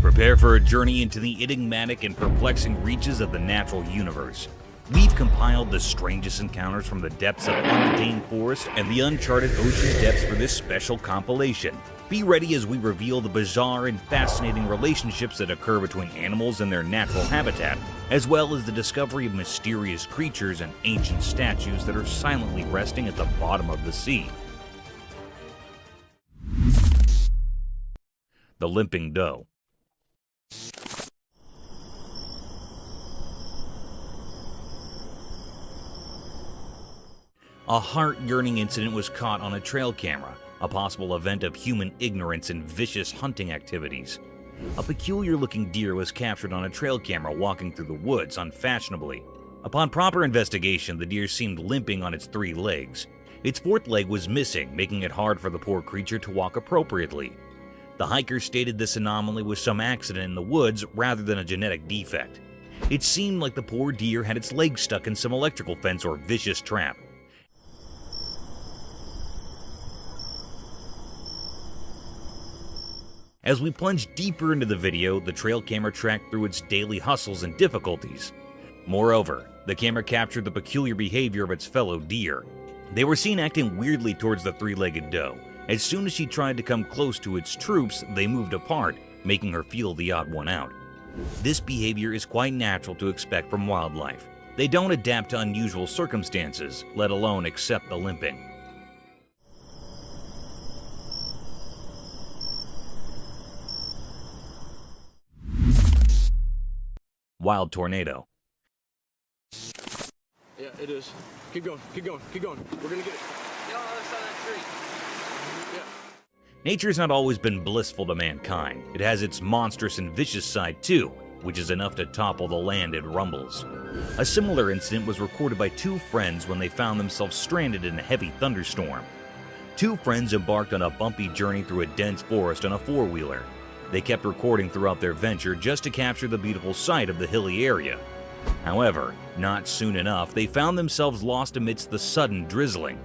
Prepare for a journey into the enigmatic and perplexing reaches of the natural universe. We've compiled the strangest encounters from the depths of untamed forest and the uncharted ocean depths for this special compilation. Be ready as we reveal the bizarre and fascinating relationships that occur between animals and their natural habitat, as well as the discovery of mysterious creatures and ancient statues that are silently resting at the bottom of the sea. The limping doe. A heart-yearning incident was caught on a trail camera, a possible event of human ignorance and vicious hunting activities. A peculiar-looking deer was captured on a trail camera walking through the woods unfashionably. Upon proper investigation, the deer seemed limping on its 3 legs. Its 4th leg was missing, making it hard for the poor creature to walk appropriately. The hikers stated this anomaly was some accident in the woods rather than a genetic defect. It seemed like the poor deer had its legs stuck in some electrical fence or vicious trap. As we plunge deeper into the video, the trail camera tracked through its daily hustles and difficulties. Moreover, the camera captured the peculiar behavior of its fellow deer. They were seen acting weirdly towards the 3-legged doe. As soon as she tried to come close to its troops, they moved apart, making her feel the odd one out. This behavior is quite natural to expect from wildlife. They don't adapt to unusual circumstances, let alone accept the limping. Wild tornado. Yeah, it is. Keep going, keep going, keep going. We're gonna get it. Get on the other side of that tree. Yeah. Nature's not always been blissful to mankind. It has its monstrous and vicious side too, which is enough to topple the land it rumbles. A similar incident was recorded by 2 friends when they found themselves stranded in a heavy thunderstorm. 2 friends embarked on a bumpy journey through a dense forest on a 4-wheeler. They kept recording throughout their venture just to capture the beautiful sight of the hilly area. However, not soon enough, they found themselves lost amidst the sudden drizzling.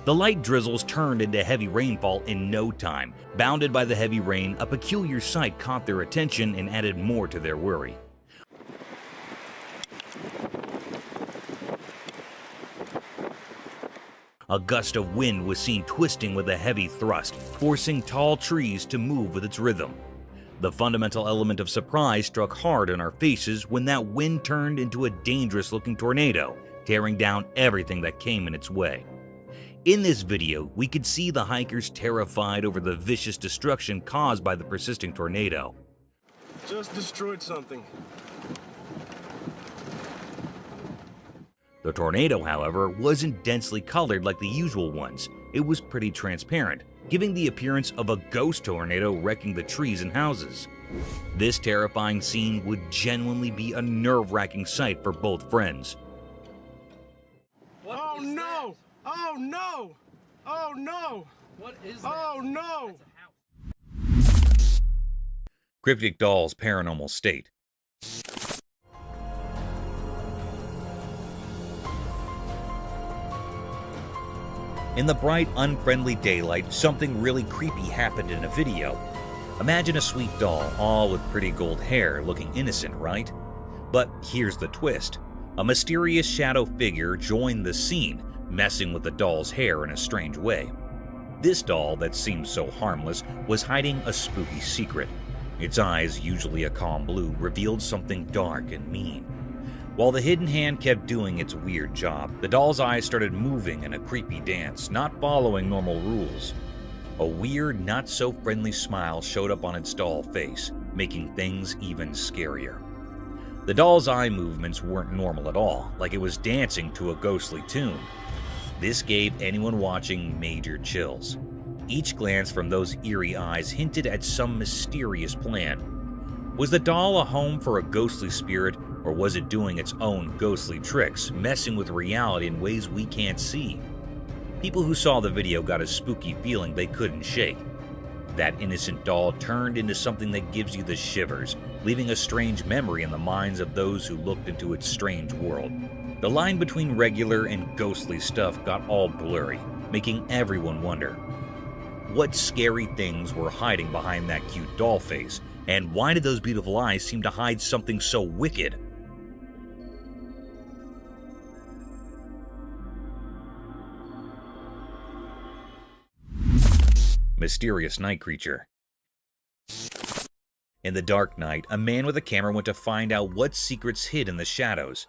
The light drizzles turned into heavy rainfall in no time. Bounded by the heavy rain, a peculiar sight caught their attention and added more to their worry. A gust of wind was seen twisting with a heavy thrust, forcing tall trees to move with its rhythm. The fundamental element of surprise struck hard in our faces when that wind turned into a dangerous-looking tornado, tearing down everything that came in its way. In this video, we could see the hikers terrified over the vicious destruction caused by the persisting tornado. Just destroyed something. The tornado, however, wasn't densely colored like the usual ones. It was pretty transparent, giving the appearance of a ghost tornado wrecking the trees and houses. This terrifying scene would genuinely be a nerve-wracking sight for both friends. Oh no! Oh no! Oh no! What is that? Oh no! Cryptic doll's paranormal state. In the bright, unfriendly daylight, something really creepy happened in a video. Imagine a sweet doll, all with pretty gold hair, looking innocent, right? But here's the twist. A mysterious shadow figure joined the scene, messing with the doll's hair in a strange way. This doll, that seemed so harmless, was hiding a spooky secret. Its eyes, usually a calm blue, revealed something dark and mean. While the hidden hand kept doing its weird job, the doll's eyes started moving in a creepy dance, not following normal rules. A weird, not-so-friendly smile showed up on its doll face, making things even scarier. The doll's eye movements weren't normal at all, like it was dancing to a ghostly tune. This gave anyone watching major chills. Each glance from those eerie eyes hinted at some mysterious plan. Was the doll a home for a ghostly spirit, or was it doing its own ghostly tricks, messing with reality in ways we can't see? People who saw the video got a spooky feeling they couldn't shake. That innocent doll turned into something that gives you the shivers, leaving a strange memory in the minds of those who looked into its strange world. The line between regular and ghostly stuff got all blurry, making everyone wonder. What scary things were hiding behind that cute doll face, and why did those beautiful eyes seem to hide something so wicked? Mysterious night creature. In the dark night, a man with a camera went to find out what secrets hid in the shadows.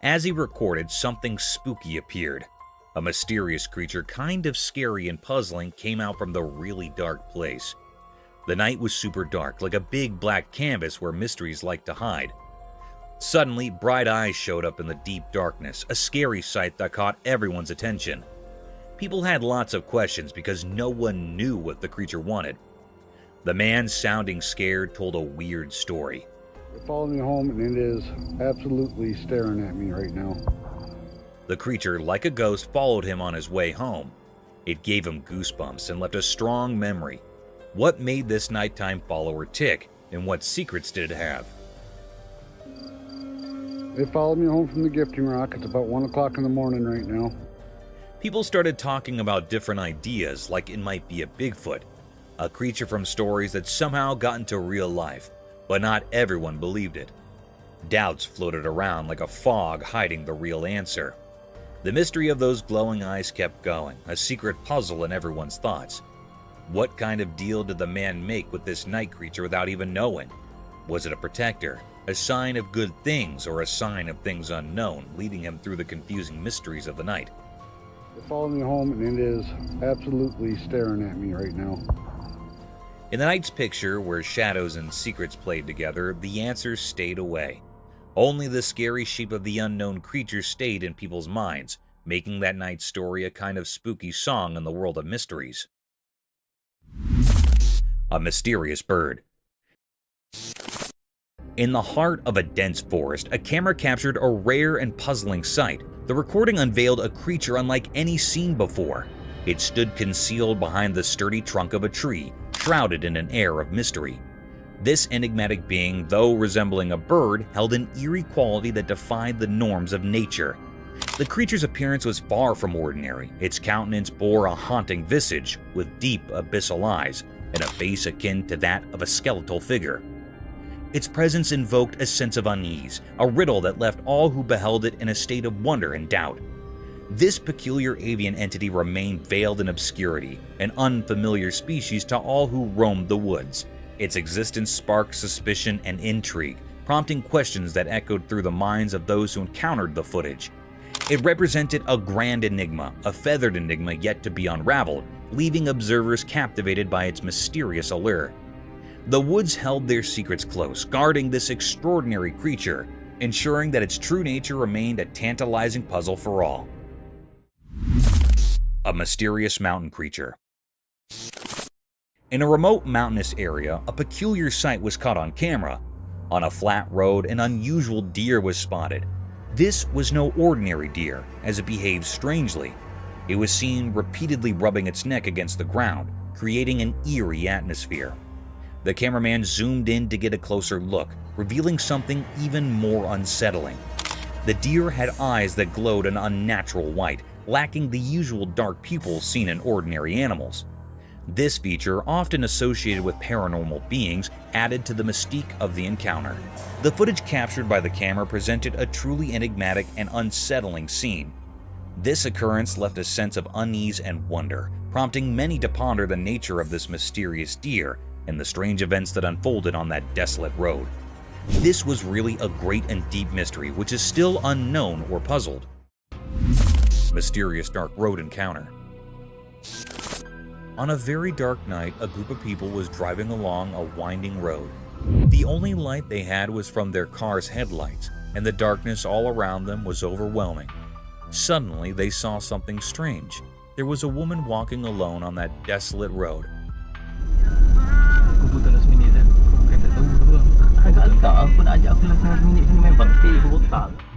As he recorded, something spooky appeared. A mysterious creature, kind of scary and puzzling, came out from the really dark place. The night was super dark, like a big black canvas where mysteries like to hide. Suddenly, bright eyes showed up in the deep darkness, a scary sight that caught everyone's attention. People had lots of questions because no one knew what the creature wanted. The man, sounding scared, told a weird story. It followed me home and it is absolutely staring at me right now. The creature, like a ghost, followed him on his way home. It gave him goosebumps and left a strong memory. What made this nighttime follower tick, and what secrets did it have? It followed me home from the gifting rock. It's about 1 o'clock in the morning right now. People started talking about different ideas, like it might be a Bigfoot, a creature from stories that somehow got into real life, but not everyone believed it. Doubts floated around like a fog hiding the real answer. The mystery of those glowing eyes kept going, a secret puzzle in everyone's thoughts. What kind of deal did the man make with this night creature without even knowing? Was it a protector, a sign of good things, or a sign of things unknown, leading him through the confusing mysteries of the night? It followed me home and it is absolutely staring at me right now. In the night's picture, where shadows and secrets played together, the answers stayed away. Only the scary shape of the unknown creature stayed in people's minds, making that night's story a kind of spooky song in the world of mysteries. A mysterious bird. In the heart of a dense forest, a camera captured a rare and puzzling sight. The recording unveiled a creature unlike any seen before. It stood concealed behind the sturdy trunk of a tree, shrouded in an air of mystery. This enigmatic being, though resembling a bird, held an eerie quality that defied the norms of nature. The creature's appearance was far from ordinary. Its countenance bore a haunting visage, with deep abyssal eyes, and a face akin to that of a skeletal figure. Its presence invoked a sense of unease, a riddle that left all who beheld it in a state of wonder and doubt. This peculiar avian entity remained veiled in obscurity, an unfamiliar species to all who roamed the woods. Its existence sparked suspicion and intrigue, prompting questions that echoed through the minds of those who encountered the footage. It represented a grand enigma, a feathered enigma yet to be unraveled, leaving observers captivated by its mysterious allure. The woods held their secrets close, guarding this extraordinary creature, ensuring that its true nature remained a tantalizing puzzle for all. A mysterious mountain creature. In a remote mountainous area, a peculiar sight was caught on camera. On a flat road, an unusual deer was spotted. This was no ordinary deer, as it behaved strangely. It was seen repeatedly rubbing its neck against the ground, creating an eerie atmosphere. The cameraman zoomed in to get a closer look, revealing something even more unsettling. The deer had eyes that glowed an unnatural white, lacking the usual dark pupils seen in ordinary animals. This feature, often associated with paranormal beings, added to the mystique of the encounter. The footage captured by the camera presented a truly enigmatic and unsettling scene. This occurrence left a sense of unease and wonder, prompting many to ponder the nature of this mysterious deer and the strange events that unfolded on that desolate road. This was really a great and deep mystery which is still unknown or puzzled. Mysterious dark road encounter. On a very dark night, a group of people was driving along a winding road. The only light they had was from their car's headlights, and the darkness all around them was overwhelming. Suddenly, they saw something strange. There was a woman walking alone on that desolate road.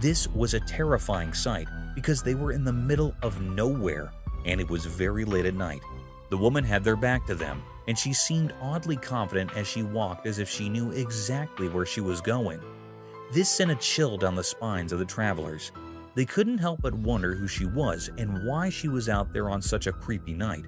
This was a terrifying sight because they were in the middle of nowhere, and it was very late at night. The woman had their back to them, and she seemed oddly confident as she walked, as if she knew exactly where she was going. This sent a chill down the spines of the travelers. They couldn't help but wonder who she was and why she was out there on such a creepy night.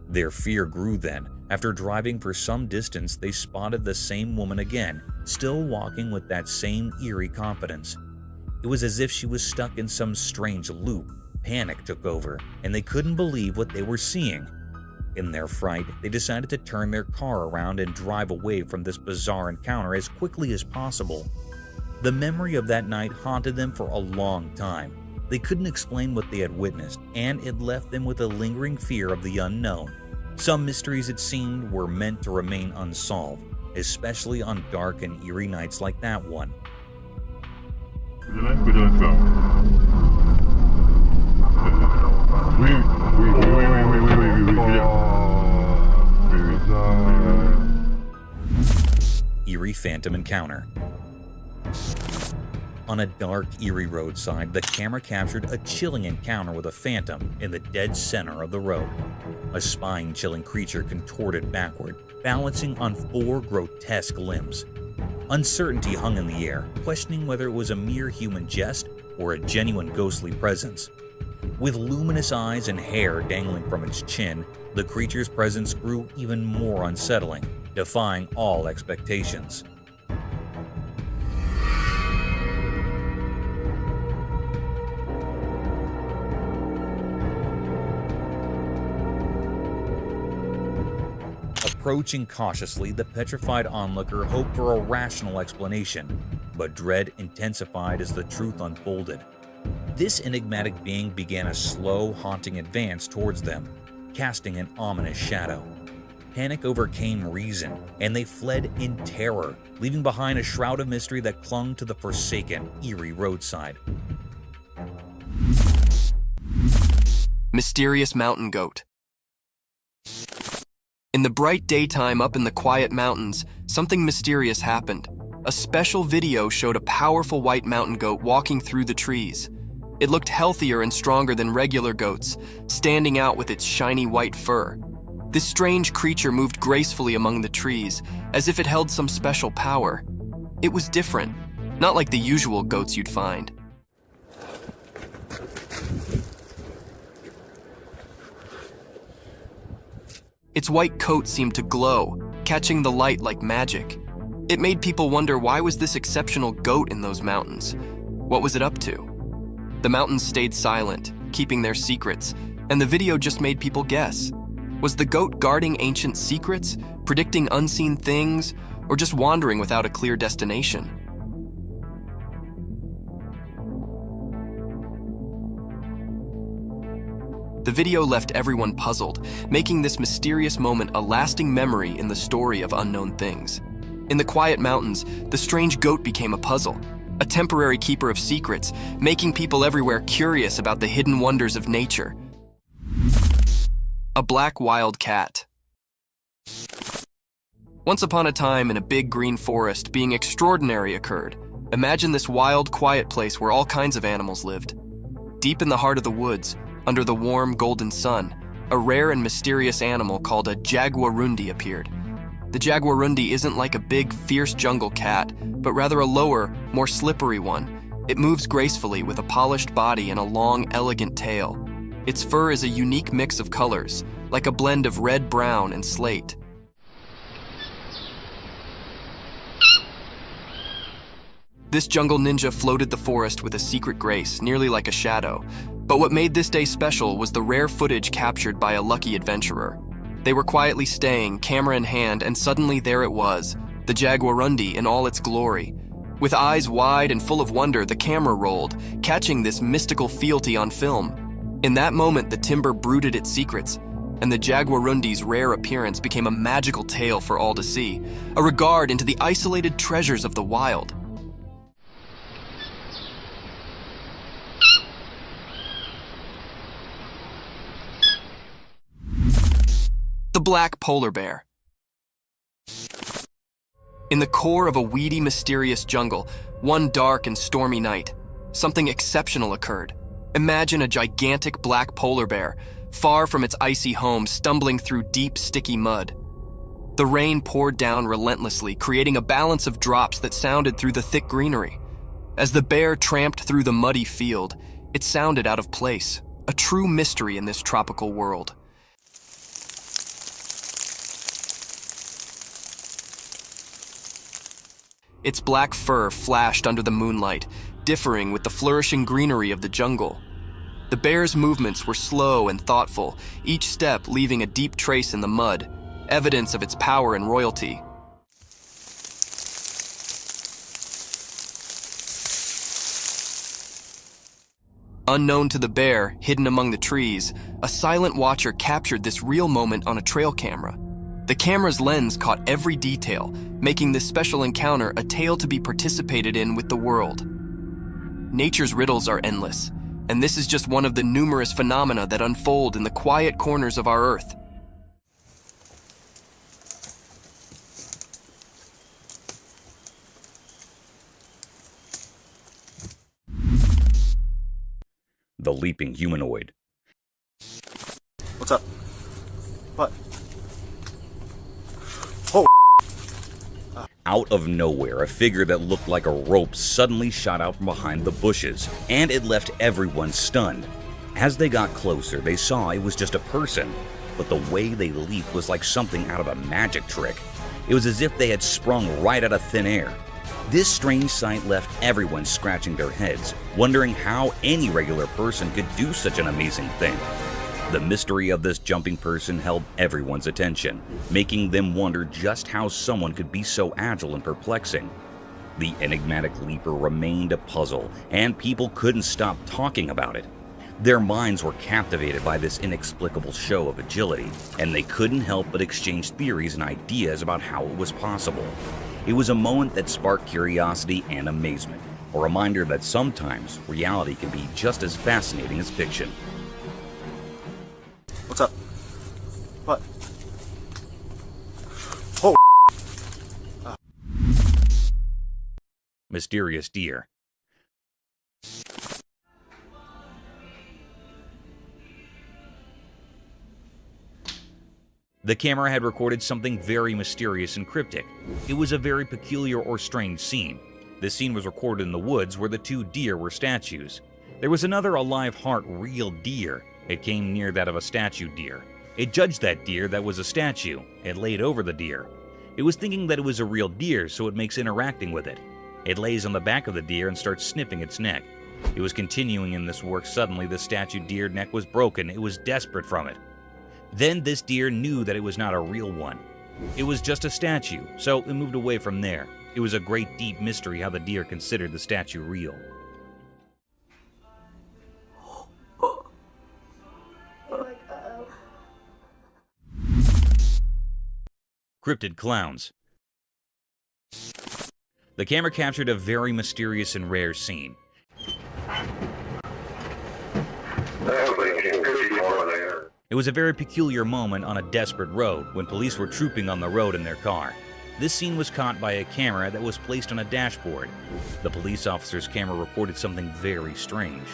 Their fear grew then. After driving for some distance, they spotted the same woman again, still walking with that same eerie confidence. It was as if she was stuck in some strange loop. Panic took over, and they couldn't believe what they were seeing. In their fright, they decided to turn their car around and drive away from this bizarre encounter as quickly as possible. The memory of that night haunted them for a long time. They couldn't explain what they had witnessed, and it left them with a lingering fear of the unknown. Some mysteries, it seemed, were meant to remain unsolved, especially on dark and eerie nights like that one. Eerie Phantom Encounter. On a dark, eerie roadside, the camera captured a chilling encounter with a phantom in the dead center of the road. A spine-chilling creature contorted backward, balancing on 4 grotesque limbs. Uncertainty hung in the air, questioning whether it was a mere human jest or a genuine ghostly presence. With luminous eyes and hair dangling from its chin, the creature's presence grew even more unsettling, defying all expectations. Approaching cautiously, the petrified onlooker hoped for a rational explanation, but dread intensified as the truth unfolded. This enigmatic being began a slow, haunting advance towards them, casting an ominous shadow. Panic overcame reason, and they fled in terror, leaving behind a shroud of mystery that clung to the forsaken, eerie roadside. Mysterious mountain goat. In the bright daytime up in the quiet mountains, something mysterious happened. A special video showed a powerful white mountain goat walking through the trees. It looked healthier and stronger than regular goats, standing out with its shiny white fur. This strange creature moved gracefully among the trees, as if it held some special power. It was different, not like the usual goats you'd find. Its white coat seemed to glow, catching the light like magic. It made people wonder, why was this exceptional goat in those mountains? What was it up to? The mountains stayed silent, keeping their secrets, and the video just made people guess. Was the goat guarding ancient secrets, predicting unseen things, or just wandering without a clear destination? The video left everyone puzzled, making this mysterious moment a lasting memory in the story of unknown things. In the quiet mountains, the strange goat became a puzzle, a temporary keeper of secrets, making people everywhere curious about the hidden wonders of nature. A black wild cat. Once upon a time in a big green forest, being extraordinary occurred. Imagine this wild, quiet place where all kinds of animals lived. Deep in the heart of the woods, under the warm, golden sun, a rare and mysterious animal called a jaguarundi appeared. The jaguarundi isn't like a big, fierce jungle cat, but rather a lower, more slippery one. It moves gracefully with a polished body and a long, elegant tail. Its fur is a unique mix of colors, like a blend of red, brown, and slate. This jungle ninja floated the forest with a secret grace, nearly like a shadow. But what made this day special was the rare footage captured by a lucky adventurer. They were quietly staying, camera in hand, and suddenly there it was, the jaguarundi in all its glory. With eyes wide and full of wonder, the camera rolled, catching this mystical fealty on film. In that moment, the timber brooded its secrets, and the jaguarundi's rare appearance became a magical tale for all to see, a regard into the isolated treasures of the wild. The black polar bear. In the core of a weedy, mysterious jungle, one dark and stormy night, something exceptional occurred. Imagine a gigantic black polar bear, far from its icy home, stumbling through deep, sticky mud. The rain poured down relentlessly, creating a balance of drops that sounded through the thick greenery. As the bear tramped through the muddy field, it sounded out of place, a true mystery in this tropical world. Its black fur flashed under the moonlight, differing with the flourishing greenery of the jungle. The bear's movements were slow and thoughtful, each step leaving a deep trace in the mud, evidence of its power and royalty. Unknown to the bear, hidden among the trees, a silent watcher captured this real moment on a trail camera. The camera's lens caught every detail, making this special encounter a tale to be participated in with the world. Nature's riddles are endless, and this is just one of the numerous phenomena that unfold in the quiet corners of our Earth. The leaping humanoid. What's up? What? Out of nowhere, a figure that looked like a rope suddenly shot out from behind the bushes, and it left everyone stunned. As they got closer, they saw it was just a person, but the way they leaped was like something out of a magic trick. It was as if they had sprung right out of thin air. This strange sight left everyone scratching their heads, wondering how any regular person could do such an amazing thing. The mystery of this jumping person held everyone's attention, making them wonder just how someone could be so agile and perplexing. The enigmatic leaper remained a puzzle, and people couldn't stop talking about it. Their minds were captivated by this inexplicable show of agility, and they couldn't help but exchange theories and ideas about how it was possible. It was a moment that sparked curiosity and amazement, a reminder that sometimes reality can be just as fascinating as fiction. What's up? What? Oh! Mysterious deer. The camera had recorded something very mysterious and cryptic. It was a very peculiar or strange scene. This scene was recorded in the woods where the two deer were statues. There was another alive heart real deer. It came near that of a statue deer. It judged that deer that was a statue. It laid over the deer. It was thinking that it was a real deer, so it makes interacting with it. It lays on the back of the deer and starts sniffing its neck. It was continuing in this work. Suddenly, the statue deer neck was broken. It was desperate from it. Then this deer knew that it was not a real one. It was just a statue, so it moved away from there. It was a great deep mystery how the deer considered the statue real. Cryptid clowns. The camera captured a very mysterious and rare scene. It was a very peculiar moment on a desperate road when police were trooping on the road in their car. This scene was caught by a camera that was placed on a dashboard. The police officer's camera recorded something very strange.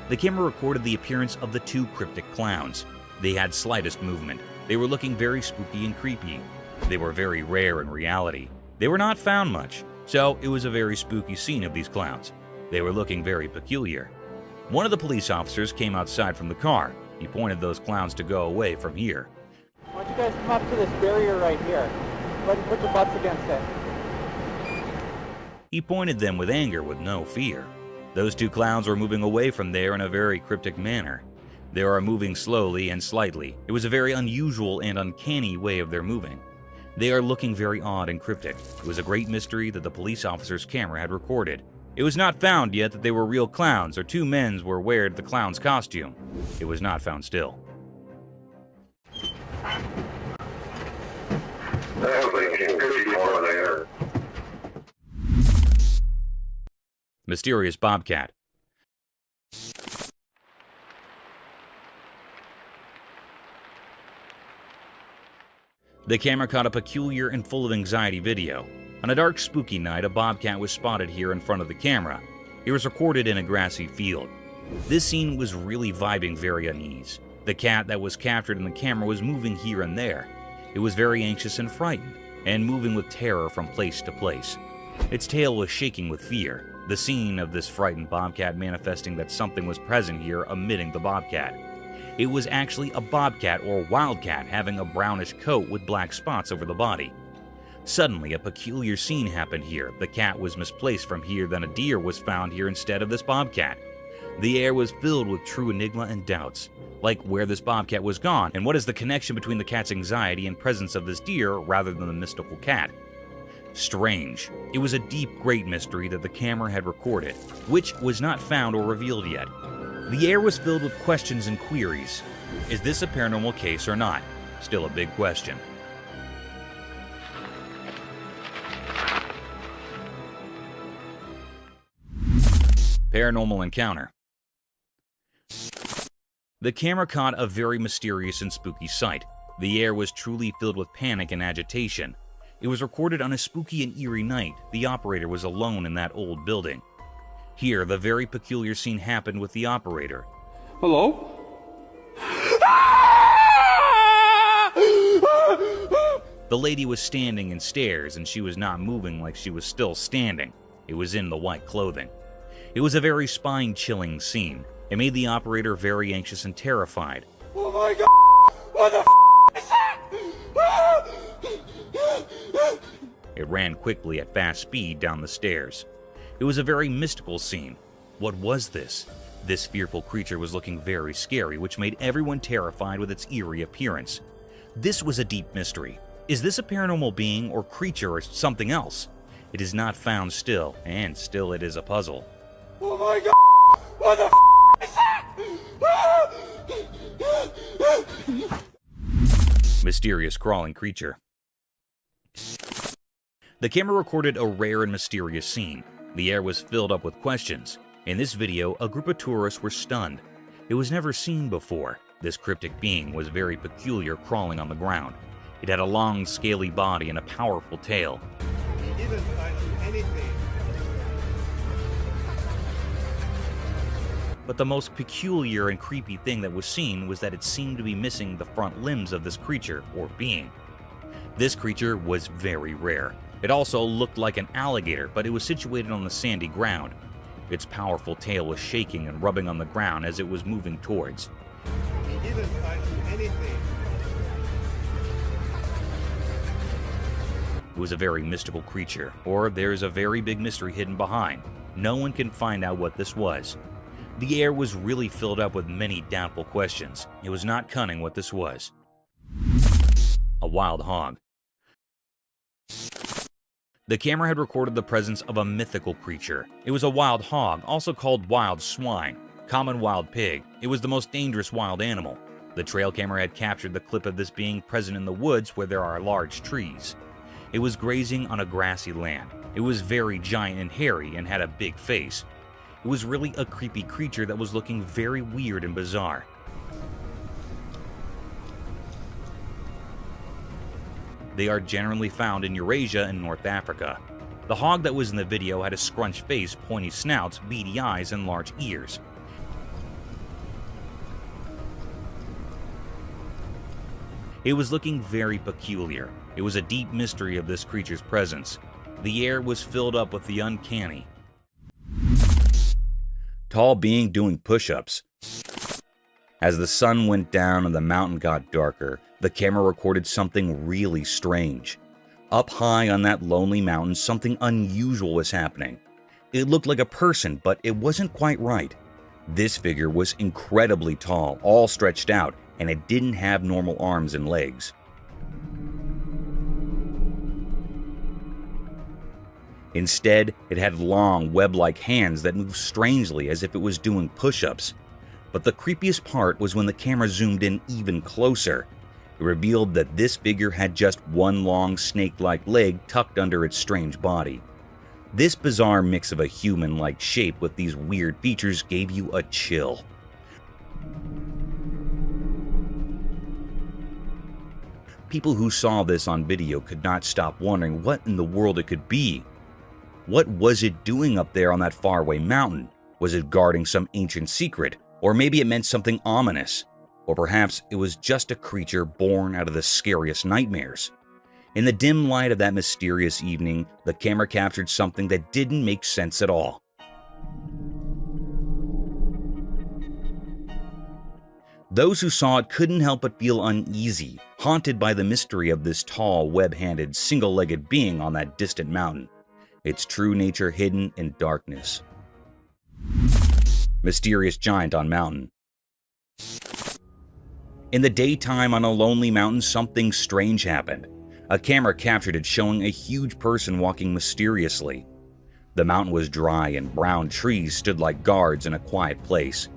The camera recorded the appearance of the two cryptic clowns. They had slightest movement. They were looking very spooky and creepy. They were very rare in reality. They were not found much, so it was a very spooky scene of these clowns. They were looking very peculiar. One of the police officers came outside from the car. He pointed those clowns to go away from here. Why don't you guys come up to this barrier right here? Go ahead and put your butts against it. He pointed them with anger with no fear. Those two clowns were moving away from there in a very cryptic manner. They are moving slowly and slightly. It was a very unusual and uncanny way of their moving. They are looking very odd and cryptic. It was a great mystery that the police officer's camera had recorded. It was not found yet that they were real clowns or two men were wearing the clown's costume. It was not found still. Mysterious bobcat. The camera caught a peculiar and full of anxiety video. On a dark, spooky night, a bobcat was spotted here in front of the camera. It was recorded in a grassy field. This scene was really vibing very unease. The cat that was captured in the camera was moving here and there. It It was very anxious and frightened, and moving with terror from place to place. Its tail was shaking with fear, the scene of this frightened bobcat manifesting that something was present here emitting the bobcat. It was actually a bobcat or wildcat having a brownish coat with black spots over the body. Suddenly, a peculiar scene happened here. The cat was misplaced from here, then a deer was found here instead of this bobcat. The air was filled with true enigma and doubts, like where this bobcat was gone, and what is the connection between the cat's anxiety and presence of this deer rather than the mystical cat. Strange. It was a deep, great mystery that the camera had recorded, which was not found or revealed yet. The air was filled with questions and queries. Is this a paranormal case or not? Still a big question. Paranormal encounter. The camera caught a very mysterious and spooky sight. The air was truly filled with panic and agitation. It was recorded on a spooky and eerie night. The operator was alone in that old building. Here, the very peculiar scene happened with the operator. Hello? The lady was standing in stairs, and she was not moving like she was still standing. It was in the white clothing. It was a very spine-chilling scene. It made the operator very anxious and terrified. Oh my god! What the is that? It ran quickly at fast speed down the stairs. It was a very mystical scene. What was this? This fearful creature was looking very scary, which made everyone terrified with its eerie appearance. This was a deep mystery. Is this a paranormal being or creature or something else? It is not found still, and still it is a puzzle. Oh my god! What the is that? Mysterious crawling creature. The camera recorded a rare and mysterious scene. The air was filled up with questions. In this video, a group of tourists were stunned. It was never seen before. This cryptic being was very peculiar, crawling on the ground. It had a long, scaly body and a powerful tail. He didn't find anything. But the most peculiar and creepy thing that was seen was that it seemed to be missing the front limbs of this creature, or being. This creature was very rare. It also looked like an alligator, but it was situated on the sandy ground. Its powerful tail was shaking and rubbing on the ground as it was moving towards. He didn't find anything. It was a very mystical creature, or there is a very big mystery hidden behind. No one can find out what this was. The air was really filled up with many doubtful questions. It was not cunning what this was. A wild hog. The camera had recorded the presence of a mythical creature. It was a wild hog, also called wild swine, common wild pig. It was the most dangerous wild animal. The trail camera had captured the clip of this being present in the woods where there are large trees. It was grazing on a grassy land. It was very giant and hairy and had a big face. It was really a creepy creature that was looking very weird and bizarre. They are generally found in Eurasia and North Africa. The hog that was in the video had a scrunched face, pointy snouts, beady eyes, and large ears. It was looking very peculiar. It was a deep mystery of this creature's presence. The air was filled up with the uncanny. Tall being doing push-ups. As the sun went down and the mountain got darker, the camera recorded something really strange. Up high on that lonely mountain, something unusual was happening. It looked like a person, but it wasn't quite right. This figure was incredibly tall, all stretched out, and it didn't have normal arms and legs. Instead, it had long, web-like hands that moved strangely as if it was doing push-ups. But the creepiest part was when the camera zoomed in even closer. It revealed that this figure had just one long, snake-like leg tucked under its strange body. This bizarre mix of a human-like shape with these weird features gave you a chill. People who saw this on video could not stop wondering what in the world it could be. What was it doing up there on that faraway mountain? Was it guarding some ancient secret? Or maybe it meant something ominous? Or perhaps it was just a creature born out of the scariest nightmares. In the dim light of that mysterious evening, the camera captured something that didn't make sense at all. Those who saw it couldn't help but feel uneasy, haunted by the mystery of this tall, web-handed, single-legged being on that distant mountain, its true nature hidden in darkness. Mysterious giant on mountain. In the daytime on a lonely mountain, something strange happened. A camera captured it showing a huge person walking mysteriously. The mountain was dry and brown trees stood like guards in a quiet place.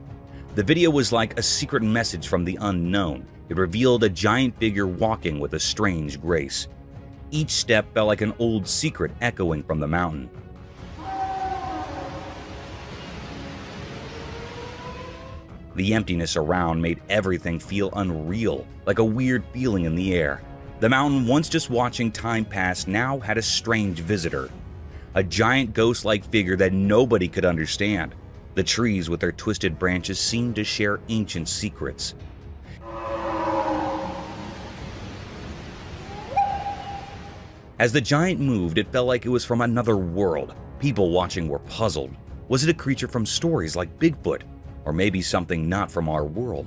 The video was like a secret message from the unknown. It revealed a giant figure walking with a strange grace. Each step felt like an old secret echoing from the mountain. The emptiness around made everything feel unreal, like a weird feeling in the air. The mountain, once just watching time pass, now had a strange visitor. A giant ghost-like figure that nobody could understand. The trees with their twisted branches seemed to share ancient secrets. As the giant moved, it felt like it was from another world. People watching were puzzled. Was it a creature from stories like Bigfoot? Or maybe something not from our world?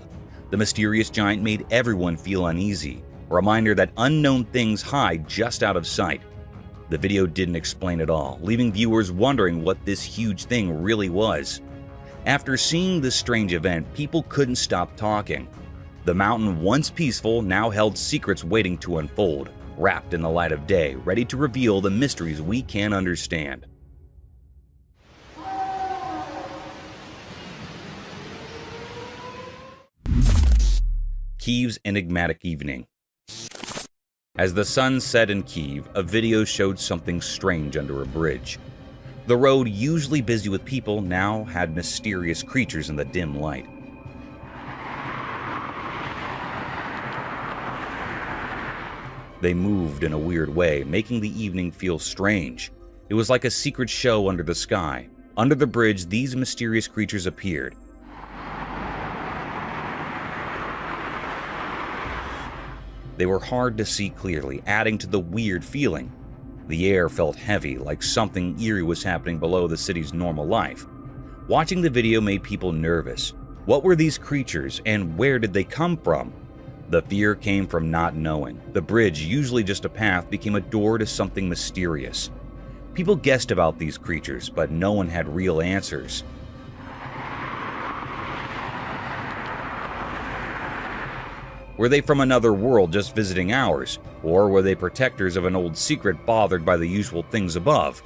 The mysterious giant made everyone feel uneasy, a reminder that unknown things hide just out of sight. The video didn't explain it all, leaving viewers wondering what this huge thing really was. After seeing this strange event, people couldn't stop talking. The mountain, once peaceful, now held secrets waiting to unfold, wrapped in the light of day, ready to reveal the mysteries we can't understand. Kyiv's enigmatic evening. As the sun set in Kyiv, a video showed something strange under a bridge. The road, usually busy with people, now had mysterious creatures in the dim light. They moved in a weird way, making the evening feel strange. It was like a secret show under the sky. Under the bridge, these mysterious creatures appeared. They were hard to see clearly, adding to the weird feeling. The air felt heavy, like something eerie was happening below the city's normal life. Watching the video made people nervous. What were these creatures, and where did they come from? The fear came from not knowing. The bridge, usually just a path, became a door to something mysterious. People guessed about these creatures, but no one had real answers. Were they from another world just visiting ours? Or were they protectors of an old secret bothered by the usual things above?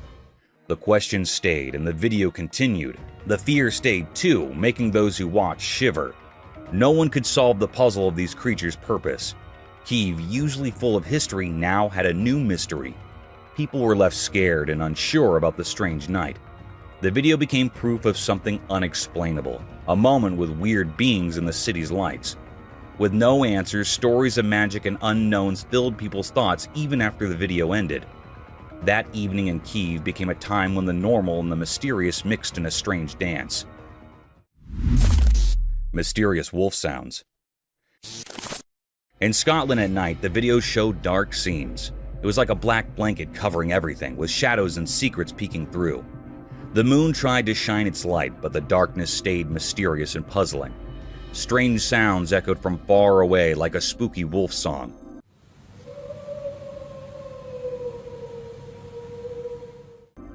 The question stayed and the video continued. The fear stayed too, making those who watched shiver. No one could solve the puzzle of these creatures' purpose. Kyiv, usually full of history, now had a new mystery. People were left scared and unsure about the strange night. The video became proof of something unexplainable, a moment with weird beings in the city's lights. With no answers, stories of magic and unknowns filled people's thoughts even after the video ended. That evening in Kyiv became a time when the normal and the mysterious mixed in a strange dance. Mysterious wolf sounds. In Scotland at night, the video showed dark scenes. It was like a black blanket covering everything, with shadows and secrets peeking through. The moon tried to shine its light, but the darkness stayed mysterious and puzzling. Strange sounds echoed from far away like a spooky wolf song.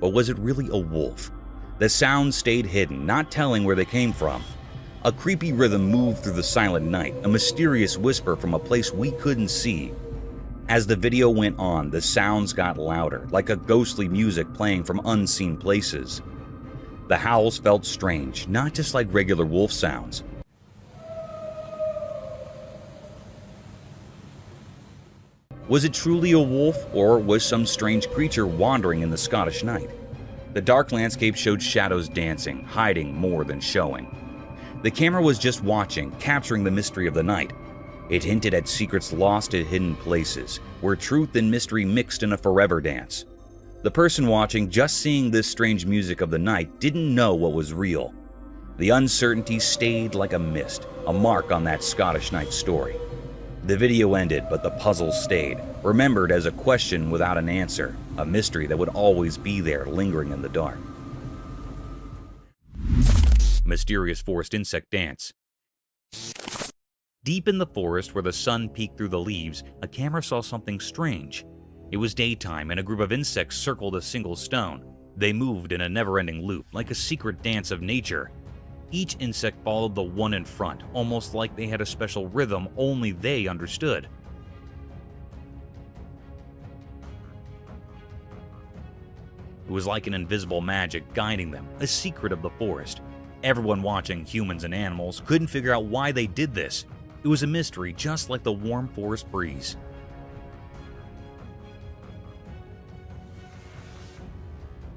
But was it really a wolf? The sounds stayed hidden, not telling where they came from. A creepy rhythm moved through the silent night, a mysterious whisper from a place we couldn't see. As the video went on, the sounds got louder, like a ghostly music playing from unseen places. The howls felt strange, not just like regular wolf sounds. Was it truly a wolf, or was some strange creature wandering in the Scottish night? The dark landscape showed shadows dancing, hiding more than showing. The camera was just watching, capturing the mystery of the night. It hinted at secrets lost at hidden places, where truth and mystery mixed in a forever dance. The person watching, just seeing this strange music of the night, didn't know what was real. The uncertainty stayed like a mist, a mark on that Scottish night's story. The video ended, but the puzzle stayed, remembered as a question without an answer, a mystery that would always be there, lingering in the dark. Mysterious forest insect dance. Deep in the forest where the sun peeked through the leaves, a camera saw something strange. It was daytime and a group of insects circled a single stone. They moved in a never-ending loop, like a secret dance of nature. Each insect followed the one in front, almost like they had a special rhythm only they understood. It was like an invisible magic guiding them, a secret of the forest. Everyone watching, humans and animals, couldn't figure out why they did this. It was a mystery, just like the warm forest breeze.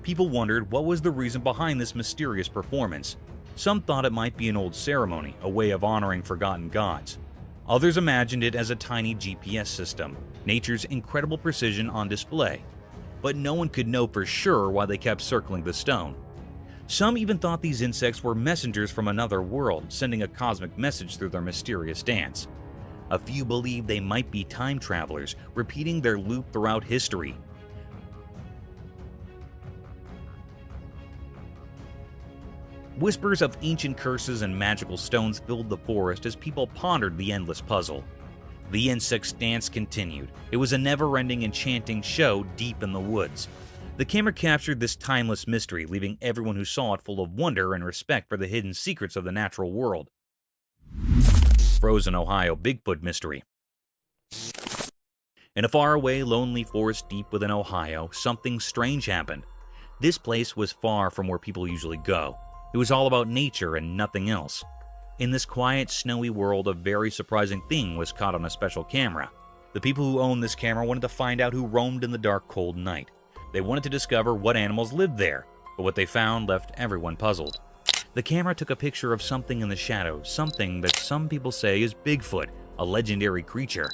People wondered what was the reason behind this mysterious performance. Some thought it might be an old ceremony, a way of honoring forgotten gods. Others imagined it as a tiny GPS system, nature's incredible precision on display. But no one could know for sure why they kept circling the stone. Some even thought these insects were messengers from another world, sending a cosmic message through their mysterious dance. A few believed they might be time travelers, repeating their loop throughout history. Whispers of ancient curses and magical stones filled the forest as people pondered the endless puzzle. The insects' dance continued. It was a never-ending enchanting show deep in the woods. The camera captured this timeless mystery, leaving everyone who saw it full of wonder and respect for the hidden secrets of the natural world. Frozen Ohio Bigfoot mystery. In a faraway, lonely forest deep within Ohio, something strange happened. This place was far from where people usually go. It was all about nature and nothing else. In this quiet, snowy world, a very surprising thing was caught on a special camera. The people who owned this camera wanted to find out who roamed in the dark, cold night. They wanted to discover what animals lived there, but what they found left everyone puzzled. The camera took a picture of something in the shadows, something that some people say is Bigfoot, a legendary creature.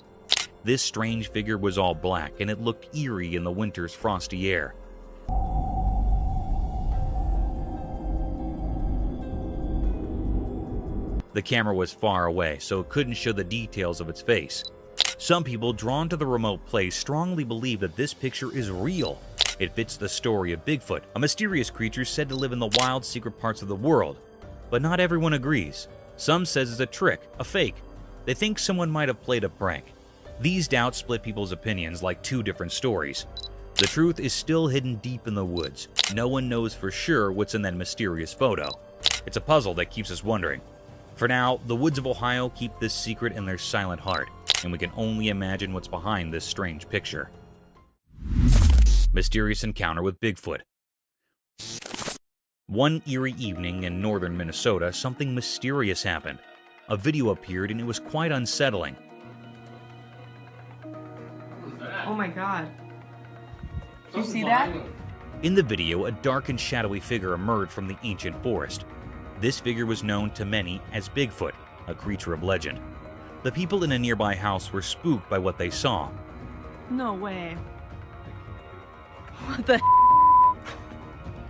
This strange figure was all black, and it looked eerie in the winter's frosty air. The camera was far away, so it couldn't show the details of its face. Some people drawn to the remote place strongly believe that this picture is real. It fits the story of Bigfoot, a mysterious creature said to live in the wild, secret parts of the world. But not everyone agrees. Some says it's a trick, a fake. They think someone might have played a prank. These doubts split people's opinions like two different stories. The truth is still hidden deep in the woods. No one knows for sure what's in that mysterious photo. It's a puzzle that keeps us wondering. For now, the woods of Ohio keep this secret in their silent heart, and we can only imagine what's behind this strange picture. Mysterious encounter with Bigfoot. One eerie evening in northern Minnesota, something mysterious happened. A video appeared and it was quite unsettling. Oh my god. Did you see that? In the video, a dark and shadowy figure emerged from the ancient forest. This figure was known to many as Bigfoot, a creature of legend. The people in a nearby house were spooked by what they saw. No way. What the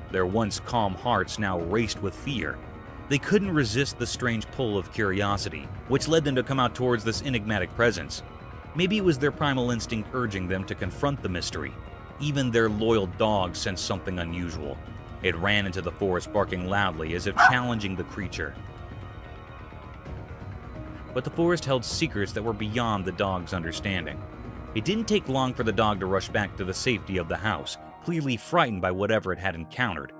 Their once calm hearts now raced with fear. They couldn't resist the strange pull of curiosity, which led them to come out towards this enigmatic presence. Maybe it was their primal instinct urging them to confront the mystery. Even their loyal dog sensed something unusual. It ran into the forest barking loudly as if challenging the creature. But the forest held secrets that were beyond the dog's understanding. It didn't take long for the dog to rush back to the safety of the house, clearly frightened by whatever it had encountered.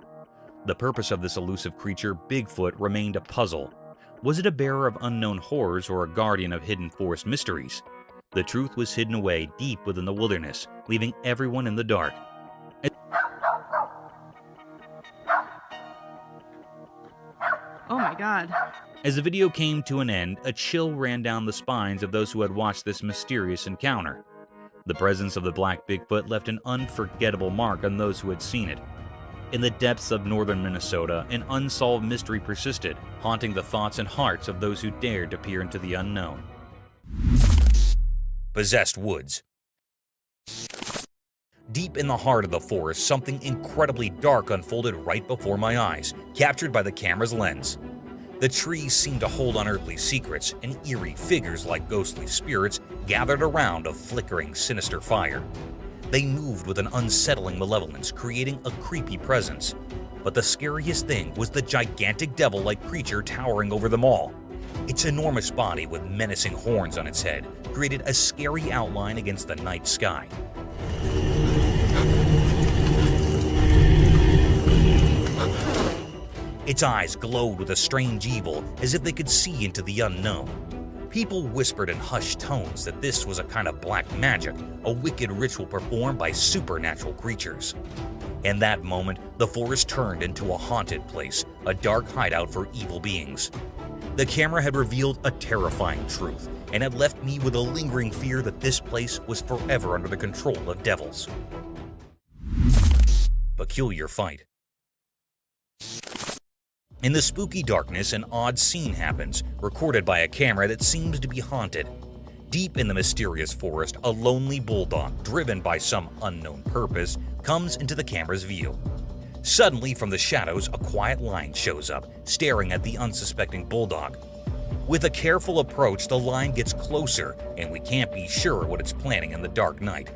The purpose of this elusive creature, Bigfoot, remained a puzzle. Was it a bearer of unknown horrors or a guardian of hidden forest mysteries? The truth was hidden away deep within the wilderness, leaving everyone in the dark. Oh my god. As the video came to an end, a chill ran down the spines of those who had watched this mysterious encounter. The presence of the black Bigfoot left an unforgettable mark on those who had seen it. In the depths of northern Minnesota, an unsolved mystery persisted, haunting the thoughts and hearts of those who dared to peer into the unknown. Possessed woods. Deep in the heart of the forest, something incredibly dark unfolded right before my eyes, captured by the camera's lens. The trees seemed to hold unearthly secrets, and eerie figures like ghostly spirits gathered around a flickering, sinister fire. They moved with an unsettling malevolence, creating a creepy presence. But the scariest thing was the gigantic devil-like creature towering over them all. Its enormous body with menacing horns on its head created a scary outline against the night sky. Its eyes glowed with a strange evil, as if they could see into the unknown. People whispered in hushed tones that this was a kind of black magic, a wicked ritual performed by supernatural creatures. In that moment, the forest turned into a haunted place, a dark hideout for evil beings. The camera had revealed a terrifying truth, and had left me with a lingering fear that this place was forever under the control of devils. Peculiar fight. In the spooky darkness, an odd scene happens, recorded by a camera that seems to be haunted. Deep in the mysterious forest, a lonely bulldog, driven by some unknown purpose, comes into the camera's view. Suddenly, from the shadows, a quiet lion shows up, staring at the unsuspecting bulldog. With a careful approach, the lion gets closer, and we can't be sure what it's planning in the dark night.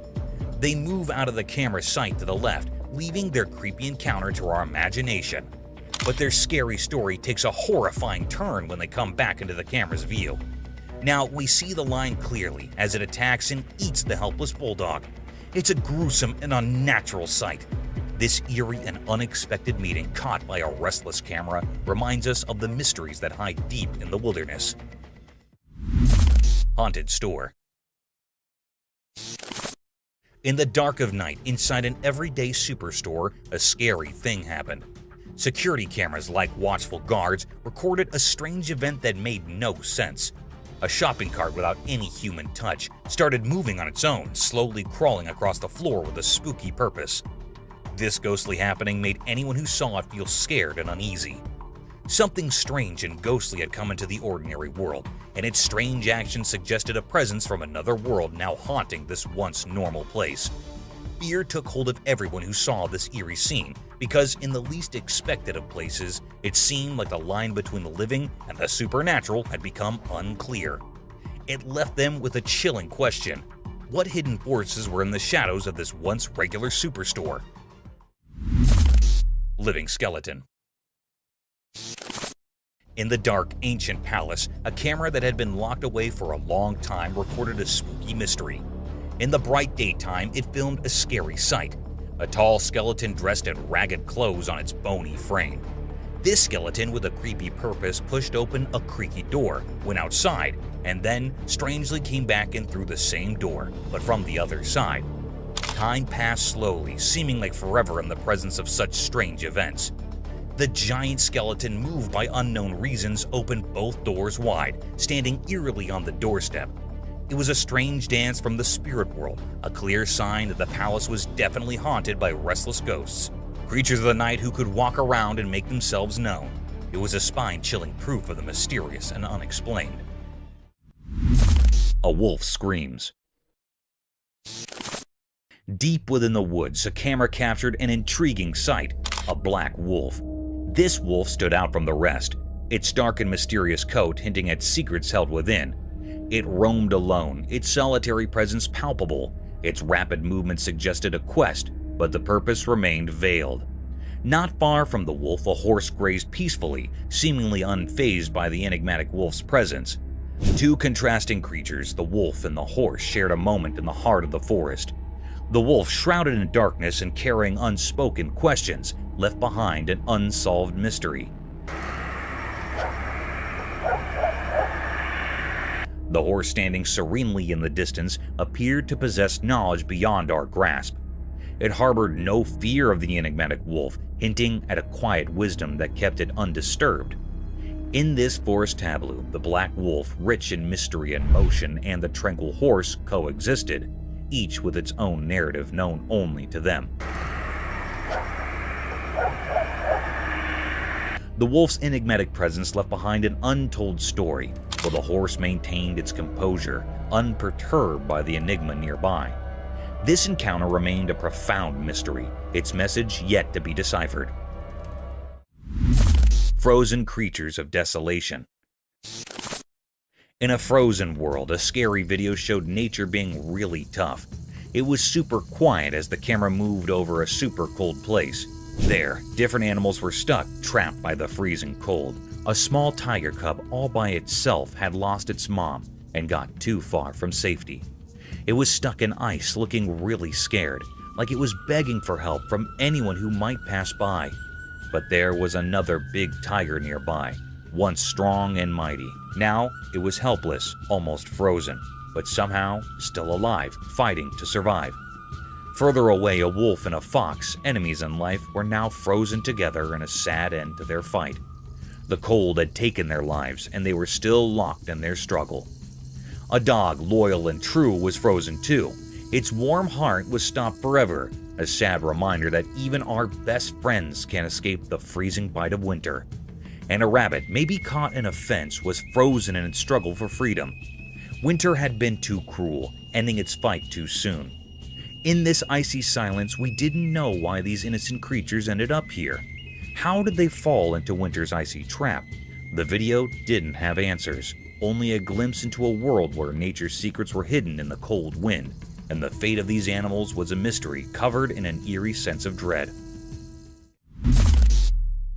They move out of the camera's sight to the left, leaving their creepy encounter to our imagination. But their scary story takes a horrifying turn when they come back into the camera's view. Now, we see the lion clearly as it attacks and eats the helpless bulldog. It's a gruesome and unnatural sight. This eerie and unexpected meeting, caught by a restless camera, reminds us of the mysteries that hide deep in the wilderness. Haunted store. In the dark of night, inside an everyday superstore, a scary thing happened. Security cameras, like watchful guards, recorded a strange event that made no sense. A shopping cart without any human touch started moving on its own, slowly crawling across the floor with a spooky purpose. This ghostly happening made anyone who saw it feel scared and uneasy. Something strange and ghostly had come into the ordinary world, and its strange actions suggested a presence from another world now haunting this once normal place. Fear took hold of everyone who saw this eerie scene, because in the least expected of places, it seemed like the line between the living and the supernatural had become unclear. It left them with a chilling question: what hidden forces were in the shadows of this once regular superstore? Living skeleton. In the dark, ancient palace, a camera that had been locked away for a long time recorded a spooky mystery. In the bright daytime, it filmed a scary sight: a tall skeleton dressed in ragged clothes on its bony frame. This skeleton, with a creepy purpose, pushed open a creaky door, went outside, and then strangely came back in through the same door, but from the other side. Time passed slowly, seeming like forever in the presence of such strange events. The giant skeleton, moved by unknown reasons, opened both doors wide, standing eerily on the doorstep. It was a strange dance from the spirit world, a clear sign that the palace was definitely haunted by restless ghosts, creatures of the night who could walk around and make themselves known. It was a spine-chilling proof of the mysterious and unexplained. A wolf screams. Deep within the woods, a camera captured an intriguing sight: a black wolf. This wolf stood out from the rest, its dark and mysterious coat hinting at secrets held within. It roamed alone, its solitary presence palpable. Its rapid movement suggested a quest, but the purpose remained veiled. Not far from the wolf, a horse grazed peacefully, seemingly unfazed by the enigmatic wolf's presence. Two contrasting creatures, the wolf and the horse, shared a moment in the heart of the forest. The wolf, shrouded in darkness and carrying unspoken questions, left behind an unsolved mystery. The horse, standing serenely in the distance, appeared to possess knowledge beyond our grasp. It harbored no fear of the enigmatic wolf, hinting at a quiet wisdom that kept it undisturbed. In this forest tableau, the black wolf, rich in mystery and motion, and the tranquil horse coexisted, each with its own narrative known only to them. The wolf's enigmatic presence left behind an untold story, while the horse maintained its composure, unperturbed by the enigma nearby. This encounter remained a profound mystery, its message yet to be deciphered. frozen creatures of desolation. In a frozen world, a scary video showed nature being really tough. It was super quiet as the camera moved over a super cold place. There, different animals were stuck, trapped by the freezing cold. A small tiger cub all by itself had lost its mom and got too far from safety. It was stuck in ice, looking really scared, like it was begging for help from anyone who might pass by. But there was another big tiger nearby, once strong and mighty. Now it was helpless, almost frozen, but somehow still alive, fighting to survive. Further away, a wolf and a fox, enemies in life, were now frozen together in a sad end to their fight. The cold had taken their lives, and they were still locked in their struggle. A dog, loyal and true, was frozen too. Its warm heart was stopped forever, a sad reminder that even our best friends can't escape the freezing bite of winter. And a rabbit, maybe caught in a fence, was frozen in its struggle for freedom. Winter had been too cruel, ending its fight too soon. In this icy silence, we didn't know why these innocent creatures ended up here. How did they fall into winter's icy trap? The video didn't have answers, only a glimpse into a world where nature's secrets were hidden in the cold wind, and the fate of these animals was a mystery covered in an eerie sense of dread.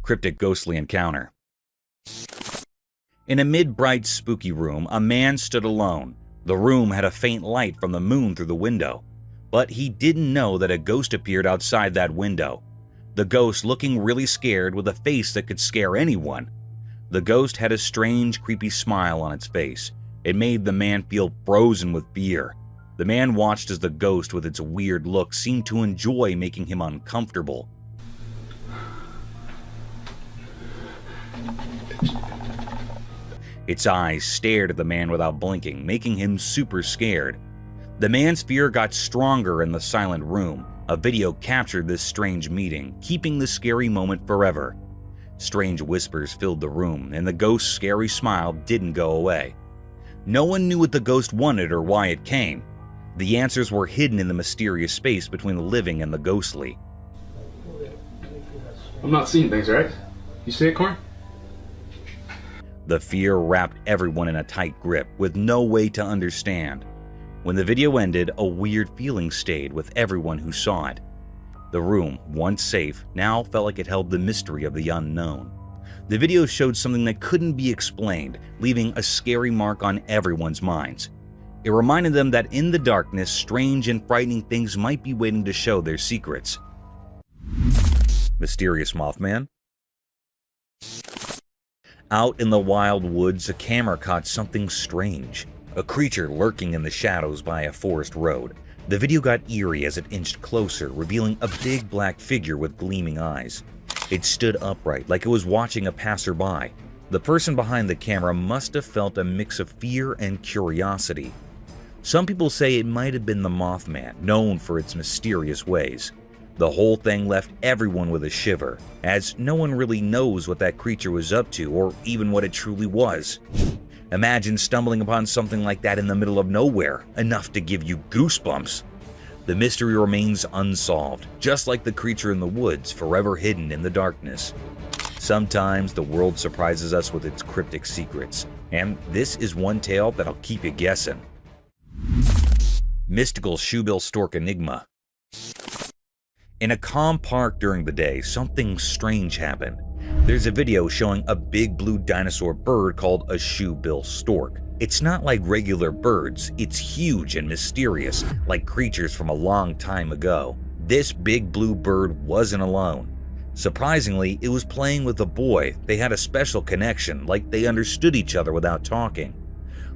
Cryptic ghostly encounter. In a mid-bright, spooky room, a man stood alone. The room had a faint light from the moon through the window, but he didn't know that a ghost appeared outside that window. The ghost looking really scared with a face that could scare anyone. The ghost had a strange, creepy smile on its face. It made the man feel frozen with fear. The man watched as the ghost, with its weird look, seemed to enjoy making him uncomfortable. Its eyes stared at the man without blinking, making him super scared. The man's fear got stronger in the silent room. A video captured this strange meeting, keeping the scary moment forever. Strange whispers filled the room, and the ghost's scary smile didn't go away. No one knew what the ghost wanted or why it came. The answers were hidden in the mysterious space between the living and the ghostly. I'm not seeing things, right? You see it, Corn? The fear wrapped everyone in a tight grip, with no way to understand. When the video ended, a weird feeling stayed with everyone who saw it. The room, once safe, now felt like it held the mystery of the unknown. The video showed something that couldn't be explained, leaving a scary mark on everyone's minds. It reminded them that in the darkness, strange and frightening things might be waiting to show their secrets. Mysterious Mothman. Out in the wild woods, a camera caught something strange. A creature lurking in the shadows by a forest road. The video got eerie as it inched closer, revealing a big black figure with gleaming eyes. It stood upright, like it was watching a passerby. The person behind the camera must have felt a mix of fear and curiosity. Some people say it might have been the Mothman, known for its mysterious ways. The whole thing left everyone with a shiver, as no one really knows what that creature was up to or even what it truly was. Imagine stumbling upon something like that in the middle of nowhere, enough to give you goosebumps. The mystery remains unsolved, just like the creature in the woods, forever hidden in the darkness. Sometimes the world surprises us with its cryptic secrets, and this is one tale that'll keep you guessing. Mystical shoebill stork enigma. In a calm park during the day, something strange happened. There's a video showing a big blue dinosaur bird called a shoebill stork. It's not like regular birds, it's huge and mysterious, like creatures from a long time ago. This big blue bird wasn't alone. Surprisingly, it was playing with a boy. They had a special connection, like they understood each other without talking.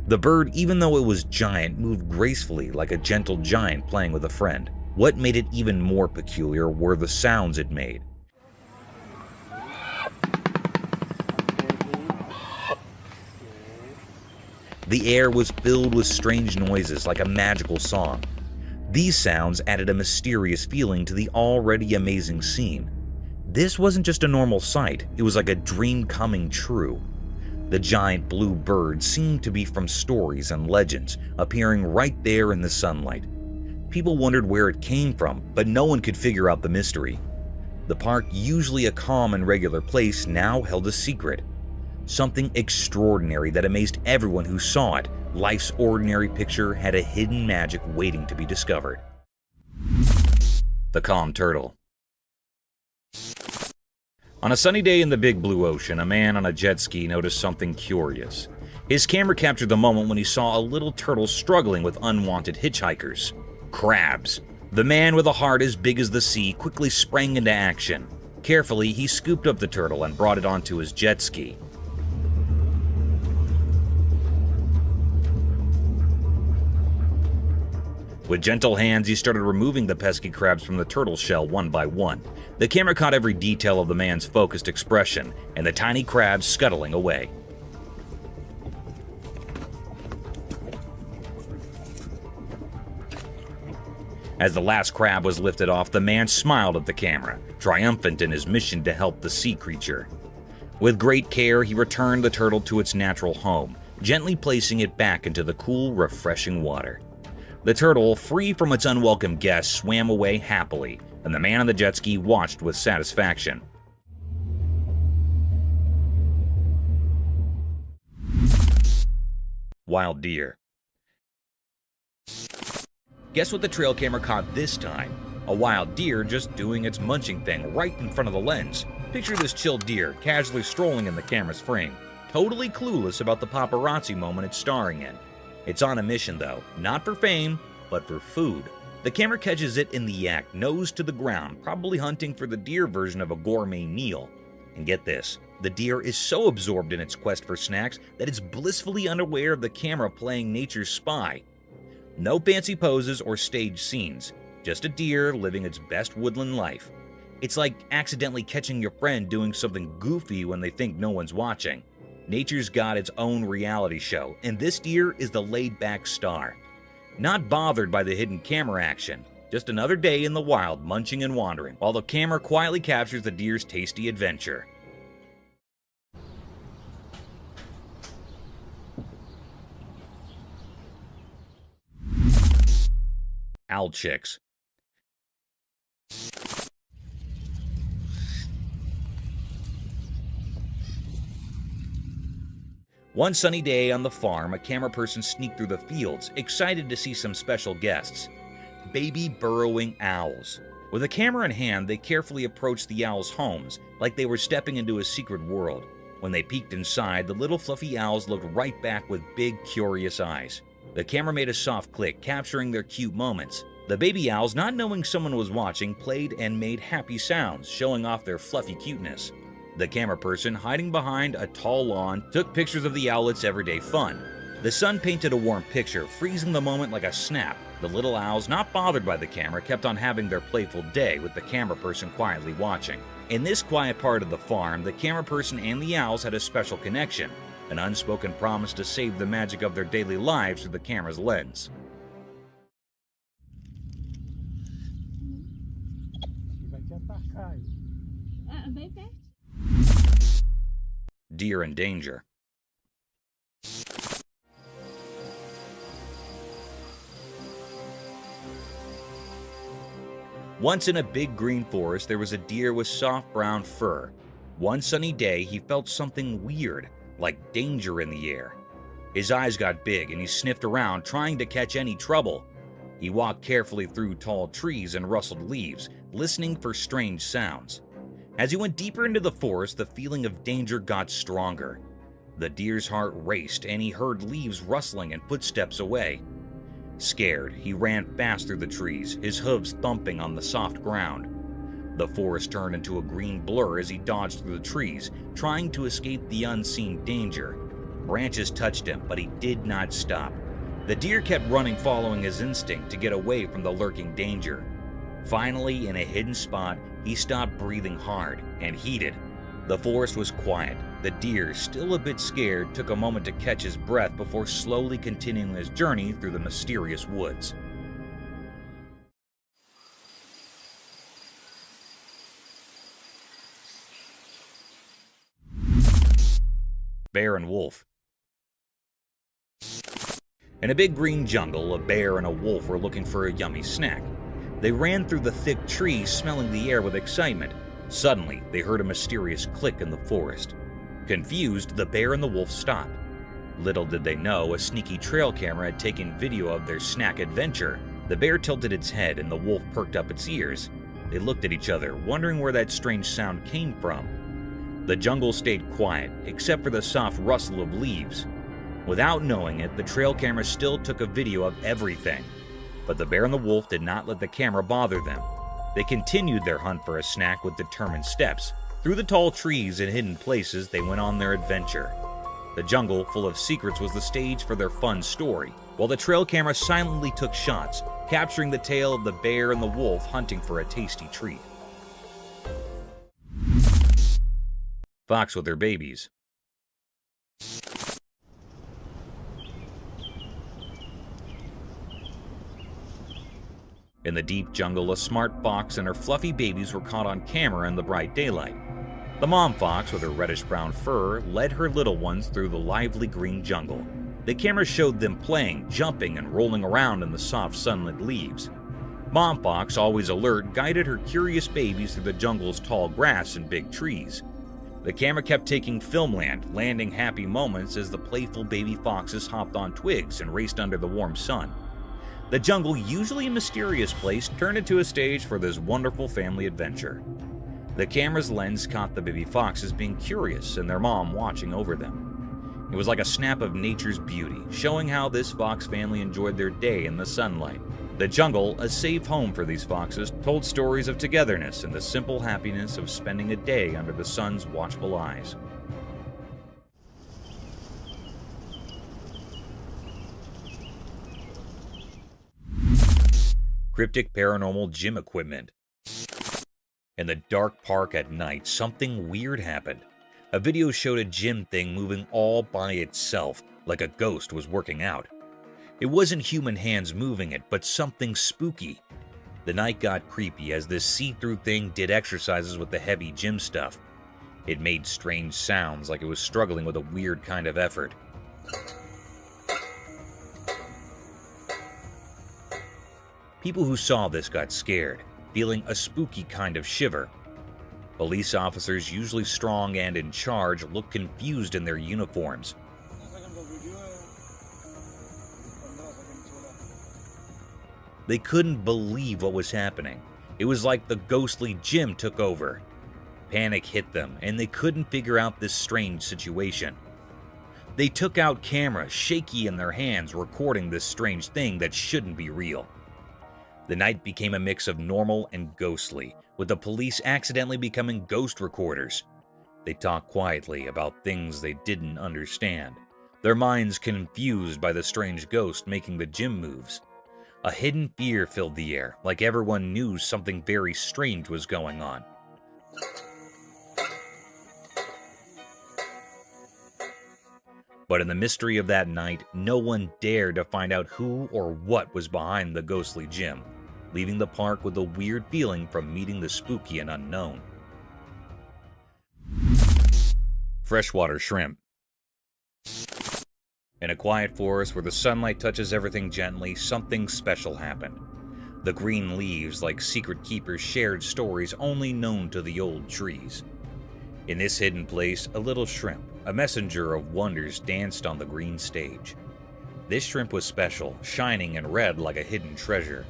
The bird, even though it was giant, moved gracefully like a gentle giant playing with a friend. What made it even more peculiar were the sounds it made. The air was filled with strange noises like a magical song. These sounds added a mysterious feeling to the already amazing scene. This wasn't just a normal sight, it was like a dream coming true. The giant blue bird seemed to be from stories and legends, appearing right there in the sunlight. People wondered where it came from, but no one could figure out the mystery. The park, usually a calm and regular place, now held a secret. Something extraordinary that amazed everyone who saw it. Life's ordinary picture had a hidden magic waiting to be discovered. The calm turtle. On a sunny day in the big blue ocean, a man on a jet ski noticed something curious. His camera captured the moment when he saw a little turtle struggling with unwanted hitchhikers. Crabs. The man with a heart as big as the sea quickly sprang into action. Carefully, he scooped up the turtle and brought it onto his jet ski. With gentle hands, he started removing the pesky crabs from the turtle shell one by one. The camera caught every detail of the man's focused expression and the tiny crabs scuttling away. As the last crab was lifted off, the man smiled at the camera, triumphant in his mission to help the sea creature. With great care, he returned the turtle to its natural home, gently placing it back into the cool, refreshing water. The turtle, free from its unwelcome guests, swam away happily, and the man on the jet ski watched with satisfaction. Wild deer. Guess what the trail camera caught this time? A wild deer just doing its munching thing right in front of the lens. Picture this chill deer casually strolling in the camera's frame, totally clueless about the paparazzi moment it's starring in. It's on a mission though, not for fame, but for food. The camera catches it in the act, nose to the ground, probably hunting for the deer version of a gourmet meal. And get this, the deer is so absorbed in its quest for snacks that it's blissfully unaware of the camera playing nature's spy. No fancy poses or staged scenes, just a deer living its best woodland life. It's like accidentally catching your friend doing something goofy when they think no one's watching. Nature's got its own reality show, and this deer is the laid-back star. Not bothered by the hidden camera action, just another day in the wild munching and wandering, while the camera quietly captures the deer's tasty adventure. Owl chicks. One sunny day on the farm, a camera person sneaked through the fields, excited to see some special guests. Baby burrowing owls. With a camera in hand, they carefully approached the owls' homes, like they were stepping into a secret world. When they peeked inside, the little fluffy owls looked right back with big, curious eyes. The camera made a soft click, capturing their cute moments. The baby owls, not knowing someone was watching, played and made happy sounds, showing off their fluffy cuteness. The camera person, hiding behind a tall lawn, took pictures of the owlets' everyday fun. The sun painted a warm picture, freezing the moment like a snap. The little owls, not bothered by the camera, kept on having their playful day with the camera person quietly watching. In this quiet part of the farm, the camera person and the owls had a special connection, an unspoken promise to save the magic of their daily lives through the camera's lens. Deer in danger. Once in a big green forest, there was a deer with soft brown fur. One sunny day, he felt something weird, like danger in the air. His eyes got big and he sniffed around, trying to catch any trouble. He walked carefully through tall trees and rustled leaves, listening for strange sounds. As he went deeper into the forest, the feeling of danger got stronger. The deer's heart raced and he heard leaves rustling and footsteps away. Scared, he ran fast through the trees, his hooves thumping on the soft ground. The forest turned into a green blur as he dodged through the trees, trying to escape the unseen danger. Branches touched him, but he did not stop. The deer kept running, following his instinct to get away from the lurking danger. Finally, in a hidden spot, he stopped breathing hard and heated. The forest was quiet. The deer, still a bit scared, took a moment to catch his breath before slowly continuing his journey through the mysterious woods. Bear and wolf. In a big green jungle, a bear and a wolf were looking for a yummy snack. They ran through the thick trees, smelling the air with excitement. Suddenly, they heard a mysterious click in the forest. Confused, the bear and the wolf stopped. Little did they know, a sneaky trail camera had taken video of their snack adventure. The bear tilted its head and the wolf perked up its ears. They looked at each other, wondering where that strange sound came from. The jungle stayed quiet, except for the soft rustle of leaves. Without knowing it, the trail camera still took a video of everything. But the bear and the wolf did not let the camera bother them. They continued their hunt for a snack with determined steps. Through the tall trees and hidden places, they went on their adventure. The jungle, full of secrets, was the stage for their fun story, while the trail camera silently took shots, capturing the tale of the bear and the wolf hunting for a tasty treat. Fox with their babies. In the deep jungle, a smart fox and her fluffy babies were caught on camera in the bright daylight. The mom fox, with her reddish-brown fur, led her little ones through the lively green jungle. The camera showed them playing, jumping, and rolling around in the soft sunlit leaves. Mom fox, always alert, guided her curious babies through the jungle's tall grass and big trees. The camera kept taking filmland, landing happy moments as the playful baby foxes hopped on twigs and raced under the warm sun. The jungle, usually a mysterious place, turned into a stage for this wonderful family adventure. The camera's lens caught the baby foxes being curious and their mom watching over them. It was like a snap of nature's beauty, showing how this fox family enjoyed their day in the sunlight. The jungle, a safe home for these foxes, told stories of togetherness and the simple happiness of spending a day under the sun's watchful eyes. Cryptic paranormal gym equipment. In the dark park at night, something weird happened. A video showed a gym thing moving all by itself, like a ghost was working out. It wasn't human hands moving it, but something spooky. The night got creepy as this see-through thing did exercises with the heavy gym stuff. It made strange sounds like it was struggling with a weird kind of effort. People who saw this got scared, feeling a spooky kind of shiver. Police officers, usually strong and in charge, looked confused in their uniforms. They couldn't believe what was happening. It was like the ghostly gym took over. Panic hit them, and they couldn't figure out this strange situation. They took out cameras, shaky in their hands, recording this strange thing that shouldn't be real. The night became a mix of normal and ghostly, with the police accidentally becoming ghost recorders. They talked quietly about things they didn't understand, their minds confused by the strange ghost making the gym moves. A hidden fear filled the air, like everyone knew something very strange was going on. But in the mystery of that night, no one dared to find out who or what was behind the ghostly gym, leaving the park with a weird feeling from meeting the spooky and unknown. Freshwater shrimp. In a quiet forest where the sunlight touches everything gently, something special happened. The green leaves, like secret keepers, shared stories only known to the old trees. In this hidden place, a little shrimp, a messenger of wonders, danced on the green stage. This shrimp was special, shining and red like a hidden treasure.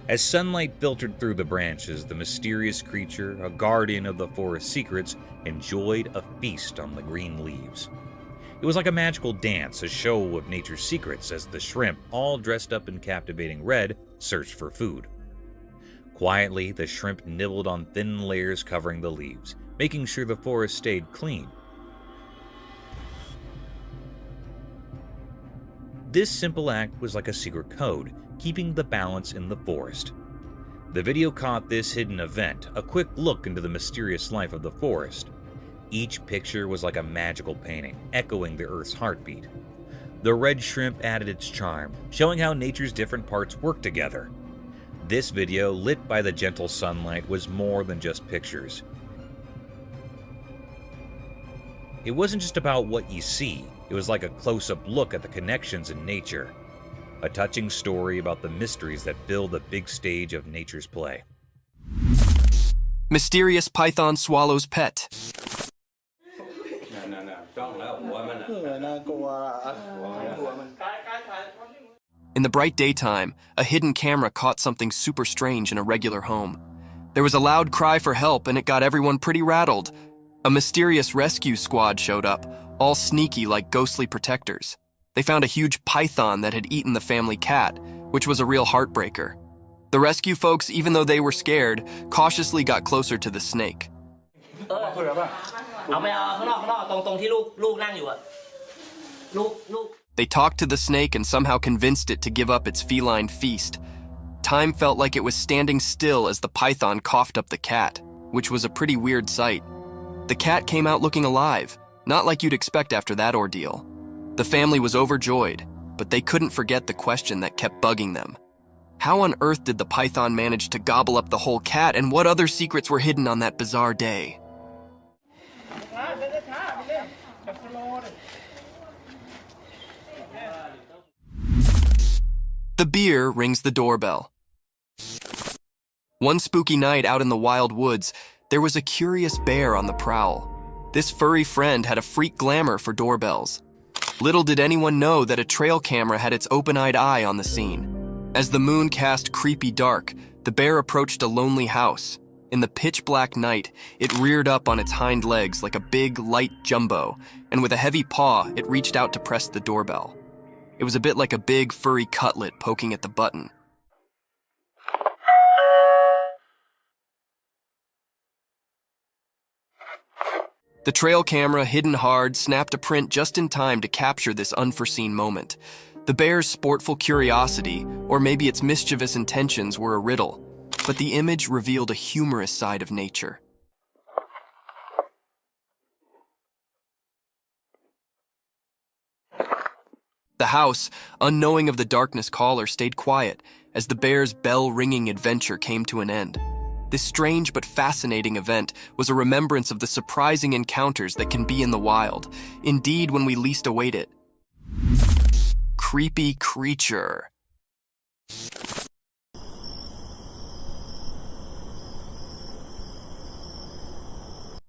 As sunlight filtered through the branches, the mysterious creature, a guardian of the forest secrets, enjoyed a feast on the green leaves. It was like a magical dance, a show of nature's secrets, as the shrimp, all dressed up in captivating red, searched for food. Quietly, the shrimp nibbled on thin layers covering the leaves, making sure the forest stayed clean. This simple act was like a secret code, keeping the balance in the forest. The video caught this hidden event, a quick look into the mysterious life of the forest. Each picture was like a magical painting, echoing the Earth's heartbeat. The red shrimp added its charm, showing how nature's different parts work together. This video, lit by the gentle sunlight, was more than just pictures. It wasn't just about what you see, it was like a close-up look at the connections in nature. A touching story about the mysteries that fill the big stage of nature's play. Mysterious python swallows pet. In the bright daytime, a hidden camera caught something super strange in a regular home. There was a loud cry for help, and it got everyone pretty rattled. A mysterious rescue squad showed up, all sneaky like ghostly protectors. They found a huge python that had eaten the family cat, which was a real heartbreaker. The rescue folks, even though they were scared, cautiously got closer to the snake. They talked to the snake and somehow convinced it to give up its feline feast. Time felt like it was standing still as the python coughed up the cat, which was a pretty weird sight. The cat came out looking alive, not like you'd expect after that ordeal. The family was overjoyed, but they couldn't forget the question that kept bugging them. How on earth did the python manage to gobble up the whole cat, and what other secrets were hidden on that bizarre day? The beer rings the doorbell. One spooky night out in the wild woods, there was a curious bear on the prowl. This furry friend had a freak glamour for doorbells. Little did anyone know that a trail camera had its open-eyed eye on the scene. As the moon cast creepy dark, the bear approached a lonely house. In the pitch-black night, it reared up on its hind legs like a big, light jumbo, and with a heavy paw, it reached out to press the doorbell. It was a bit like a big, furry cutlet poking at the button. The trail camera, hidden hard, snapped a print just in time to capture this unforeseen moment. The bear's sportful curiosity, or maybe its mischievous intentions, were a riddle, but the image revealed a humorous side of nature. The house, unknowing of the darkness caller, stayed quiet as the bear's bell-ringing adventure came to an end. This strange but fascinating event was a remembrance of the surprising encounters that can be in the wild, indeed when we least await it. Creepy creature.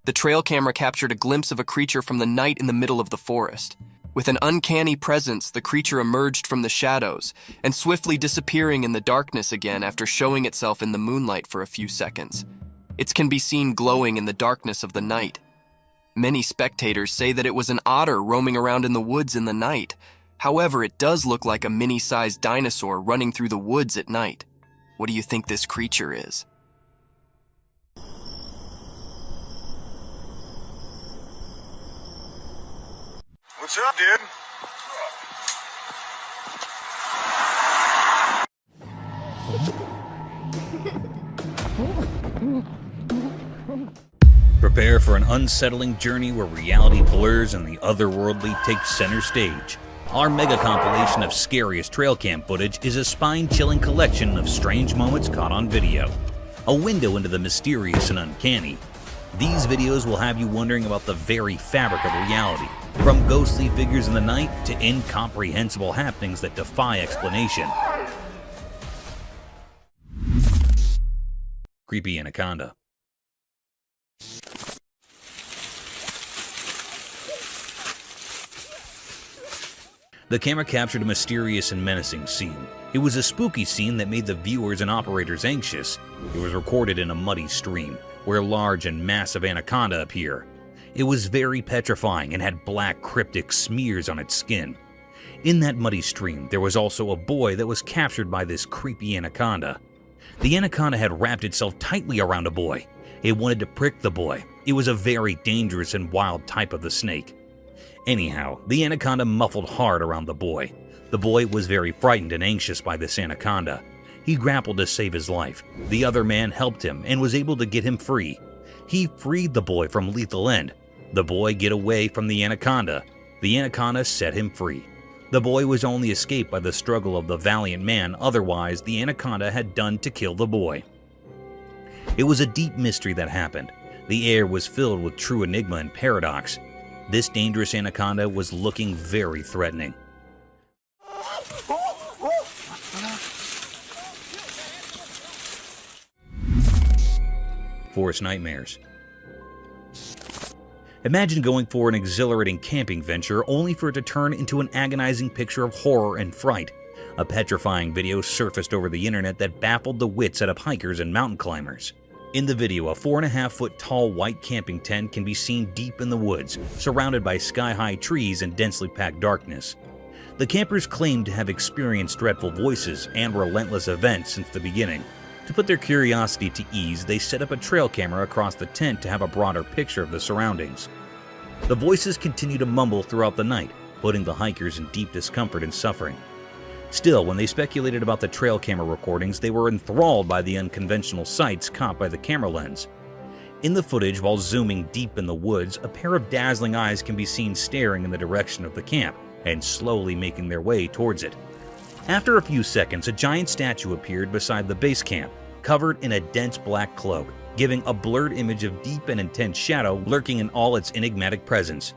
The trail camera captured a glimpse of a creature from the night in the middle of the forest. With an uncanny presence, the creature emerged from the shadows and swiftly disappearing in the darkness again after showing itself in the moonlight for a few seconds. It can be seen glowing in the darkness of the night. Many spectators say that it was an otter roaming around in the woods in the night. However, it does look like a mini-sized dinosaur running through the woods at night. What do you think this creature is? What's up, dude? Prepare for an unsettling journey where reality blurs and the otherworldly takes center stage. Our mega compilation of scariest trail cam footage is a spine-chilling collection of strange moments caught on video. A window into the mysterious and uncanny. These videos will have you wondering about the very fabric of reality, from ghostly figures in the night to incomprehensible happenings that defy explanation. Creepy Anaconda. The camera captured a mysterious and menacing scene. It was a spooky scene that made the viewers and operators anxious. It was recorded in a muddy stream, where large and massive anaconda appear. It was very petrifying and had black cryptic smears on its skin. In that muddy stream, there was also a boy that was captured by this creepy anaconda. The anaconda had wrapped itself tightly around a boy. It wanted to prick the boy. It was a very dangerous and wild type of the snake. Anyhow, the anaconda muffled hard around the boy. The boy was very frightened and anxious by this anaconda. He grappled to save his life. The other man helped him and was able to get him free. He freed the boy from lethal end. The boy get away from the anaconda. The anaconda set him free. The boy was only escaped by the struggle of the valiant man, otherwise the anaconda had done to kill the boy. It was a deep mystery that happened. The air was filled with true enigma and paradox. This dangerous anaconda was looking very threatening. forest nightmares. Imagine going for an exhilarating camping venture only for it to turn into an agonizing picture of horror and fright. A petrifying video surfaced over the internet that baffled the wits out of hikers and mountain climbers. In the video, a 4.5-foot tall white camping tent can be seen deep in the woods, surrounded by sky-high trees and densely packed darkness. The campers claimed to have experienced dreadful voices and relentless events since the beginning. To put their curiosity to ease, they set up a trail camera across the tent to have a broader picture of the surroundings. The voices continue to mumble throughout the night, putting the hikers in deep discomfort and suffering. Still, when they speculated about the trail camera recordings, they were enthralled by the unconventional sights caught by the camera lens. In the footage, while zooming deep in the woods, a pair of dazzling eyes can be seen staring in the direction of the camp and slowly making their way towards it. After a few seconds, a giant statue appeared beside the base camp, covered in a dense black cloak, giving a blurred image of deep and intense shadow lurking in all its enigmatic presence.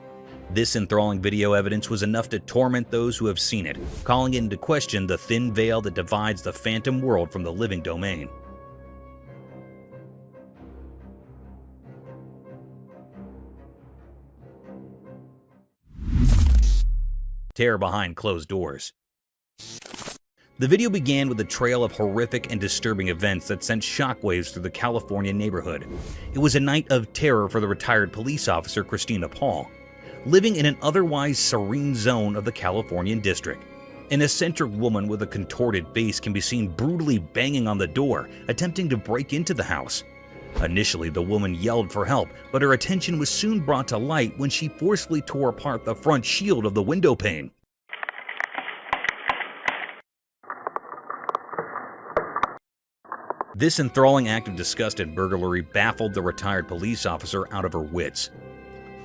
This enthralling video evidence was enough to torment those who have seen it, calling into question the thin veil that divides the phantom world from the living domain. Terror behind closed doors. The video began with a trail of horrific and disturbing events that sent shockwaves through the California neighborhood. It was a night of terror for the retired police officer Christina Paul, living in an otherwise serene zone of the Californian district. An eccentric woman with a contorted face can be seen brutally banging on the door, attempting to break into the house. Initially, the woman yelled for help, but her attention was soon brought to light when she forcefully tore apart the front shield of the window pane. This enthralling act of disgust and burglary baffled the retired police officer out of her wits.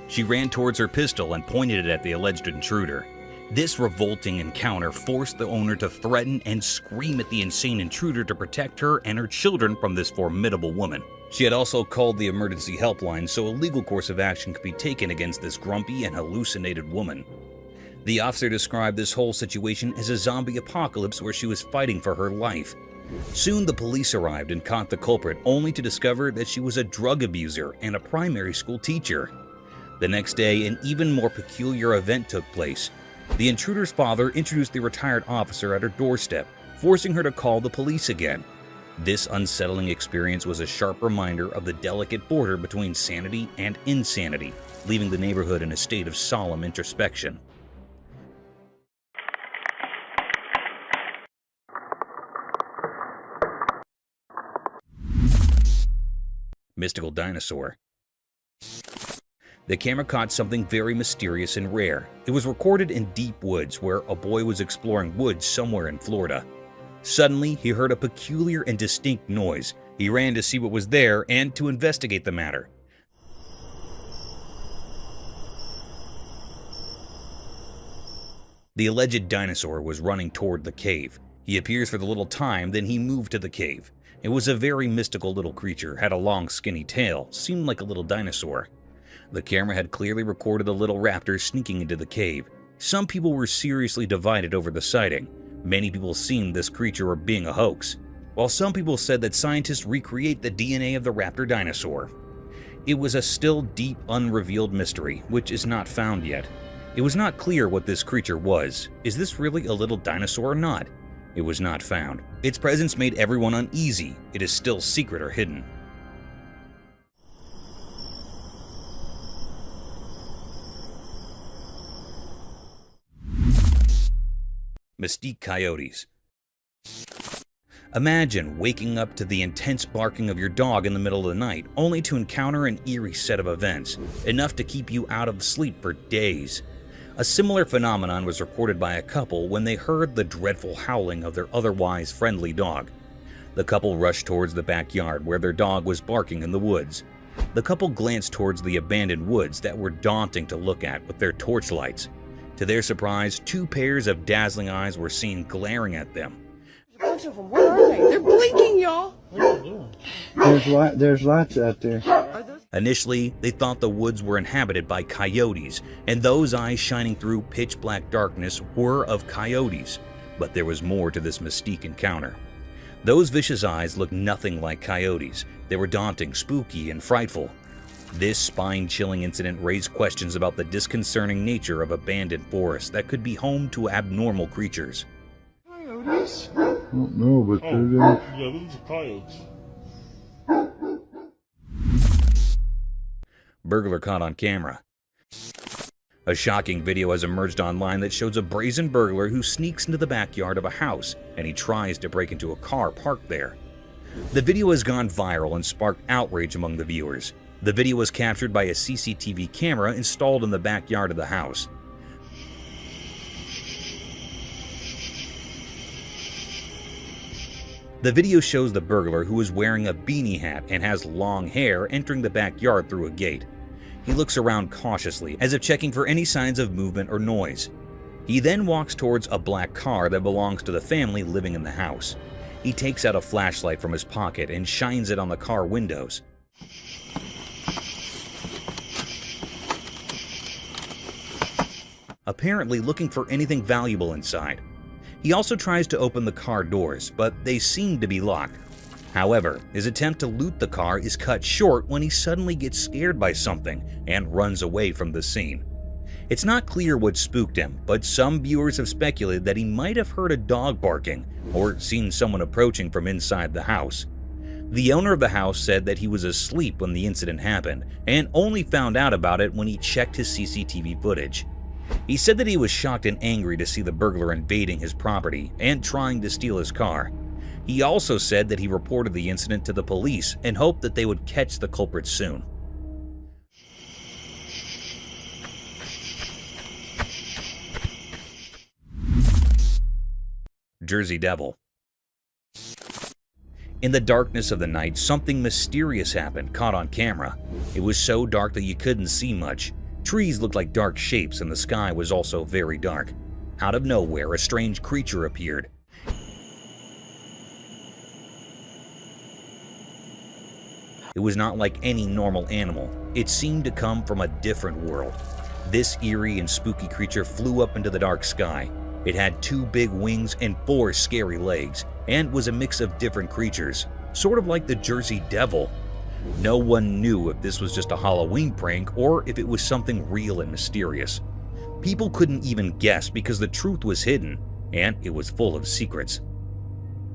She ran towards her pistol and pointed it at the alleged intruder. This revolting encounter forced the owner to threaten and scream at the insane intruder to protect her and her children from this formidable woman. She had also called the emergency helpline so a legal course of action could be taken against this grumpy and hallucinated woman. The officer described this whole situation as a zombie apocalypse where she was fighting for her life. Soon the police arrived and caught the culprit, only to discover that she was a drug abuser and a primary school teacher. The next day, an even more peculiar event took place. The intruder's father introduced the retired officer at her doorstep, forcing her to call the police again. This unsettling experience was a sharp reminder of the delicate border between sanity and insanity, leaving the neighborhood in a state of solemn introspection. Mystical dinosaur. The camera caught something very mysterious and rare. It was recorded in deep woods where a boy was exploring woods somewhere in Florida. Suddenly, he heard a peculiar and distinct noise. He ran to see what was there and to investigate the matter. The alleged dinosaur was running toward the cave. He appears for the little time, then he moved to the cave. It was a very mystical little creature, had a long skinny tail, seemed like a little dinosaur. The camera had clearly recorded the little raptor sneaking into the cave. Some people were seriously divided over the sighting. Many people seemed this creature being a hoax, while some people said that scientists recreate the DNA of the raptor dinosaur. It was a still deep, unrevealed mystery, which is not found yet. It was not clear what this creature was. Is this really a little dinosaur or not? It was not found. Its presence made everyone uneasy. It is still secret or hidden. Mesquite coyotes. Imagine waking up to the intense barking of your dog in the middle of the night, only to encounter an eerie set of events, enough to keep you out of sleep for days. A similar phenomenon was recorded by a couple when they heard the dreadful howling of their otherwise friendly dog. The couple rushed towards the backyard where their dog was barking in the woods. The couple glanced towards the abandoned woods that were daunting to look at with their torchlights. To their surprise, two pairs of dazzling eyes were seen glaring at them. There's a bunch of them. Where are they? They're blinking, y'all. There's lots out there. Initially, they thought the woods were inhabited by coyotes, and those eyes shining through pitch-black darkness were of coyotes. But there was more to this mystique encounter. Those vicious eyes looked nothing like coyotes. They were daunting, spooky, and frightful. This spine-chilling incident raised questions about the disconcerting nature of abandoned forests that could be home to abnormal creatures. Coyotes? No, but yeah, those are coyotes. Burglar caught on camera. A shocking video has emerged online that shows a brazen burglar who sneaks into the backyard of a house and he tries to break into a car parked there. The video has gone viral and sparked outrage among the viewers. The video was captured by a CCTV camera installed in the backyard of the house. The video shows the burglar, who is wearing a beanie hat and has long hair, entering the backyard through a gate. He looks around cautiously, as if checking for any signs of movement or noise. He then walks towards a black car that belongs to the family living in the house. He takes out a flashlight from his pocket and shines it on the car windows. Apparently looking for anything valuable inside. He also tries to open the car doors, but they seem to be locked. However, his attempt to loot the car is cut short when he suddenly gets scared by something and runs away from the scene. It's not clear what spooked him, but some viewers have speculated that he might have heard a dog barking or seen someone approaching from inside the house. The owner of the house said that he was asleep when the incident happened and only found out about it when he checked his CCTV footage. He said that he was shocked and angry to see the burglar invading his property and trying to steal his car. He also said that he reported the incident to the police and hoped that they would catch the culprit soon. Jersey Devil. In the darkness of the night, something mysterious happened, caught on camera. It was so dark that you couldn't see much. Trees looked like dark shapes and the sky was also very dark. Out of nowhere, a strange creature appeared. It was not like any normal animal. It seemed to come from a different world. This eerie and spooky creature flew up into the dark sky. It had 2 big wings and 4 scary legs, and was a mix of different creatures, sort of like the Jersey Devil. No one knew if this was just a Halloween prank or if it was something real and mysterious. People couldn't even guess because the truth was hidden, and it was full of secrets.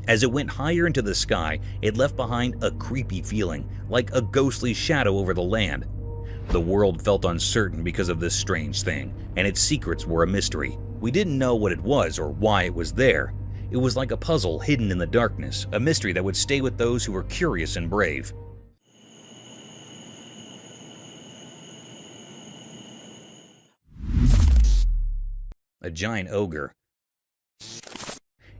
As it went higher into the sky, it left behind a creepy feeling, like a ghostly shadow over the land. The world felt uncertain because of this strange thing, and its secrets were a mystery. We didn't know what it was or why it was there. It was like a puzzle hidden in the darkness, a mystery that would stay with those who were curious and brave. A giant ogre.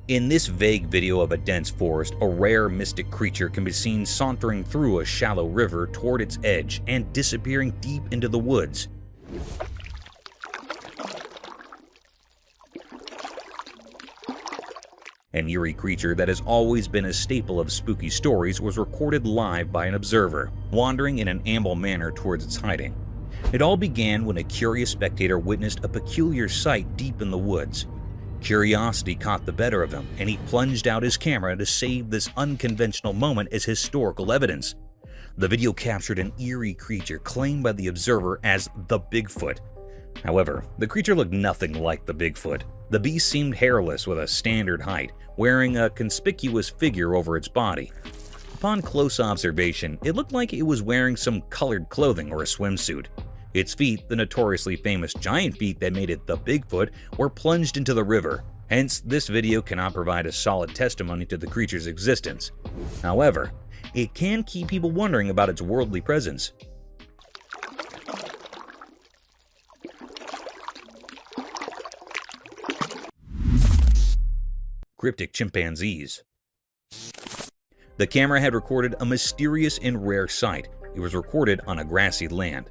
In this vague video of a dense forest, a rare mystic creature can be seen sauntering through a shallow river toward its edge and disappearing deep into the woods. An eerie creature that has always been a staple of spooky stories was recorded live by an observer, wandering in an amble manner towards its hiding. It all began when a curious spectator witnessed a peculiar sight deep in the woods. Curiosity caught the better of him, and he plunged out his camera to save this unconventional moment as historical evidence. The video captured an eerie creature claimed by the observer as the Bigfoot. However, the creature looked nothing like the Bigfoot. The beast seemed hairless with a standard height, wearing a conspicuous figure over its body. Upon close observation, it looked like it was wearing some colored clothing or a swimsuit. Its feet, the notoriously famous giant feet that made it the Bigfoot, were plunged into the river. Hence, this video cannot provide a solid testimony to the creature's existence. However, it can keep people wondering about its worldly presence. Cryptic chimpanzees. The camera had recorded a mysterious and rare sight. It was recorded on a grassy land.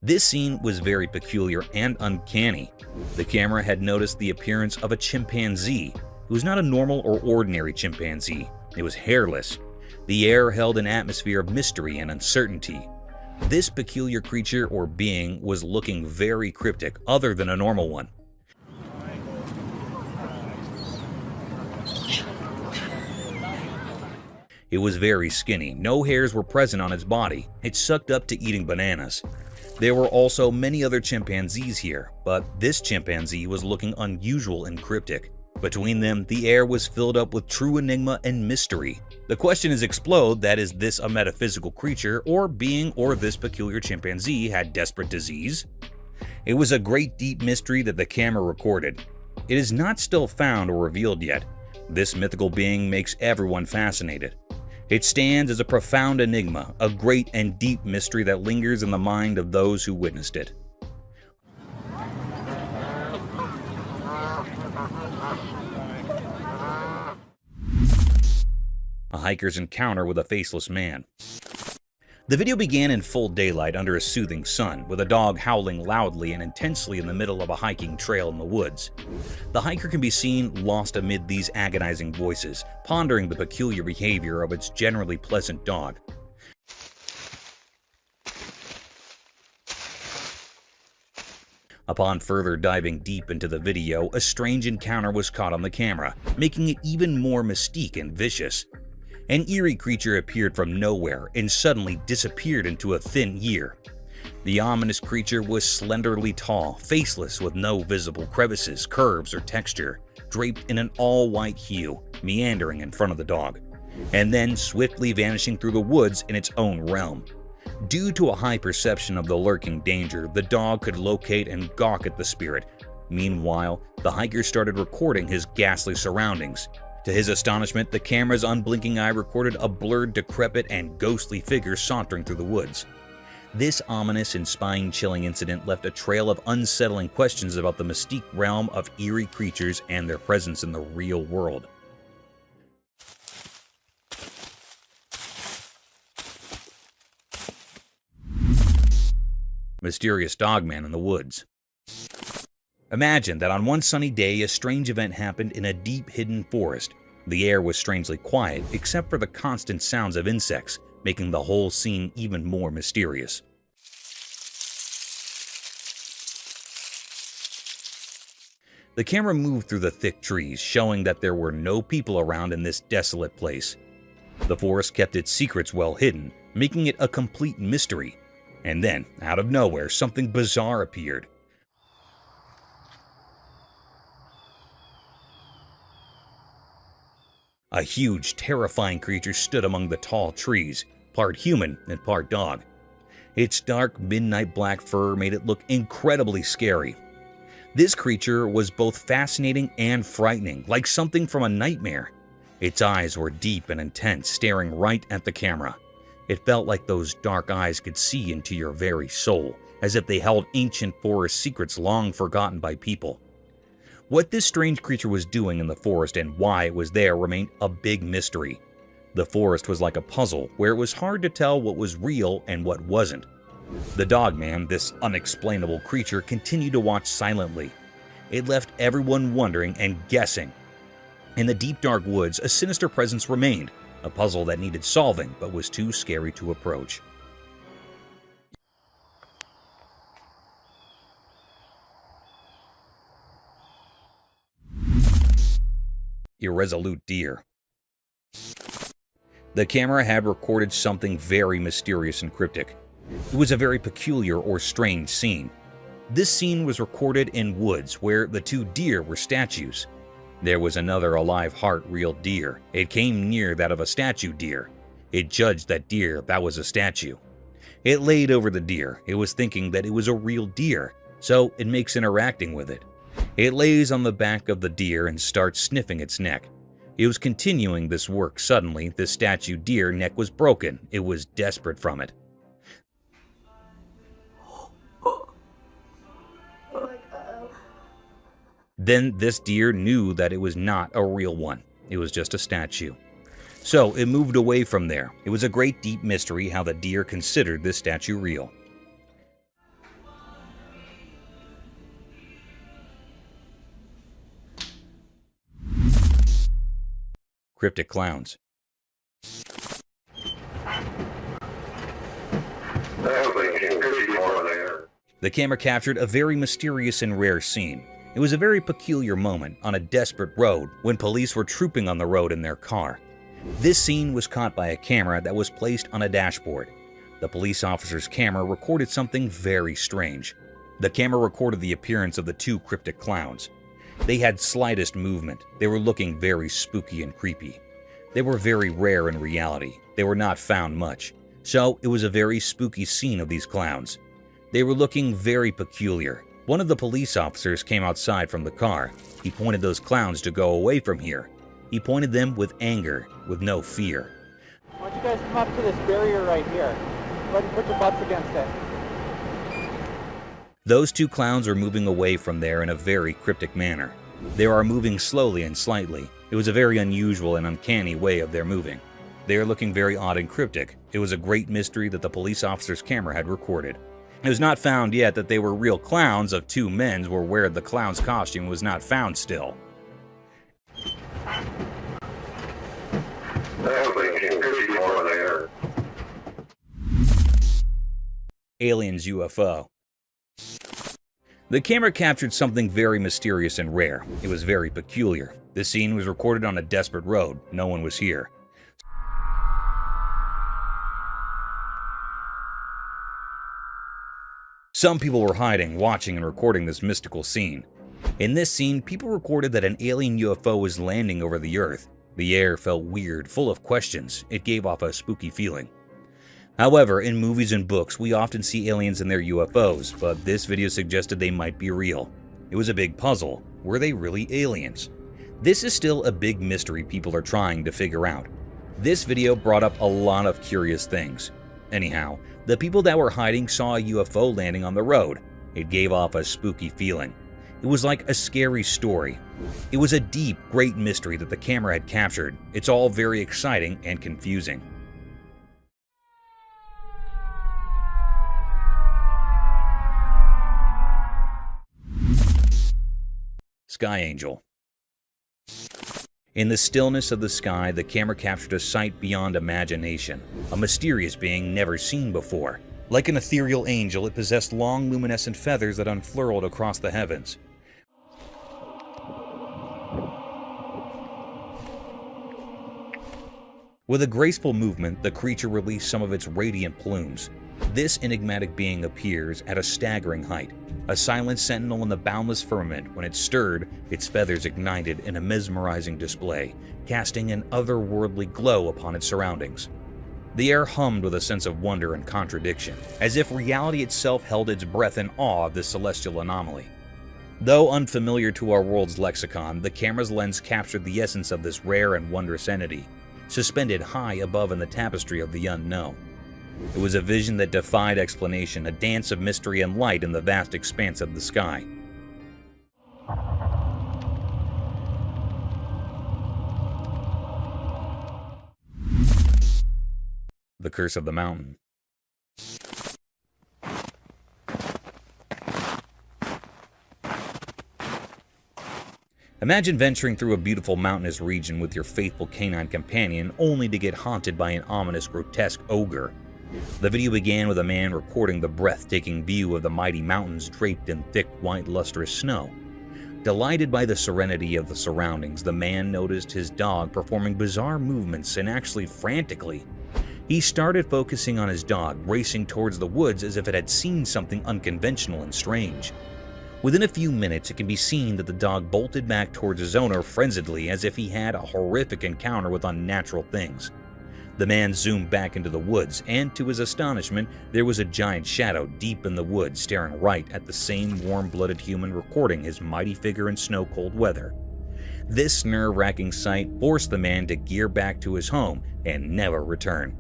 This scene was very peculiar and uncanny. The camera had noticed the appearance of a chimpanzee. It was not a normal or ordinary chimpanzee. It was hairless. The air held an atmosphere of mystery and uncertainty. This peculiar creature or being was looking very cryptic, other than a normal one. It was very skinny, no hairs were present on its body, it sucked up to eating bananas. There were also many other chimpanzees here, but this chimpanzee was looking unusual and cryptic. Between them, the air was filled up with true enigma and mystery. The question is explode that is this a metaphysical creature or being or this peculiar chimpanzee had desperate disease? It was a great deep mystery that the camera recorded. It is not still found or revealed yet. This mythical being makes everyone fascinated. It stands as a profound enigma, a great and deep mystery that lingers in the mind of those who witnessed it. A hiker's encounter with a faceless man. The video began in full daylight under a soothing sun, with a dog howling loudly and intensely in the middle of a hiking trail in the woods. The hiker can be seen lost amid these agonizing voices, pondering the peculiar behavior of its generally pleasant dog. Upon further diving deep into the video, a strange encounter was caught on the camera, making it even more mystique and vicious. An eerie creature appeared from nowhere and suddenly disappeared into a thin ear. The ominous creature was slenderly tall, faceless with no visible crevices, curves, or texture, draped in an all-white hue, meandering in front of the dog, and then swiftly vanishing through the woods in its own realm. Due to a high perception of the lurking danger, the dog could locate and gawk at the spirit. Meanwhile, the hiker started recording his ghastly surroundings. To his astonishment, the camera's unblinking eye recorded a blurred, decrepit, and ghostly figure sauntering through the woods. This ominous and spine-chilling incident left a trail of unsettling questions about the mystique realm of eerie creatures and their presence in the real world. Mysterious dogman in the woods. Imagine that on one sunny day, a strange event happened in a deep hidden forest. The air was strangely quiet, except for the constant sounds of insects, making the whole scene even more mysterious. The camera moved through the thick trees, showing that there were no people around in this desolate place. The forest kept its secrets well hidden, making it a complete mystery. And then, out of nowhere, something bizarre appeared. A huge, terrifying creature stood among the tall trees, part human and part dog. Its dark, midnight black fur made it look incredibly scary. This creature was both fascinating and frightening, like something from a nightmare. Its eyes were deep and intense, staring right at the camera. It felt like those dark eyes could see into your very soul, as if they held ancient forest secrets long forgotten by people. What this strange creature was doing in the forest and why it was there remained a big mystery. The forest was like a puzzle, where it was hard to tell what was real and what wasn't. The dogman, this unexplainable creature, continued to watch silently. It left everyone wondering and guessing. In the deep dark woods, a sinister presence remained, a puzzle that needed solving but was too scary to approach. Irresolute deer. The camera had recorded something very mysterious and cryptic. It was a very peculiar or strange scene. This scene was recorded in woods where the two deer were statues. There was another alive heart real deer. It came near that of a statue deer. It judged that deer that was a statue. It laid over the deer. It was thinking that it was a real deer, so it makes interacting with it. It lays on the back of the deer and starts sniffing its neck. It was continuing this work. Suddenly, the statue deer neck was broken. It was desperate from it. Then this deer knew that it was not a real one. It was just a statue. So it moved away from there. It was a great deep mystery how the deer considered this statue real. Cryptic clowns. The camera captured a very mysterious and rare scene. It was a very peculiar moment on a desperate road when police were trooping on the road in their car. This scene was caught by a camera that was placed on a dashboard. The police officer's camera recorded something very strange. The camera recorded the appearance of the two cryptic clowns. They had slightest movement. They were looking very spooky and creepy. They were very rare in reality. They were not found much. So it was a very spooky scene of these clowns. They were looking very peculiar. One of the police officers came outside from the car. He pointed those clowns to go away from here. He pointed them with anger, with no fear. Why don't you guys come up to this barrier right here? Go ahead and put your butts against it. Those two clowns were moving away from there in a very cryptic manner. They are moving slowly and slightly. It was a very unusual and uncanny way of their moving. They are looking very odd and cryptic. It was a great mystery that the police officer's camera had recorded. It was not found yet that they were real clowns of two men were where the clown's costume was not found still. Aliens UFO. The camera captured something very mysterious and rare. It was very peculiar. This scene was recorded on a desperate road. No one was here. Some people were hiding, watching, and recording this mystical scene. In this scene, people recorded that an alien UFO was landing over the Earth. The air felt weird, full of questions. It gave off a spooky feeling. However, in movies and books, we often see aliens and their UFOs, but this video suggested they might be real. It was a big puzzle. Were they really aliens? This is still a big mystery people are trying to figure out. This video brought up a lot of curious things. Anyhow, the people that were hiding saw a UFO landing on the road. It gave off a spooky feeling. It was like a scary story. It was a deep, great mystery that the camera had captured. It's all very exciting and confusing. Sky Angel. In the stillness of the sky, the camera captured a sight beyond imagination, a mysterious being never seen before. Like an ethereal angel, it possessed long, luminescent feathers that unfurled across the heavens. With a graceful movement, the creature released some of its radiant plumes. This enigmatic being appears at a staggering height, a silent sentinel in the boundless firmament. When it stirred, its feathers ignited in a mesmerizing display, casting an otherworldly glow upon its surroundings. The air hummed with a sense of wonder and contradiction, as if reality itself held its breath in awe of this celestial anomaly. Though unfamiliar to our world's lexicon, the camera's lens captured the essence of this rare and wondrous entity, suspended high above in the tapestry of the unknown. It was a vision that defied explanation, a dance of mystery and light in the vast expanse of the sky. The Curse of the Mountain. Imagine venturing through a beautiful mountainous region with your faithful canine companion only to get haunted by an ominous, grotesque ogre. The video began with a man recording the breathtaking view of the mighty mountains draped in thick, white, lustrous snow. Delighted by the serenity of the surroundings, the man noticed his dog performing bizarre movements and actually frantically. He started focusing on his dog, racing towards the woods as if it had seen something unconventional and strange. Within a few minutes, it can be seen that the dog bolted back towards his owner frenziedly as if he had a horrific encounter with unnatural things. The man zoomed back into the woods, and to his astonishment, there was a giant shadow deep in the woods staring right at the same warm-blooded human recording his mighty figure in snow-cold weather. This nerve-wracking sight forced the man to gear back to his home and never return.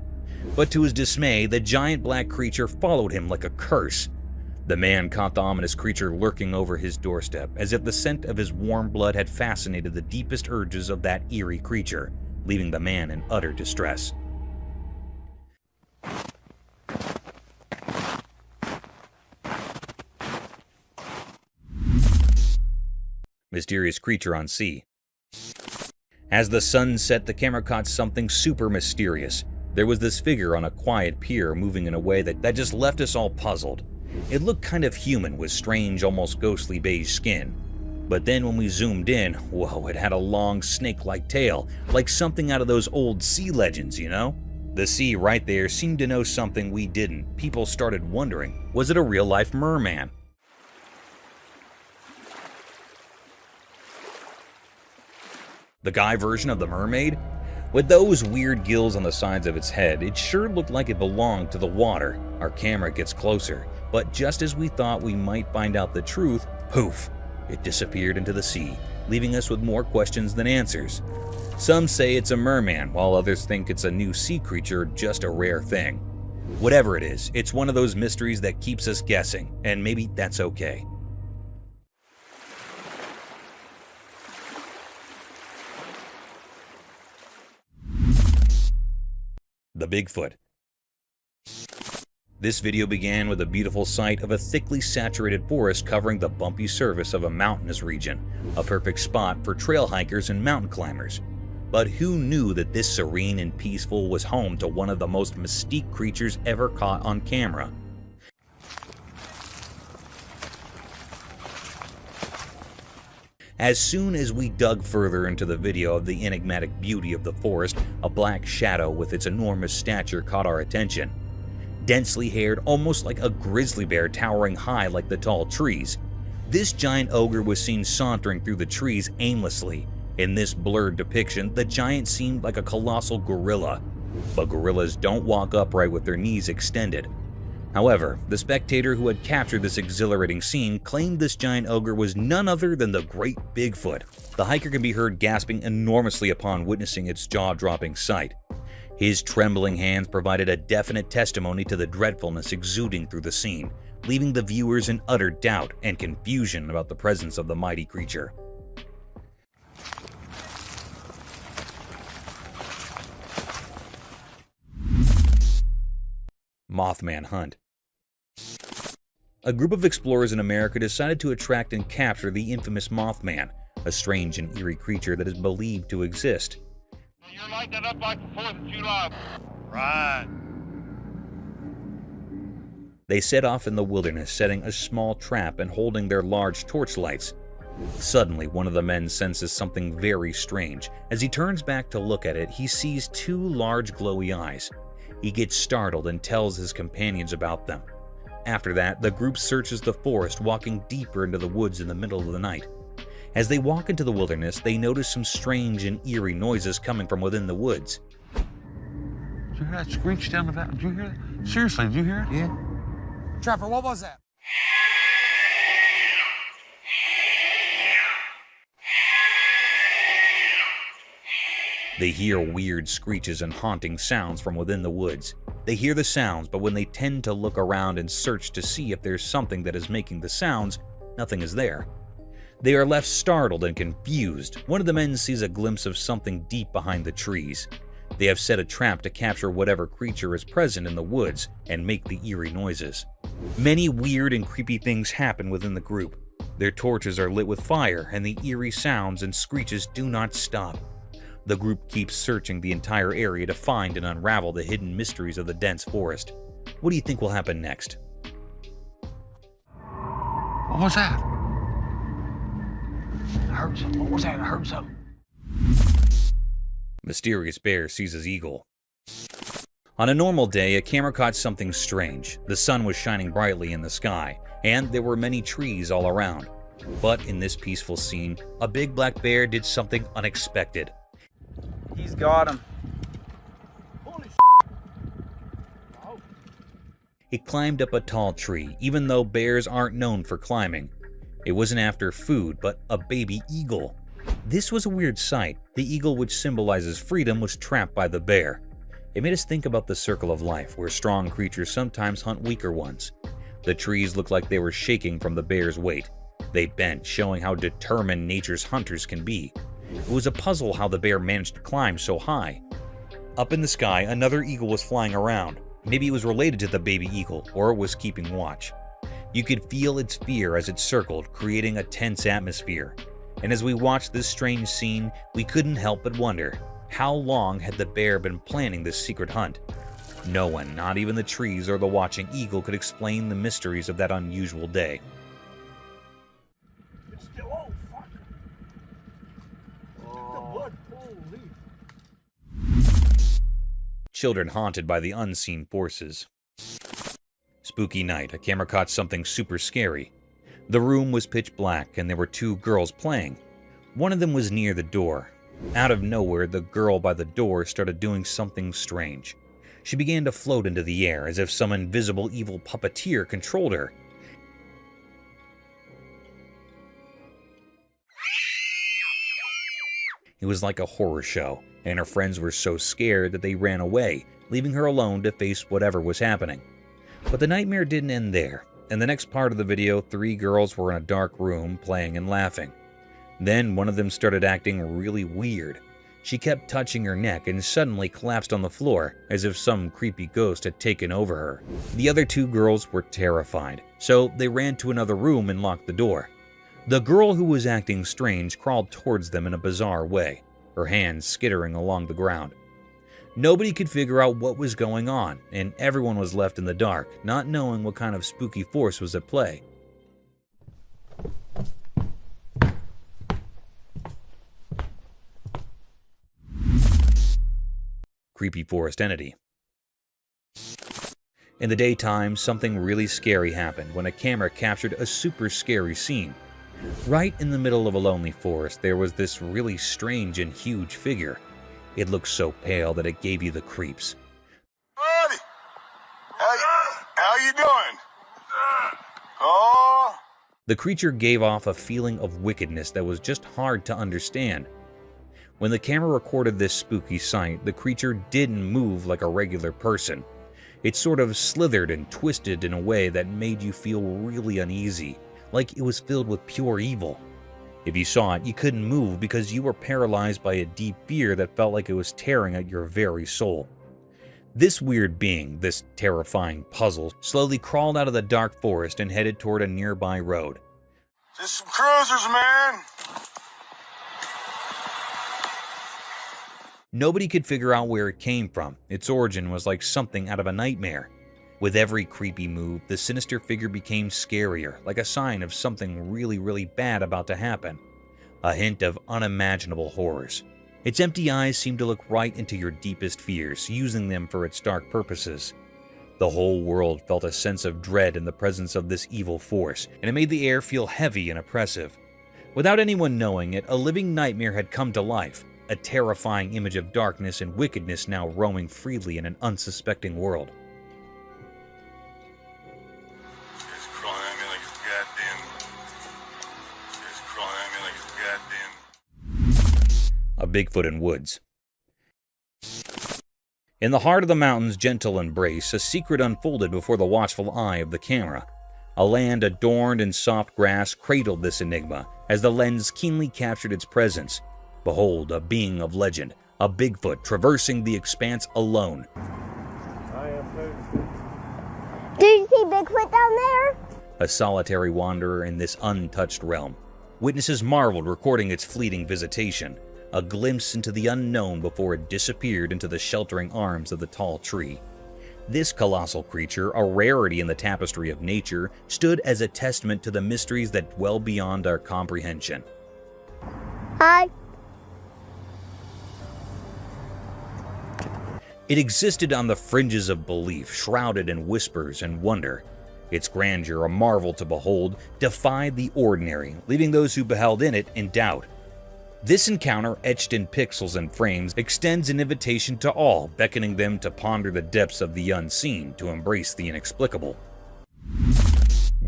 But to his dismay, the giant black creature followed him like a curse. The man caught the ominous creature lurking over his doorstep, as if the scent of his warm blood had fascinated the deepest urges of that eerie creature, leaving the man in utter distress. Mysterious creature on sea. As the sun set, the camera caught something super mysterious. There was this figure on a quiet pier moving in a way that just left us all puzzled. It looked kind of human with strange, almost ghostly beige skin. But then when we zoomed in, whoa, it had a long snake-like tail, like something out of those old sea legends, you know? The sea right there seemed to know something we didn't. People started wondering, was it a real-life merman? The guy version of the mermaid? With those weird gills on the sides of its head, it sure looked like it belonged to the water. Our camera gets closer, but just as we thought we might find out the truth, poof, it disappeared into the sea, leaving us with more questions than answers. Some say it's a merman, while others think it's a new sea creature, just a rare thing. Whatever it is, it's one of those mysteries that keeps us guessing, and maybe that's okay. The Bigfoot. This video began with a beautiful sight of a thickly saturated forest covering the bumpy surface of a mountainous region, a perfect spot for trail hikers and mountain climbers. But who knew that this serene and peaceful was home to one of the most mystique creatures ever caught on camera? As soon as we dug further into the video of the enigmatic beauty of the forest, a black shadow with its enormous stature caught our attention. Densely haired, almost like a grizzly bear towering high like the tall trees. This giant ogre was seen sauntering through the trees aimlessly. In this blurred depiction, the giant seemed like a colossal gorilla. But gorillas don't walk upright with their knees extended. However, the spectator who had captured this exhilarating scene claimed this giant ogre was none other than the Great Bigfoot. The hiker can be heard gasping enormously upon witnessing its jaw-dropping sight. His trembling hands provided a definite testimony to the dreadfulness exuding through the scene, leaving the viewers in utter doubt and confusion about the presence of the mighty creature. Mothman hunt. A group of explorers in America decided to attract and capture the infamous Mothman, a strange and eerie creature that is believed to exist. You're lighting it up like the 4th of July. Right. They set off in the wilderness, setting a small trap and holding their large torchlights. Suddenly, one of the men senses something very strange. As he turns back to look at it, he sees two large glowy eyes. He gets startled and tells his companions about them. After that, the group searches the forest, walking deeper into the woods in the middle of the night. As they walk into the wilderness, they notice some strange and eerie noises coming from within the woods. Did you hear that screech down the valley? Did you hear that? Seriously, did you hear it? Yeah. Trapper, what was that? They hear weird screeches and haunting sounds from within the woods. They hear the sounds, but when they tend to look around and search to see if there's something that is making the sounds, nothing is there. They are left startled and confused. One of the men sees a glimpse of something deep behind the trees. They have set a trap to capture whatever creature is present in the woods and make the eerie noises. Many weird and creepy things happen within the group. Their torches are lit with fire, and the eerie sounds and screeches do not stop. The group keeps searching the entire area to find and unravel the hidden mysteries of the dense forest. What do you think will happen next? What was that? I heard something. What was that? I heard something. Mysterious bear seizes eagle. On a normal day, a camera caught something strange. The sun was shining brightly in the sky, and there were many trees all around. But in this peaceful scene, a big black bear did something unexpected. He's got him. It climbed up a tall tree, even though bears aren't known for climbing. It wasn't after food, but a baby eagle. This was a weird sight. The eagle, which symbolizes freedom, was trapped by the bear. It made us think about the circle of life, where strong creatures sometimes hunt weaker ones. The trees looked like they were shaking from the bear's weight. They bent, showing how determined nature's hunters can be. It was a puzzle how the bear managed to climb so high. Up in the sky, another eagle was flying around. Maybe it was related to the baby eagle, or it was keeping watch. You could feel its fear as it circled, creating a tense atmosphere. And as we watched this strange scene, we couldn't help but wonder, how long had the bear been planning this secret hunt? No one, not even the trees or the watching eagle, could explain the mysteries of that unusual day. It's still, oh, fuck. children haunted by the unseen forces. Spooky night, a camera caught something super scary. The room was pitch black and there were two girls playing. One of them was near the door. Out of nowhere, the girl by the door started doing something strange. She began to float into the air as if some invisible evil puppeteer controlled her. It was like a horror show, and her friends were so scared that they ran away, leaving her alone to face whatever was happening. But the nightmare didn't end there. In the next part of the video, 3 girls were in a dark room playing and laughing. Then one of them started acting really weird. She kept touching her neck and suddenly collapsed on the floor, as if some creepy ghost had taken over her. The other 2 girls were terrified, so they ran to another room and locked the door. The girl who was acting strange crawled towards them in a bizarre way, her hands skittering along the ground. Nobody could figure out what was going on, and everyone was left in the dark, not knowing what kind of spooky force was at play. Creepy forest entity. In the daytime, something really scary happened when a camera captured a super scary scene. Right in the middle of a lonely forest, there was this really strange and huge figure. It looked so pale that it gave you the creeps. Buddy, how you doing? Oh. The creature gave off a feeling of wickedness that was just hard to understand. When the camera recorded this spooky sight, the creature didn't move like a regular person. It sort of slithered and twisted in a way that made you feel really uneasy, like it was filled with pure evil. If you saw it, you couldn't move because you were paralyzed by a deep fear that felt like it was tearing at your very soul. This weird being, this terrifying puzzle, slowly crawled out of the dark forest and headed toward a nearby road. Just some cruisers, man. Nobody could figure out where it came from. Its origin was like something out of a nightmare. With every creepy move, the sinister figure became scarier, like a sign of something really bad about to happen. A hint of unimaginable horrors. Its empty eyes seemed to look right into your deepest fears, using them for its dark purposes. The whole world felt a sense of dread in the presence of this evil force, and it made the air feel heavy and oppressive. Without anyone knowing it, a living nightmare had come to life. A terrifying image of darkness and wickedness now roaming freely in an unsuspecting world. It's crawling at me like it's goddamn. A Bigfoot in woods. In the heart of the mountain's gentle embrace, a secret unfolded before the watchful eye of the camera. A land adorned in soft grass cradled this enigma as the lens keenly captured its presence. Behold, a being of legend, a Bigfoot traversing the expanse alone. Do you see Bigfoot down there? A solitary wanderer in this untouched realm. Witnesses marveled recording its fleeting visitation, a glimpse into the unknown before it disappeared into the sheltering arms of the tall tree. This colossal creature, a rarity in the tapestry of nature, stood as a testament to the mysteries that dwell beyond our comprehension. Hi. It existed on the fringes of belief, shrouded in whispers and wonder. Its grandeur, a marvel to behold, defied the ordinary, leaving those who beheld in it in doubt. This encounter, etched in pixels and frames, extends an invitation to all, beckoning them to ponder the depths of the unseen, to embrace the inexplicable.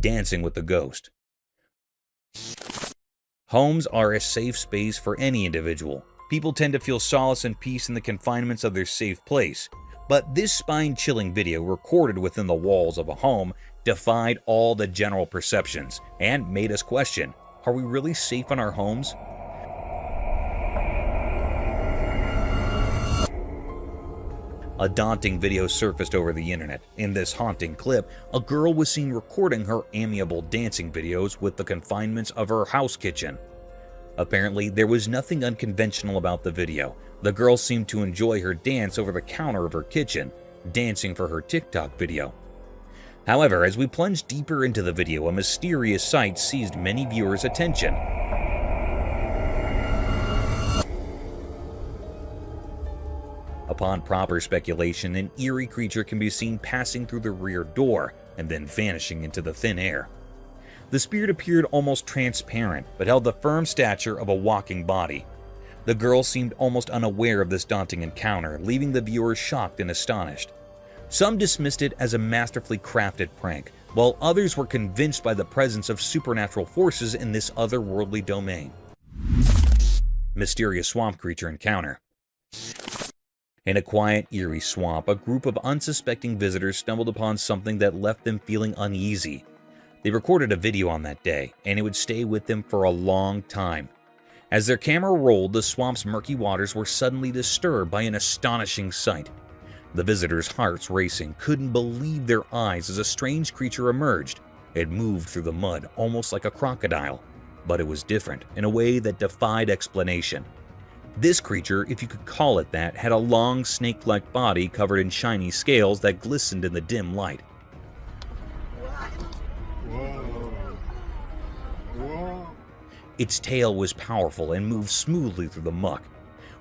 Dancing with the ghost. Homes are a safe space for any individual. People tend to feel solace and peace in the confinements of their safe place. But this spine-chilling video recorded within the walls of a home defied all the general perceptions and made us question, are we really safe in our homes? A daunting video surfaced over the internet. In this haunting clip, a girl was seen recording her amiable dancing videos with the confinements of her house kitchen. Apparently, there was nothing unconventional about the video. The girl seemed to enjoy her dance over the counter of her kitchen, dancing for her TikTok video. However, as we plunged deeper into the video, a mysterious sight seized many viewers' attention. A Upon proper speculation, an eerie creature can be seen passing through the rear door and then vanishing into the thin air. The spirit appeared almost transparent, but held the firm stature of a walking body. The girl seemed almost unaware of this daunting encounter, leaving the viewers shocked and astonished. Some dismissed it as a masterfully crafted prank, while others were convinced by the presence of supernatural forces in this otherworldly domain. Mysterious swamp creature encounter. In a quiet, eerie swamp, a group of unsuspecting visitors stumbled upon something that left them feeling uneasy. They recorded a video on that day, and it would stay with them for a long time. As their camera rolled, the swamp's murky waters were suddenly disturbed by an astonishing sight. The visitors' hearts racing, couldn't believe their eyes as a strange creature emerged. It moved through the mud, almost like a crocodile. But it was different, in a way that defied explanation. This creature, if you could call it that, had a long snake-like body covered in shiny scales that glistened in the dim light. Its tail was powerful and moved smoothly through the muck.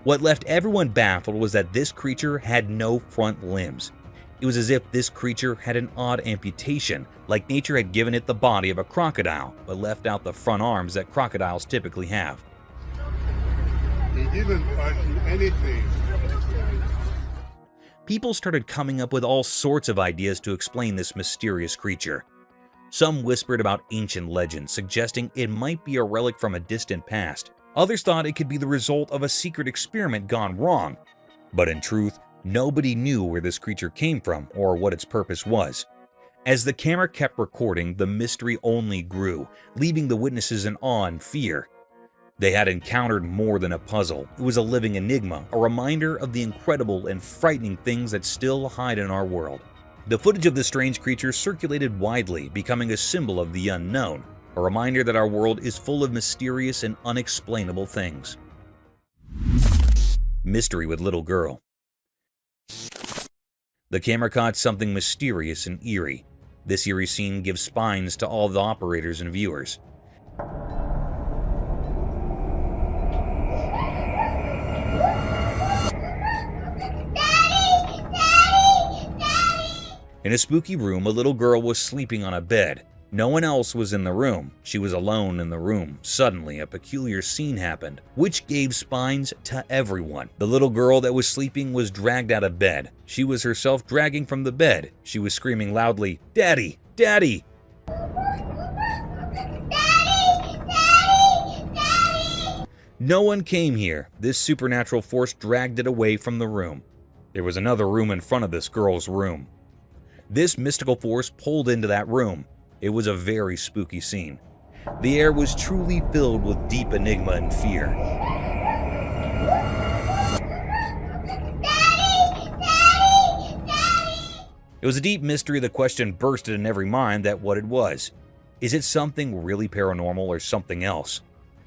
What left everyone baffled was that this creature had no front limbs. It was as if this creature had an odd amputation, like nature had given it the body of a crocodile, but left out the front arms that crocodiles typically have. He didn't touch anything. People started coming up with all sorts of ideas to explain this mysterious creature. Some whispered about ancient legends, suggesting it might be a relic from a distant past. Others thought it could be the result of a secret experiment gone wrong. But in truth, nobody knew where this creature came from or what its purpose was. As the camera kept recording, the mystery only grew, leaving the witnesses in awe and fear. They had encountered more than a puzzle. It was a living enigma, a reminder of the incredible and frightening things that still hide in our world. The footage of the strange creature circulated widely, becoming a symbol of the unknown, a reminder that our world is full of mysterious and unexplainable things. Mystery with little girl. The camera caught something mysterious and eerie. This eerie scene gives spines to all the operators and viewers. In a spooky room, a little girl was sleeping on a bed. No one else was in the room. She was alone in the room. Suddenly, a peculiar scene happened, which gave spines to everyone. The little girl that was sleeping was dragged out of bed. She was herself dragging from the bed. She was screaming loudly, "Daddy! Daddy!" No one came here. This supernatural force dragged it away from the room. There was another room in front of this girl's room. This mystical force pulled into that room. It was a very spooky scene. The air was truly filled with deep enigma and fear. It was a deep mystery. The question bursted in every mind that what it was. Is it something really paranormal or something else?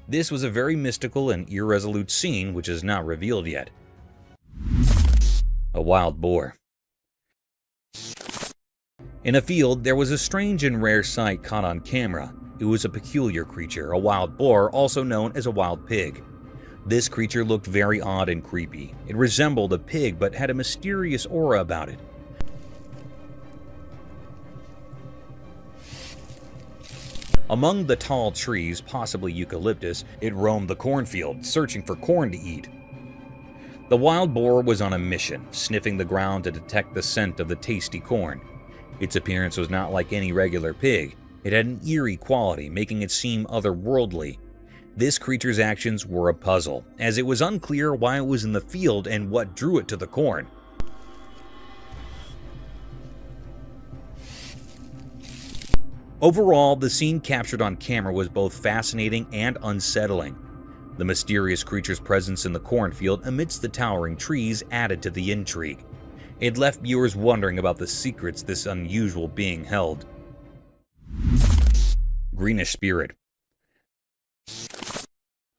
This was a very mystical and irresolute scene which is not revealed yet. A wild boar. In a field, there was a strange and rare sight caught on camera. It was a peculiar creature, a wild boar, also known as a wild pig. This creature looked very odd and creepy. It resembled a pig but had a mysterious aura about it. Among the tall trees, possibly eucalyptus, it roamed the cornfield, searching for corn to eat. The wild boar was on a mission, sniffing the ground to detect the scent of the tasty corn. Its appearance was not like any regular pig. It had an eerie quality, making it seem otherworldly. This creature's actions were a puzzle, as it was unclear why it was in the field and what drew it to the corn. Overall, the scene captured on camera was both fascinating and unsettling. The mysterious creature's presence in the cornfield amidst the towering trees added to the intrigue. It left viewers wondering about the secrets this unusual being held. Greenish spirit.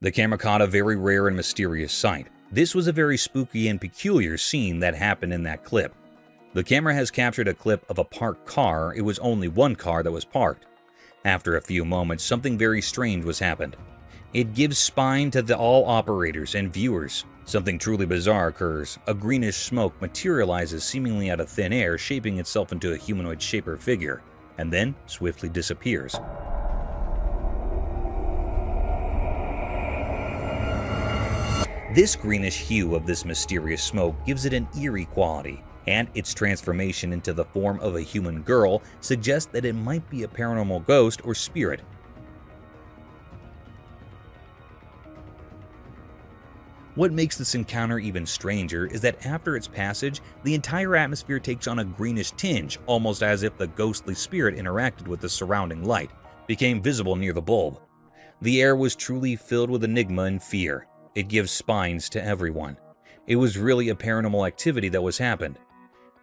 The camera caught a very rare and mysterious sight. This was a very spooky and peculiar scene that happened in that clip. The camera has captured a clip of a parked car. It was only one car that was parked. After a few moments, something very strange was happened. It gives spine to all operators and viewers. Something truly bizarre occurs. A greenish smoke materializes seemingly out of thin air, shaping itself into a humanoid shape or figure, and then swiftly disappears. This greenish hue of this mysterious smoke gives it an eerie quality, and its transformation into the form of a human girl suggests that it might be a paranormal ghost or spirit. What makes this encounter even stranger is that after its passage, the entire atmosphere takes on a greenish tinge, almost as if the ghostly spirit interacted with the surrounding light, became visible near the bulb. The air was truly filled with enigma and fear. It gives spines to everyone. It was really a paranormal activity that was happened.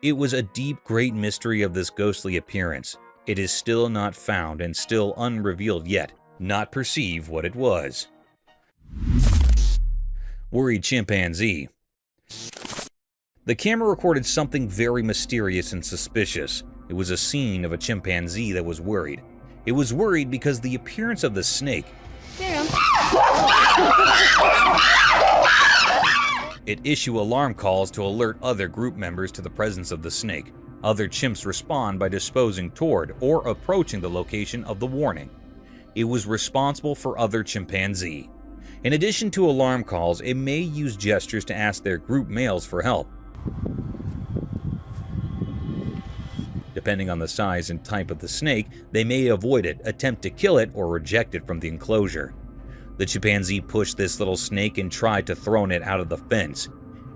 It was a deep, great mystery of this ghostly appearance. It is still not found and still unrevealed yet, not perceive what it was. Worried chimpanzee. The camera recorded something very mysterious and suspicious. It was a scene of a chimpanzee that was worried. It was worried because the appearance of the snake. It issue alarm calls to alert other group members to the presence of the snake. Other chimps respond by disposing toward or approaching the location of the warning. It was responsible for other chimpanzee. In addition to alarm calls, it may use gestures to ask their group males for help. Depending on the size and type of the snake, they may avoid it, attempt to kill it, or reject it from the enclosure. The chimpanzee pushed this little snake and tried to throw it out of the fence.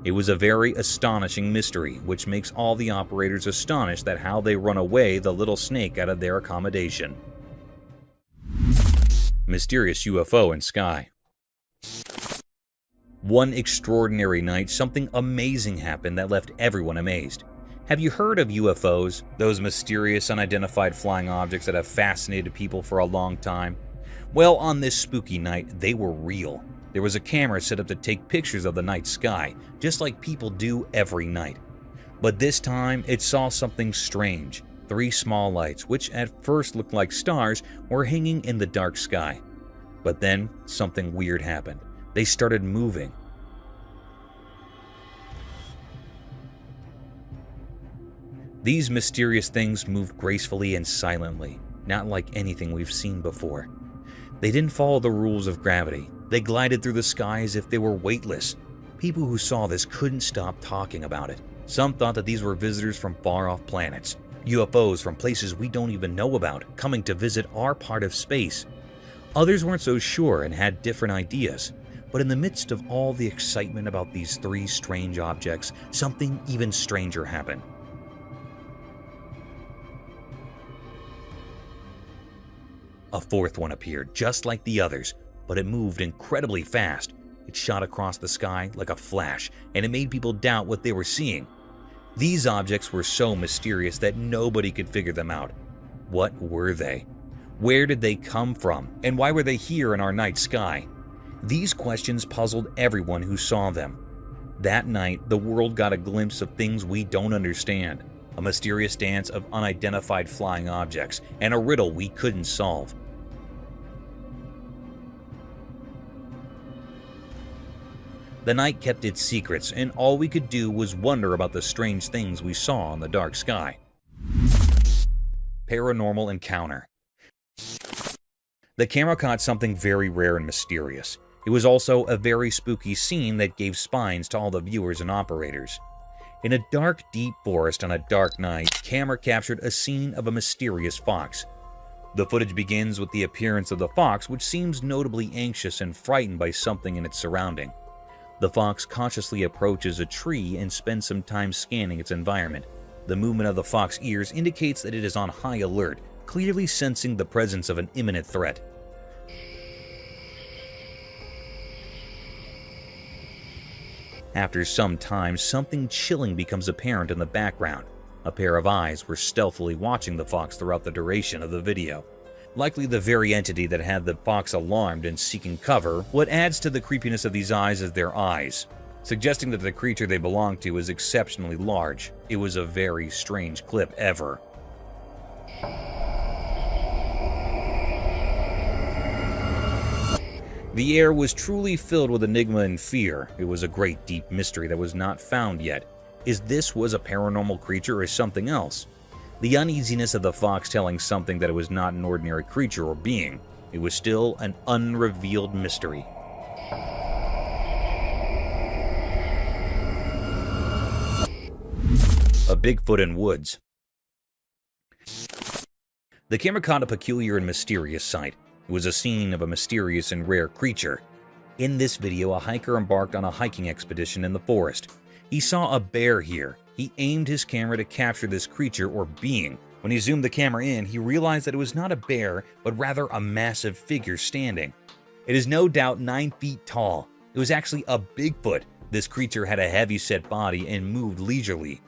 It was a very astonishing mystery, which makes all the operators astonished at how they run away the little snake out of their accommodation. Mysterious UFO in sky. One extraordinary night, something amazing happened that left everyone amazed. Have you heard of UFOs? Those mysterious unidentified flying objects that have fascinated people for a long time? Well, on this spooky night, they were real. There was a camera set up to take pictures of the night sky, just like people do every night. But this time, it saw something strange. 3 small lights, which at first looked like stars, were hanging in the dark sky. But then, something weird happened. They started moving. These mysterious things moved gracefully and silently, not like anything we've seen before. They didn't follow the rules of gravity. They glided through the sky as if they were weightless. People who saw this couldn't stop talking about it. Some thought that these were visitors from far-off planets, UFOs from places we don't even know about, coming to visit our part of space. Others weren't so sure and had different ideas. But in the midst of all the excitement about these 3 strange objects, something even stranger happened. A 4th one appeared, just like the others, but it moved incredibly fast. It shot across the sky like a flash, and it made people doubt what they were seeing. These objects were so mysterious that nobody could figure them out. What were they? Where did they come from? And why were they here in our night sky? These questions puzzled everyone who saw them. That night, the world got a glimpse of things we don't understand. A mysterious dance of unidentified flying objects, and a riddle we couldn't solve. The night kept its secrets, and all we could do was wonder about the strange things we saw in the dark sky. Paranormal encounter. The camera caught something very rare and mysterious. It was also a very spooky scene that gave spines to all the viewers and operators. In a dark, deep forest on a dark night, camera captured a scene of a mysterious fox. The footage begins with the appearance of the fox, which seems notably anxious and frightened by something in its surrounding. The fox cautiously approaches a tree and spends some time scanning its environment. The movement of the fox's ears indicates that it is on high alert, clearly sensing the presence of an imminent threat. After some time, something chilling becomes apparent in the background. A pair of eyes were stealthily watching the fox throughout the duration of the video. Likely the very entity that had the fox alarmed and seeking cover. What adds to the creepiness of these eyes is their eyes, suggesting that the creature they belong to is exceptionally large. It was a very strange clip ever. The air was truly filled with enigma and fear. It was a great deep mystery that was not found yet. Is this was a paranormal creature or something else? The uneasiness of the fox telling something that it was not an ordinary creature or being. It was still an unrevealed mystery. A Bigfoot in woods. The camera caught a peculiar and mysterious sight. It was a scene of a mysterious and rare creature. In this video, a hiker embarked on a hiking expedition in the forest. He saw a bear here. He aimed his camera to capture this creature or being. When he zoomed the camera in, he realized that it was not a bear, but rather a massive figure standing. It is no doubt 9 feet tall. It was actually a Bigfoot. This creature had a heavy-set body and moved leisurely.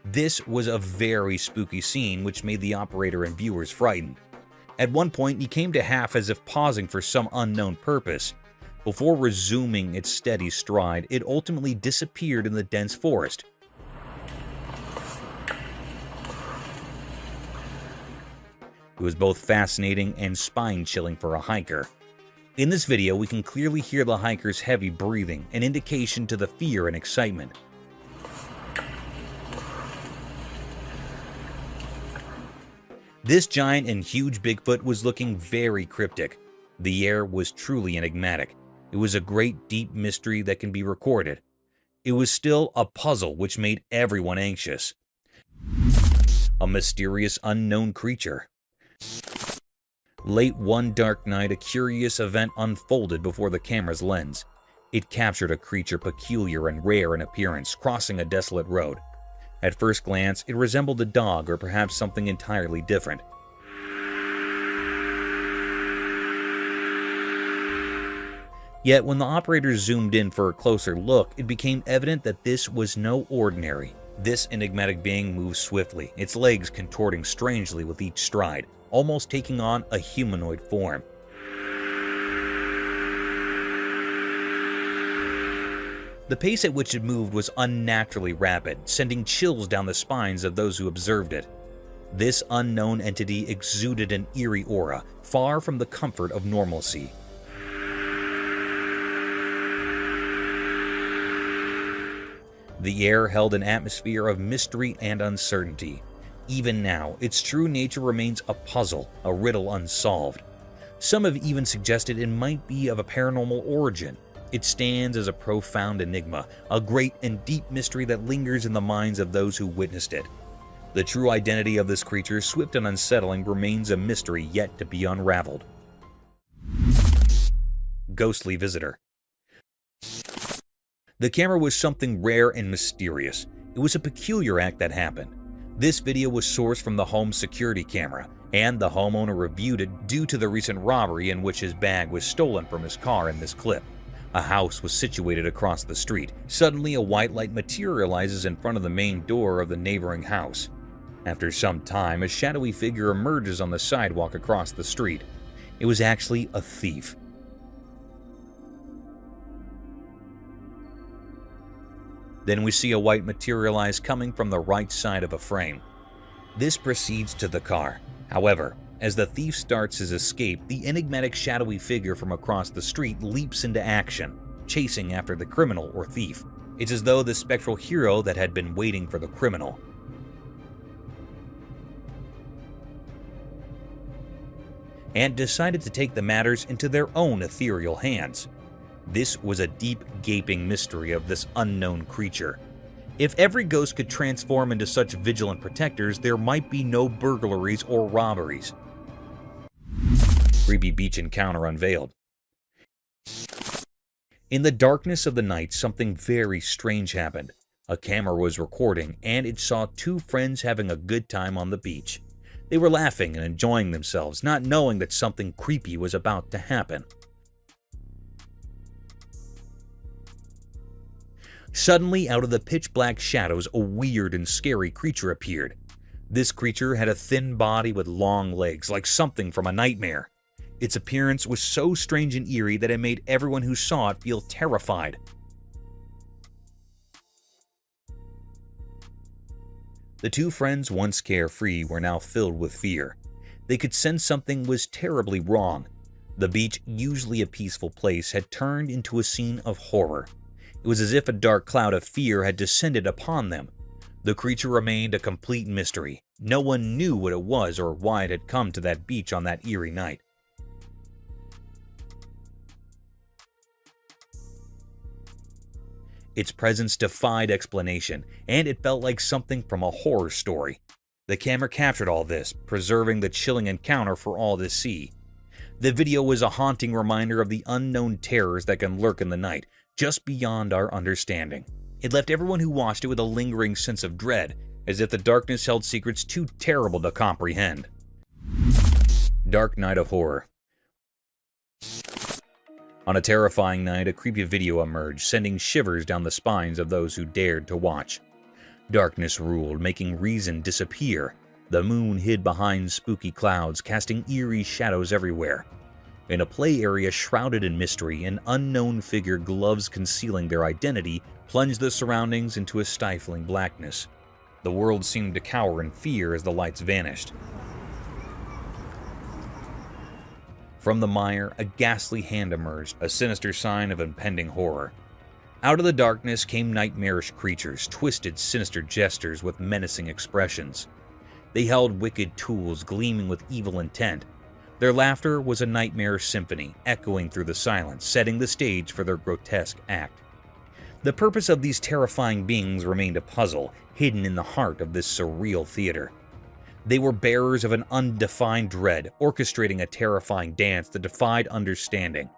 This was a very spooky scene which made the operator and viewers frightened. At one point, he came to half as if pausing for some unknown purpose. Before resuming its steady stride, it ultimately disappeared in the dense forest. It was both fascinating and spine-chilling for a hiker. In this video, we can clearly hear the hiker's heavy breathing, an indication to the fear and excitement. This giant and huge Bigfoot was looking very cryptic. The air was truly enigmatic. It was a great deep mystery that can be recorded. It was still a puzzle which made everyone anxious. A mysterious unknown creature. Late one dark night, a curious event unfolded before the camera's lens. It captured a creature peculiar and rare in appearance, crossing a desolate road. At first glance, it resembled a dog or perhaps something entirely different. Yet when the operator zoomed in for a closer look, it became evident that this was no ordinary. This enigmatic being moved swiftly, its legs contorting strangely with each stride, almost taking on a humanoid form. The pace at which it moved was unnaturally rapid, sending chills down the spines of those who observed it. This unknown entity exuded an eerie aura, far from the comfort of normalcy. The air held an atmosphere of mystery and uncertainty. Even now, its true nature remains a puzzle, a riddle unsolved. Some have even suggested it might be of a paranormal origin. It stands as a profound enigma, a great and deep mystery that lingers in the minds of those who witnessed it. The true identity of this creature, swift and unsettling, remains a mystery yet to be unraveled. Ghostly visitor. The camera was something rare and mysterious. It was a peculiar act that happened. This video was sourced from the home security camera, and the homeowner reviewed it due to the recent robbery in which his bag was stolen from his car in this clip. A house was situated across the street. Suddenly, a white light materializes in front of the main door of the neighboring house. After some time, a shadowy figure emerges on the sidewalk across the street. It was actually a thief. Then we see a white materialize coming from the right side of a frame. This proceeds to the car. However, as the thief starts his escape, the enigmatic shadowy figure from across the street leaps into action, chasing after the criminal or thief. It's as though the spectral hero that had been waiting for the criminal. And decided to take the matters into their own ethereal hands. This was a deep, gaping mystery of this unknown creature. If every ghost could transform into such vigilant protectors, there might be no burglaries or robberies. Creepy beach encounter unveiled. In the darkness of the night, something very strange happened. A camera was recording, and it saw two friends having a good time on the beach. They were laughing and enjoying themselves, not knowing that something creepy was about to happen. Suddenly, out of the pitch-black shadows, a weird and scary creature appeared. This creature had a thin body with long legs, like something from a nightmare. Its appearance was so strange and eerie that it made everyone who saw it feel terrified. The two friends, once carefree, were now filled with fear. They could sense something was terribly wrong. The beach, usually a peaceful place, had turned into a scene of horror. It was as if a dark cloud of fear had descended upon them. The creature remained a complete mystery. No one knew what it was or why it had come to that beach on that eerie night. Its presence defied explanation, and it felt like something from a horror story. The camera captured all this, preserving the chilling encounter for all to see. The video was a haunting reminder of the unknown terrors that can lurk in the night, just beyond our understanding. It left everyone who watched it with a lingering sense of dread, as if the darkness held secrets too terrible to comprehend. Dark Night of Horror. On a terrifying night, a creepy video emerged, sending shivers down the spines of those who dared to watch. Darkness ruled, making reason disappear. The moon hid behind spooky clouds, casting eerie shadows everywhere. In a play area shrouded in mystery, an unknown figure, gloves concealing their identity, plunged the surroundings into a stifling blackness. The world seemed to cower in fear as the lights vanished. From the mire, a ghastly hand emerged, a sinister sign of impending horror. Out of the darkness came nightmarish creatures, twisted, sinister gestures with menacing expressions. They held wicked tools gleaming with evil intent. Their laughter was a nightmare symphony, echoing through the silence, setting the stage for their grotesque act. The purpose of these terrifying beings remained a puzzle, hidden in the heart of this surreal theater. They were bearers of an undefined dread, orchestrating a terrifying dance that defied understanding.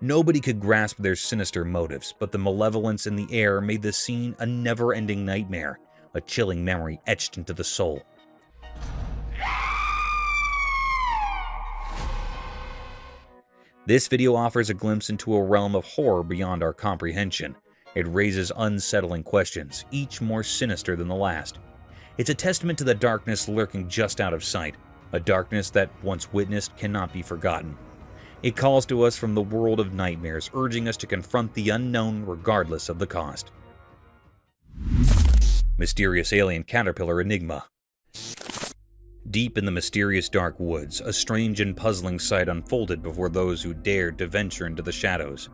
Nobody could grasp their sinister motives, but the malevolence in the air made the scene a never-ending nightmare, a chilling memory etched into the soul. This video offers a glimpse into a realm of horror beyond our comprehension. It raises unsettling questions, each more sinister than the last. It's a testament to the darkness lurking just out of sight, a darkness that, once witnessed, cannot be forgotten. It calls to us from the world of nightmares, urging us to confront the unknown regardless of the cost. Mysterious alien caterpillar enigma. Deep in the mysterious dark woods, a strange and puzzling sight unfolded before those who dared to venture into the shadows.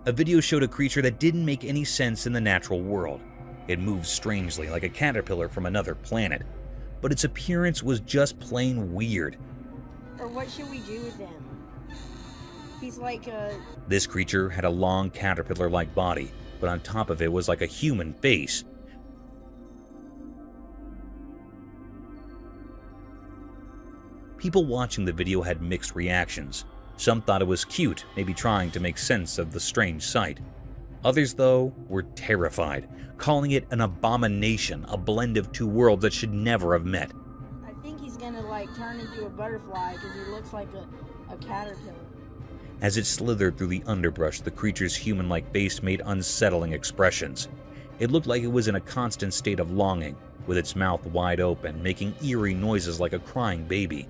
A video showed a creature that didn't make any sense in the natural world. It moved strangely, like a caterpillar from another planet, but its appearance was just plain weird. Or what should we do with him? He's like a... This creature had a long caterpillar-like body, but on top of it was like a human face. People watching the video had mixed reactions. Some thought it was cute, maybe trying to make sense of the strange sight. Others, though, were terrified, calling it an abomination, a blend of two worlds that should never have met. I think he's gonna like turn into a butterfly because he looks like a caterpillar. As it slithered through the underbrush, the creature's human-like face made unsettling expressions. It looked like it was in a constant state of longing, with its mouth wide open, making eerie noises like a crying baby.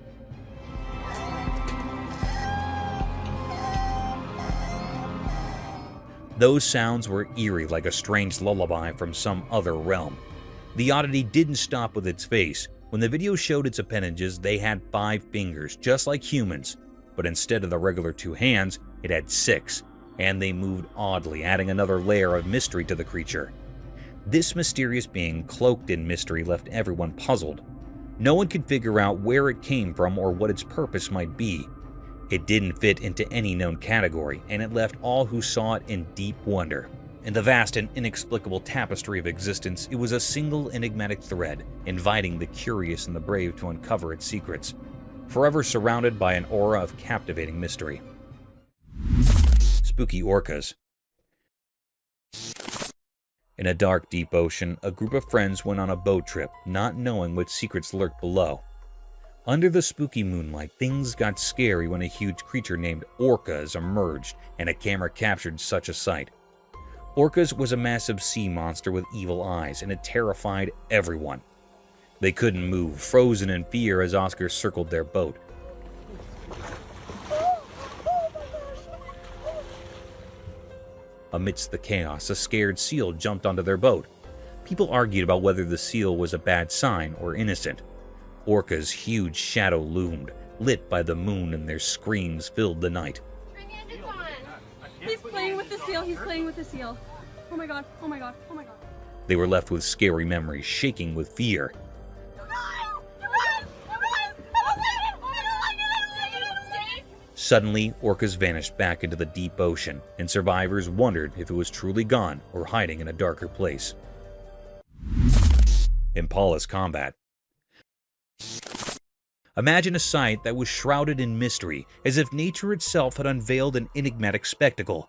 Those sounds were eerie, like a strange lullaby from some other realm. The oddity didn't stop with its face. When the video showed its appendages, they had 5 fingers, just like humans, but instead of the regular 2 hands, it had 6, and they moved oddly, adding another layer of mystery to the creature. This mysterious being, cloaked in mystery, left everyone puzzled. No one could figure out where it came from or what its purpose might be. It didn't fit into any known category, and it left all who saw it in deep wonder. In the vast and inexplicable tapestry of existence, it was a single enigmatic thread, inviting the curious and the brave to uncover its secrets, forever surrounded by an aura of captivating mystery. Spooky orcas. In a dark, deep ocean, a group of friends went on a boat trip, not knowing what secrets lurked below. Under the spooky moonlight, things got scary when a huge creature named orcas emerged, and a camera captured such a sight. Orcas was a massive sea monster with evil eyes, and it terrified everyone. They couldn't move, frozen in fear as Oscar circled their boat. Amidst the chaos, a scared seal jumped onto their boat. People argued about whether the seal was a bad sign or innocent. Orca's huge shadow loomed, lit by the moon, and their screams filled the night. He's playing with the seal. He's playing with the seal. Oh my god. Oh my god. Oh my god. They were left with scary memories, shaking with fear. Suddenly, orcas vanished back into the deep ocean, and survivors wondered if it was truly gone or hiding in a darker place. Impala's combat. Imagine a sight that was shrouded in mystery, as if nature itself had unveiled an enigmatic spectacle.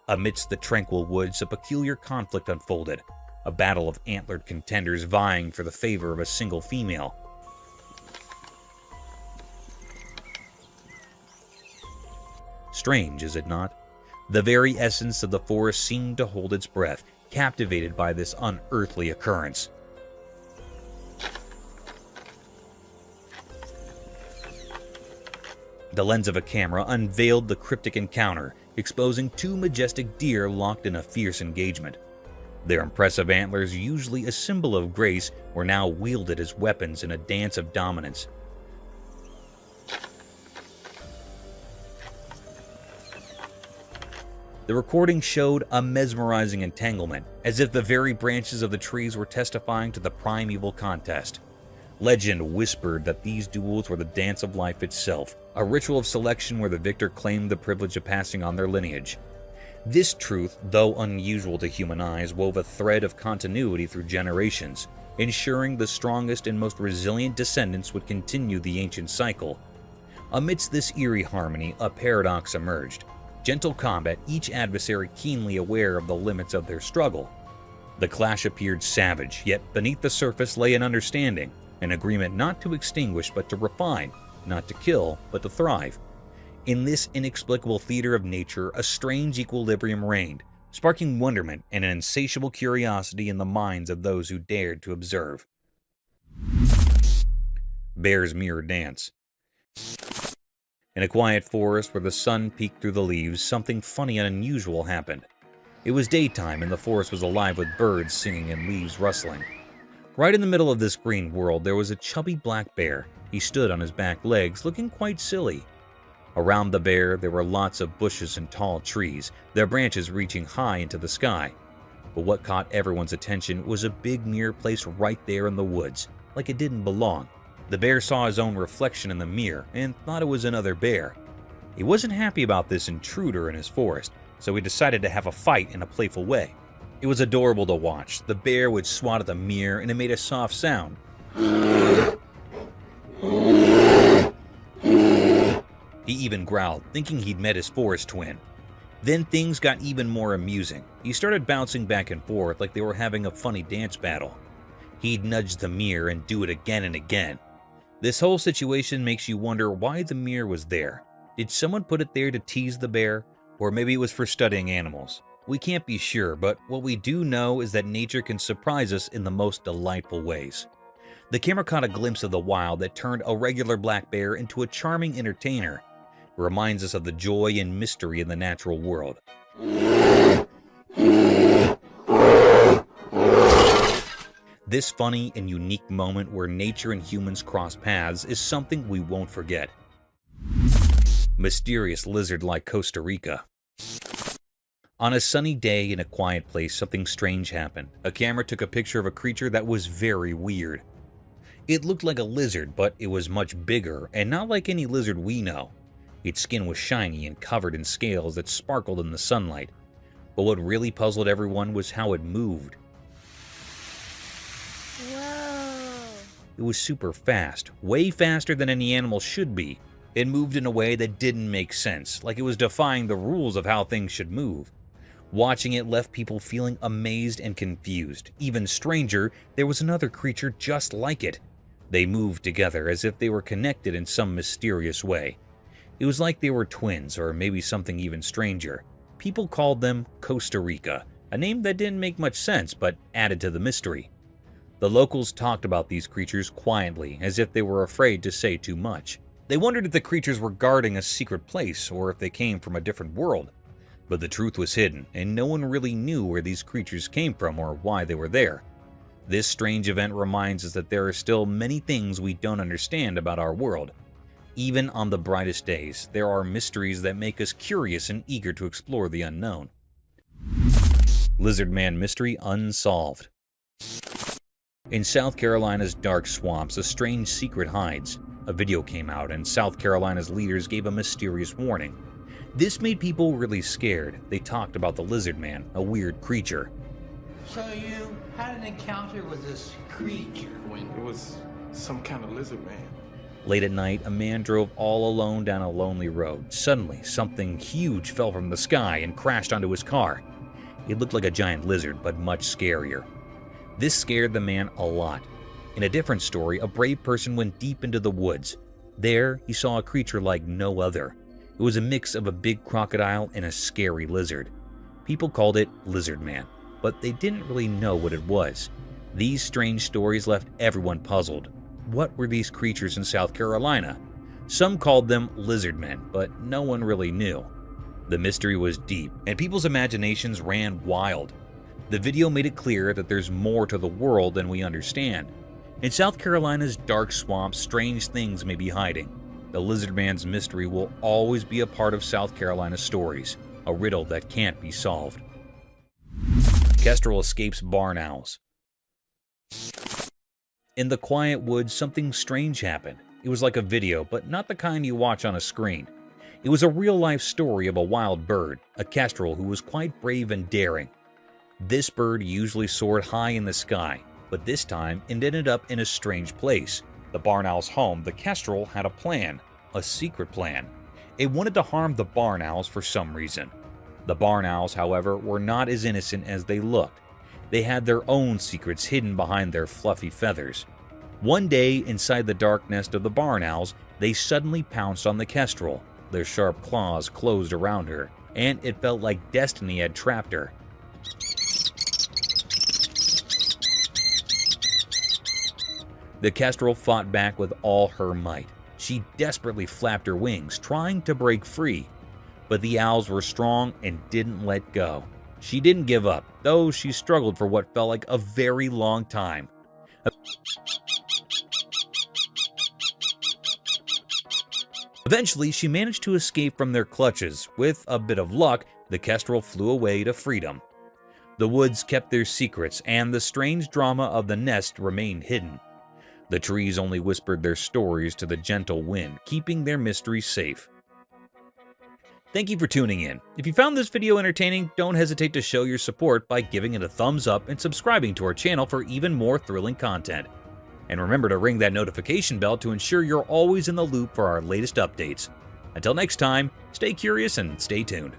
Amidst the tranquil woods, a peculiar conflict unfolded, a battle of antlered contenders vying for the favor of a single female. Strange, is it not? The very essence of the forest seemed to hold its breath, captivated by this unearthly occurrence. The lens of a camera unveiled the cryptic encounter, exposing two majestic deer locked in a fierce engagement. Their impressive antlers, usually a symbol of grace, were now wielded as weapons in a dance of dominance. The recording showed a mesmerizing entanglement, as if the very branches of the trees were testifying to the primeval contest. Legend whispered that these duels were the dance of life itself, a ritual of selection where the victor claimed the privilege of passing on their lineage. This truth, though unusual to human eyes, wove a thread of continuity through generations, ensuring the strongest and most resilient descendants would continue the ancient cycle. Amidst this eerie harmony, a paradox emerged. Gentle combat, each adversary keenly aware of the limits of their struggle. The clash appeared savage, yet beneath the surface lay an understanding, an agreement not to extinguish but to refine, not to kill but to thrive. In this inexplicable theater of nature, a strange equilibrium reigned, sparking wonderment and an insatiable curiosity in the minds of those who dared to observe. Bear's Mirror Dance. In a quiet forest where the sun peeked through the leaves, something funny and unusual happened. It was daytime and the forest was alive with birds singing and leaves rustling. Right in the middle of this green world there was a chubby black bear. He stood on his back legs, looking quite silly. Around the bear there were lots of bushes and tall trees, their branches reaching high into the sky. But what caught everyone's attention was a big mirror placed right there in the woods, like it didn't belong. The bear saw his own reflection in the mirror and thought it was another bear. He wasn't happy about this intruder in his forest, so he decided to have a fight in a playful way. It was adorable to watch. The bear would swat at the mirror and it made a soft sound. He even growled, thinking he'd met his forest twin. Then things got even more amusing. He started bouncing back and forth like they were having a funny dance battle. He'd nudge the mirror and do it again and again. This whole situation makes you wonder why the mirror was there. Did someone put it there to tease the bear? Or maybe it was for studying animals. We can't be sure, but what we do know is that nature can surprise us in the most delightful ways. The camera caught a glimpse of the wild that turned a regular black bear into a charming entertainer. It reminds us of the joy and mystery in the natural world. This funny and unique moment where nature and humans cross paths is something we won't forget. Mysterious lizard like Costa Rica. On a sunny day in a quiet place, something strange happened. A camera took a picture of a creature that was very weird. It looked like a lizard, but it was much bigger and not like any lizard we know. Its skin was shiny and covered in scales that sparkled in the sunlight. But what really puzzled everyone was how it moved. It was super fast, way faster than any animal should be. It moved in a way that didn't make sense, like it was defying the rules of how things should move. Watching it left people feeling amazed and confused. Even stranger, there was another creature just like it. They moved together as if they were connected in some mysterious way. It was like they were twins, or maybe something even stranger. People called them Costa Rica, a name that didn't make much sense but added to the mystery. The locals talked about these creatures quietly, as if they were afraid to say too much. They wondered if the creatures were guarding a secret place or if they came from a different world. But the truth was hidden, and no one really knew where these creatures came from or why they were there. This strange event reminds us that there are still many things we don't understand about our world. Even on the brightest days, there are mysteries that make us curious and eager to explore the unknown. Lizard Man Mystery Unsolved. In South Carolina's dark swamps, a strange secret hides. A video came out, and South Carolina's leaders gave a mysterious warning. This made people really scared. They talked about the Lizard Man, a weird creature. So you had an encounter with this creature? When it was some kind of lizard man. Late at night, a man drove all alone down a lonely road. Suddenly, something huge fell from the sky and crashed onto his car. It looked like a giant lizard, but much scarier. This scared the man a lot. In a different story, a brave person went deep into the woods. There, he saw a creature like no other. It was a mix of a big crocodile and a scary lizard. People called it Lizard Man, but they didn't really know what it was. These strange stories left everyone puzzled. What were these creatures in South Carolina? Some called them lizard men, but no one really knew. The mystery was deep, and people's imaginations ran wild. The video made it clear that there's more to the world than we understand. In South Carolina's dark swamps, strange things may be hiding. The Lizard Man's mystery will always be a part of South Carolina's stories, a riddle that can't be solved. Kestrel escapes barn owls. In the quiet woods, something strange happened. It was like a video, but not the kind you watch on a screen. It was a real-life story of a wild bird, a kestrel who was quite brave and daring. This bird usually soared high in the sky, but this time it ended up in a strange place. The barn owl's home, the kestrel had a plan, a secret plan. It wanted to harm the barn owls for some reason. The barn owls, however, were not as innocent as they looked. They had their own secrets hidden behind their fluffy feathers. One day, inside the dark nest of the barn owls, they suddenly pounced on the kestrel. Their sharp claws closed around her, and it felt like destiny had trapped her. The kestrel fought back with all her might. She desperately flapped her wings, trying to break free. But the owls were strong and didn't let go. She didn't give up, though she struggled for what felt like a very long time. Eventually, she managed to escape from their clutches. With a bit of luck, the kestrel flew away to freedom. The woods kept their secrets, and the strange drama of the nest remained hidden. The trees only whispered their stories to the gentle wind, keeping their mystery safe. Thank you for tuning in. If you found this video entertaining, don't hesitate to show your support by giving it a thumbs up and subscribing to our channel for even more thrilling content. And remember to ring that notification bell to ensure you're always in the loop for our latest updates. Until next time, stay curious and stay tuned.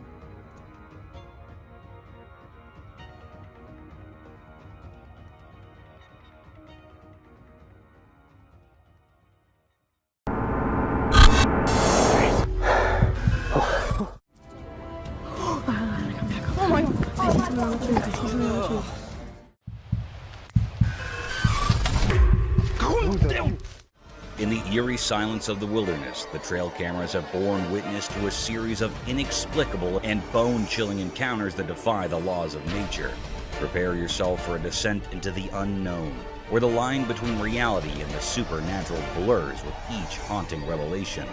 In the eerie silence of the wilderness, the trail cameras have borne witness to a series of inexplicable and bone-chilling encounters that defy the laws of nature. Prepare yourself for a descent into the unknown, where the line between reality and the supernatural blurs with each haunting revelation.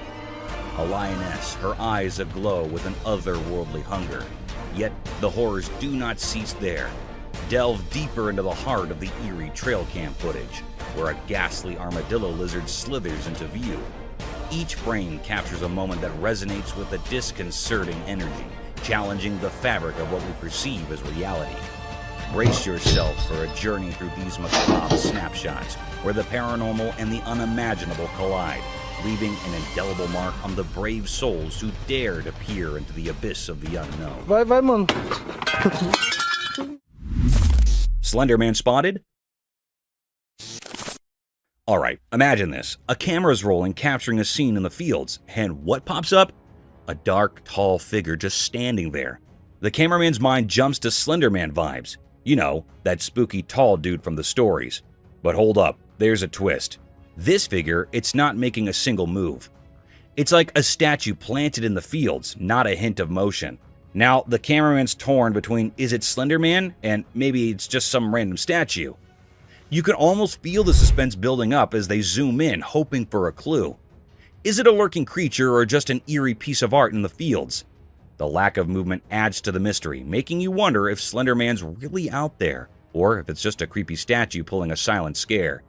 A lioness, her eyes aglow with an otherworldly hunger. Yet the horrors do not cease there. Delve deeper into the heart of the eerie trail cam footage, where a ghastly armadillo lizard slithers into view. Each frame captures a moment that resonates with a disconcerting energy, challenging the fabric of what we perceive as reality. Brace yourself for a journey through these macabre snapshots, where the paranormal and the unimaginable collide, leaving an indelible mark on the brave souls who dare to peer into the abyss of the unknown. Vai, mano. Slenderman spotted? Alright, imagine this. A camera's rolling, capturing a scene in the fields, and what pops up? A dark, tall figure just standing there. The cameraman's mind jumps to Slenderman vibes. You know, that spooky tall dude from the stories. But hold up, there's a twist. This figure, it's not making a single move. It's like a statue planted in the fields, not a hint of motion. Now, the cameraman's torn between is it Slenderman and maybe it's just some random statue. You can almost feel the suspense building up as they zoom in, hoping for a clue. Is it a lurking creature or just an eerie piece of art in the fields? The lack of movement adds to the mystery, making you wonder if Slender Man's really out there, or if it's just a creepy statue pulling a silent scare.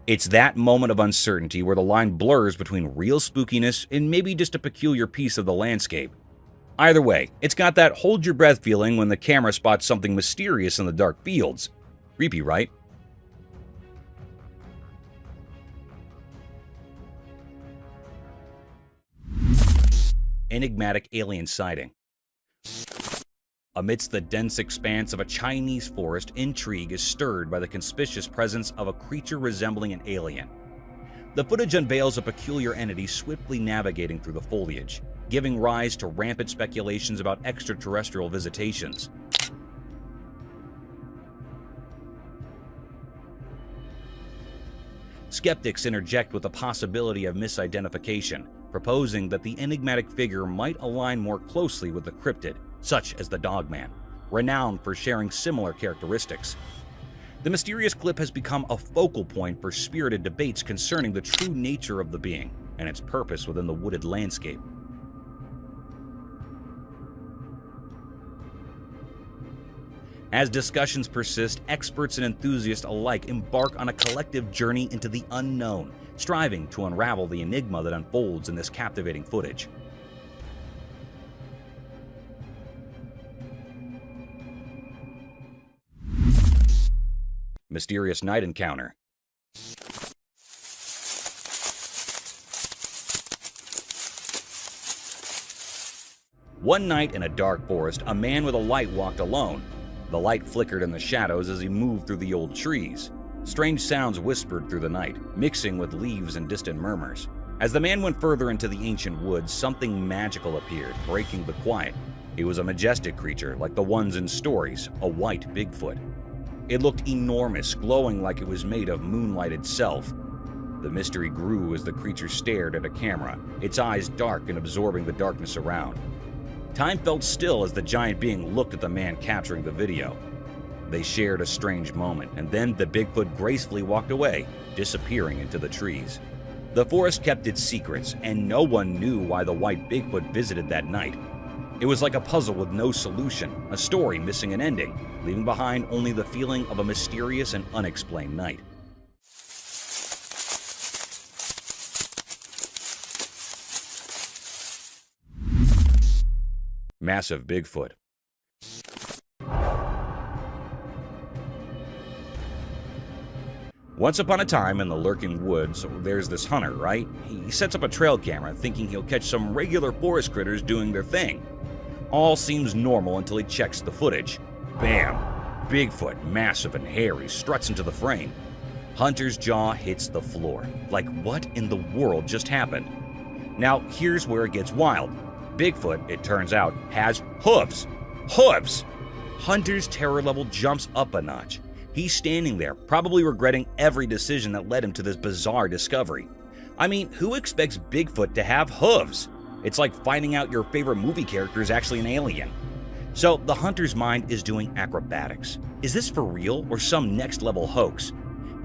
It's that moment of uncertainty where the line blurs between real spookiness and maybe just a peculiar piece of the landscape. Either way, it's got that hold your breath feeling when the camera spots something mysterious in the dark fields. Creepy, right? Enigmatic alien sighting. Amidst the dense expanse of a Chinese forest, intrigue is stirred by the conspicuous presence of a creature resembling an alien. The footage unveils a peculiar entity swiftly navigating through the foliage, giving rise to rampant speculations about extraterrestrial visitations. Skeptics interject with the possibility of misidentification, proposing that the enigmatic figure might align more closely with the cryptid, such as the Dogman, renowned for sharing similar characteristics. The mysterious clip has become a focal point for spirited debates concerning the true nature of the being and its purpose within the wooded landscape. As discussions persist, experts and enthusiasts alike embark on a collective journey into the unknown, striving to unravel the enigma that unfolds in this captivating footage. Mysterious night encounter. One night in a dark forest, a man with a light walked alone. The light flickered in the shadows as he moved through the old trees. Strange sounds whispered through the night, mixing with leaves and distant murmurs. As the man went further into the ancient woods, something magical appeared, breaking the quiet. It was a majestic creature, like the ones in stories, a white Bigfoot. It looked enormous, glowing like it was made of moonlight itself. The mystery grew as the creature stared at a camera, its eyes dark and absorbing the darkness around. Time felt still as the giant being looked at the man capturing the video. They shared a strange moment, and then the Bigfoot gracefully walked away, disappearing into the trees. The forest kept its secrets, and no one knew why the white Bigfoot visited that night. It was like a puzzle with no solution, a story missing an ending, leaving behind only the feeling of a mysterious and unexplained night. Massive Bigfoot. Once upon a time in the lurking woods, there's this hunter, right? He sets up a trail camera thinking he'll catch some regular forest critters doing their thing. All seems normal until he checks the footage. Bam! Bigfoot, massive and hairy, struts into the frame. Hunter's jaw hits the floor. Like, what in the world just happened? Now, here's where it gets wild. Bigfoot, it turns out, has hooves. Hooves! Hunter's terror level jumps up a notch. He's standing there, probably regretting every decision that led him to this bizarre discovery. I mean, who expects Bigfoot to have hooves? It's like finding out your favorite movie character is actually an alien. So the hunter's mind is doing acrobatics. Is this for real or some next level hoax?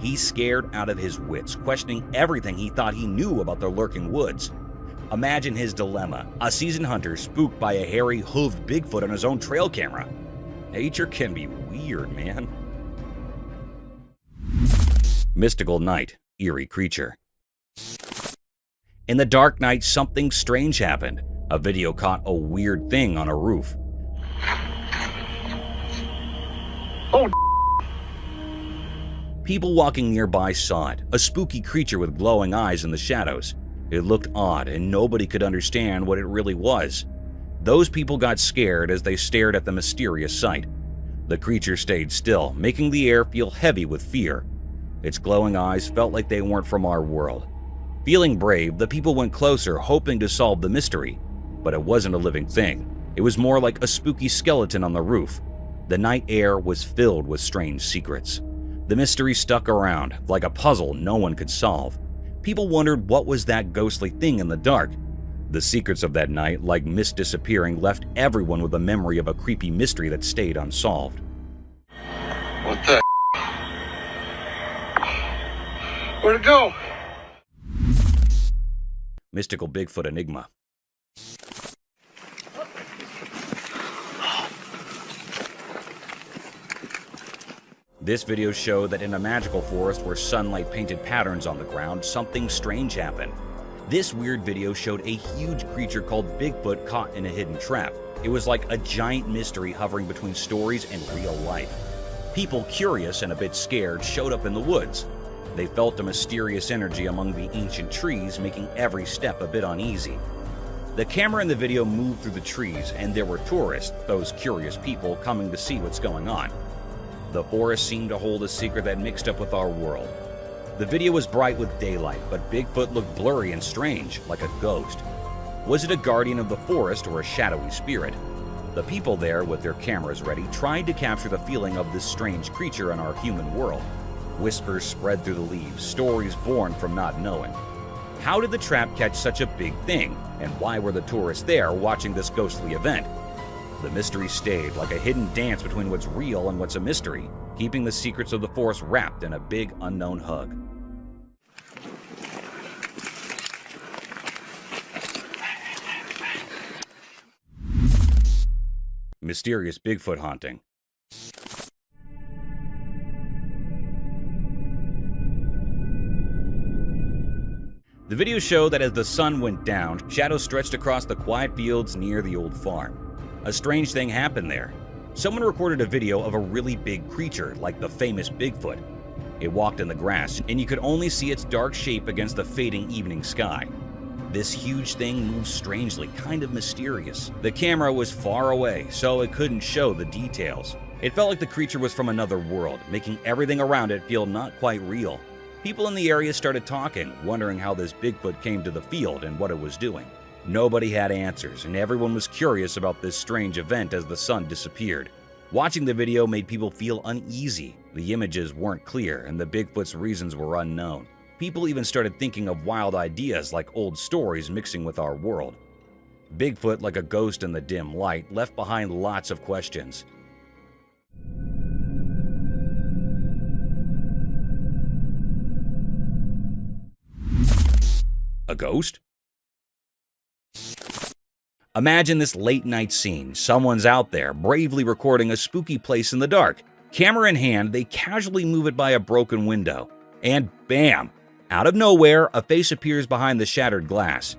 He's scared out of his wits, questioning everything he thought he knew about the lurking woods. Imagine his dilemma, a seasoned hunter spooked by a hairy, hooved Bigfoot on his own trail camera. Nature can be weird, man. Mystical night, eerie creature. In the dark night, something strange happened. A video caught a weird thing on a roof. Oh! People walking nearby saw it, a spooky creature with glowing eyes in the shadows. It looked odd, and nobody could understand what it really was. Those people got scared as they stared at the mysterious sight. The creature stayed still, making the air feel heavy with fear. Its glowing eyes felt like they weren't from our world. Feeling brave, the people went closer, hoping to solve the mystery. But it wasn't a living thing. It was more like a spooky skeleton on the roof. The night air was filled with strange secrets. The mystery stuck around, like a puzzle no one could solve. People wondered what was that ghostly thing in the dark. The secrets of that night, like mist disappearing, left everyone with a memory of a creepy mystery that stayed unsolved. What the? Where'd it go? Mystical Bigfoot enigma. This video showed that in a magical forest where sunlight painted patterns on the ground, something strange happened. This weird video showed a huge creature called Bigfoot caught in a hidden trap. It was like a giant mystery hovering between stories and real life. People, curious and a bit scared, showed up in the woods. They felt a mysterious energy among the ancient trees, making every step a bit uneasy. The camera in the video moved through the trees, and there were tourists, those curious people, coming to see what's going on. The forest seemed to hold a secret that mixed up with our world. The video was bright with daylight, but Bigfoot looked blurry and strange, like a ghost. Was it a guardian of the forest or a shadowy spirit? The people there, with their cameras ready, tried to capture the feeling of this strange creature in our human world. Whispers spread through the leaves, stories born from not knowing. How did the trap catch such a big thing? And why were the tourists there watching this ghostly event? The mystery stayed, like a hidden dance between what's real and what's a mystery, keeping the secrets of the forest wrapped in a big unknown hug. Mysterious Bigfoot haunting. The video showed that as the sun went down, shadows stretched across the quiet fields near the old farm. A strange thing happened there. Someone recorded a video of a really big creature, like the famous Bigfoot. It walked in the grass, and you could only see its dark shape against the fading evening sky. This huge thing moved strangely, kind of mysterious. The camera was far away, so it couldn't show the details. It felt like the creature was from another world, making everything around it feel not quite real. People in the area started talking, wondering how this Bigfoot came to the field and what it was doing. Nobody had answers, and everyone was curious about this strange event as the sun disappeared. Watching the video made people feel uneasy. The images weren't clear, and the Bigfoot's reasons were unknown. People even started thinking of wild ideas like old stories mixing with our world. Bigfoot, like a ghost in the dim light, left behind lots of questions. A ghost? Imagine this late-night scene. Someone's out there, bravely recording a spooky place in the dark. Camera in hand, they casually move it by a broken window. And bam! Out of nowhere, a face appears behind the shattered glass.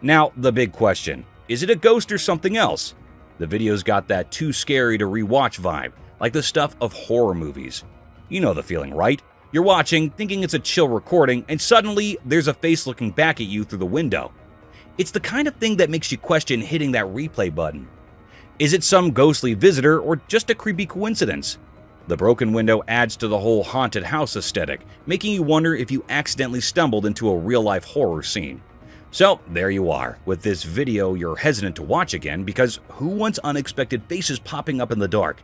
Now, the big question. Is it a ghost or something else? The video's got that too scary to rewatch vibe, like the stuff of horror movies. You know the feeling, right? You're watching, thinking it's a chill recording, and suddenly there's a face looking back at you through the window. It's the kind of thing that makes you question hitting that replay button. Is it some ghostly visitor or just a creepy coincidence? The broken window adds to the whole haunted house aesthetic, making you wonder if you accidentally stumbled into a real-life horror scene. So, there you are. With this video, you're hesitant to watch again because who wants unexpected faces popping up in the dark?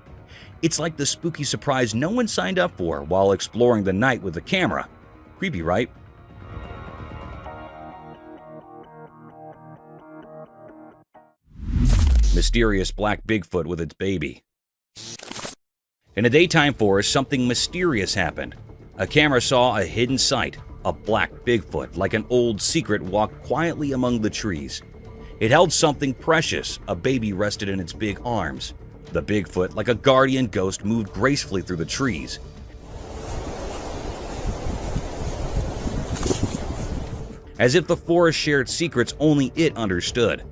It's like the spooky surprise no one signed up for while exploring the night with the camera. Creepy, right? Mysterious black Bigfoot with its baby. In a daytime forest, something mysterious happened. A camera saw a hidden sight. A black Bigfoot, like an old secret, walked quietly among the trees. It held something precious. A baby rested in its big arms. The Bigfoot, like a guardian ghost, moved gracefully through the trees. As if the forest shared secrets only it understood.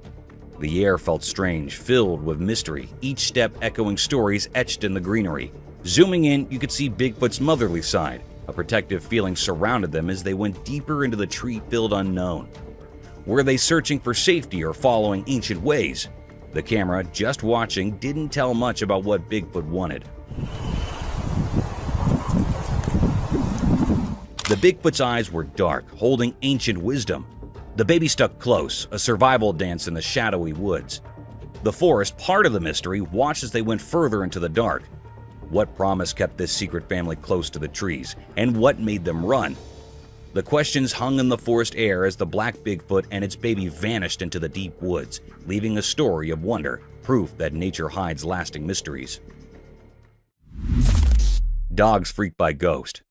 The air felt strange, filled with mystery, each step echoing stories etched in the greenery. Zooming in, you could see Bigfoot's motherly side. A protective feeling surrounded them as they went deeper into the tree-filled unknown. Were they searching for safety or following ancient ways? The camera, just watching, didn't tell much about what Bigfoot wanted. The Bigfoot's eyes were dark, holding ancient wisdom. The baby stuck close, a survival dance in the shadowy woods. The forest, part of the mystery, watched as they went further into the dark. What promise kept this secret family close to the trees, and what made them run? The questions hung in the forest air as the black Bigfoot and its baby vanished into the deep woods, leaving a story of wonder, proof that nature hides lasting mysteries. Dogs freaked by ghost.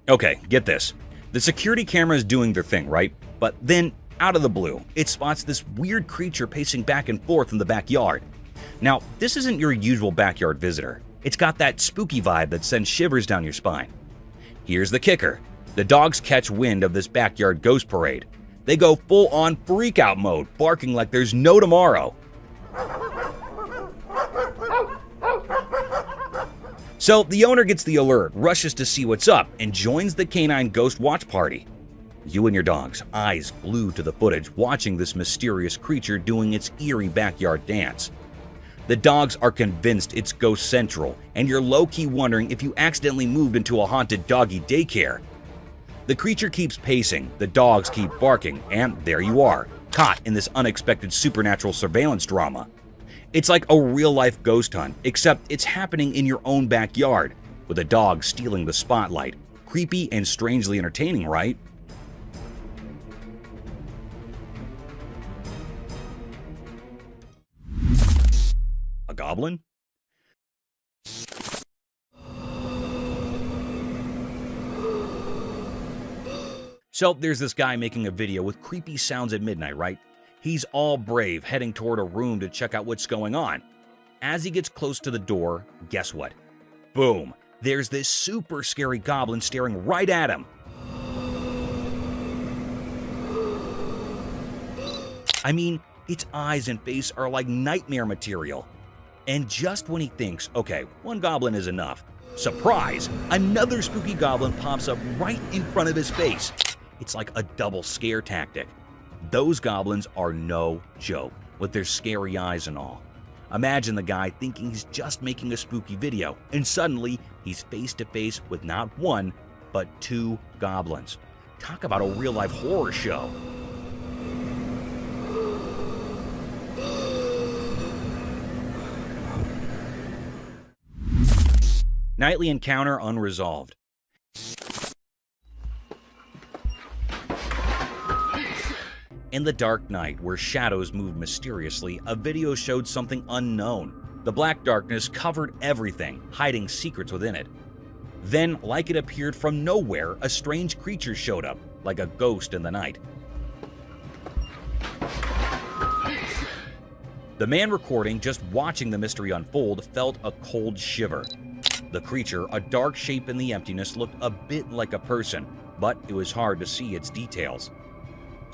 Okay, get this. The security camera is doing their thing, right? But then, out of the blue, it spots this weird creature pacing back and forth in the backyard. Now, this isn't your usual backyard visitor. It's got that spooky vibe that sends shivers down your spine. Here's the kicker. The dogs catch wind of this backyard ghost parade. They go full-on freak-out mode, barking like there's no tomorrow. So the owner gets the alert, rushes to see what's up, and joins the canine ghost watch party. You and your dogs, eyes glued to the footage, watching this mysterious creature doing its eerie backyard dance. The dogs are convinced it's ghost central, and you're low-key wondering if you accidentally moved into a haunted doggy daycare. The creature keeps pacing, the dogs keep barking, and there you are, caught in this unexpected supernatural surveillance drama. It's like a real-life ghost hunt, except it's happening in your own backyard, with a dog stealing the spotlight. Creepy and strangely entertaining, right? A goblin? So there's this guy making a video with creepy sounds at midnight, right? He's all brave, heading toward a room to check out what's going on. As he gets close to the door, guess what? Boom! There's this super scary goblin staring right at him. I mean, its eyes and face are like nightmare material. And just when he thinks, okay, one goblin is enough, surprise! Another spooky goblin pops up right in front of his face. It's like a double scare tactic. Those goblins are no joke, with their scary eyes and all. Imagine the guy thinking he's just making a spooky video, and suddenly he's face to face with not one, but two goblins. Talk about a real-life horror show. Nightly encounter unresolved. In the dark night, where shadows moved mysteriously, a video showed something unknown. The black darkness covered everything, hiding secrets within it. Then, like it appeared from nowhere, a strange creature showed up, like a ghost in the night. The man recording, just watching the mystery unfold, felt a cold shiver. The creature, a dark shape in the emptiness, looked a bit like a person, but it was hard to see its details.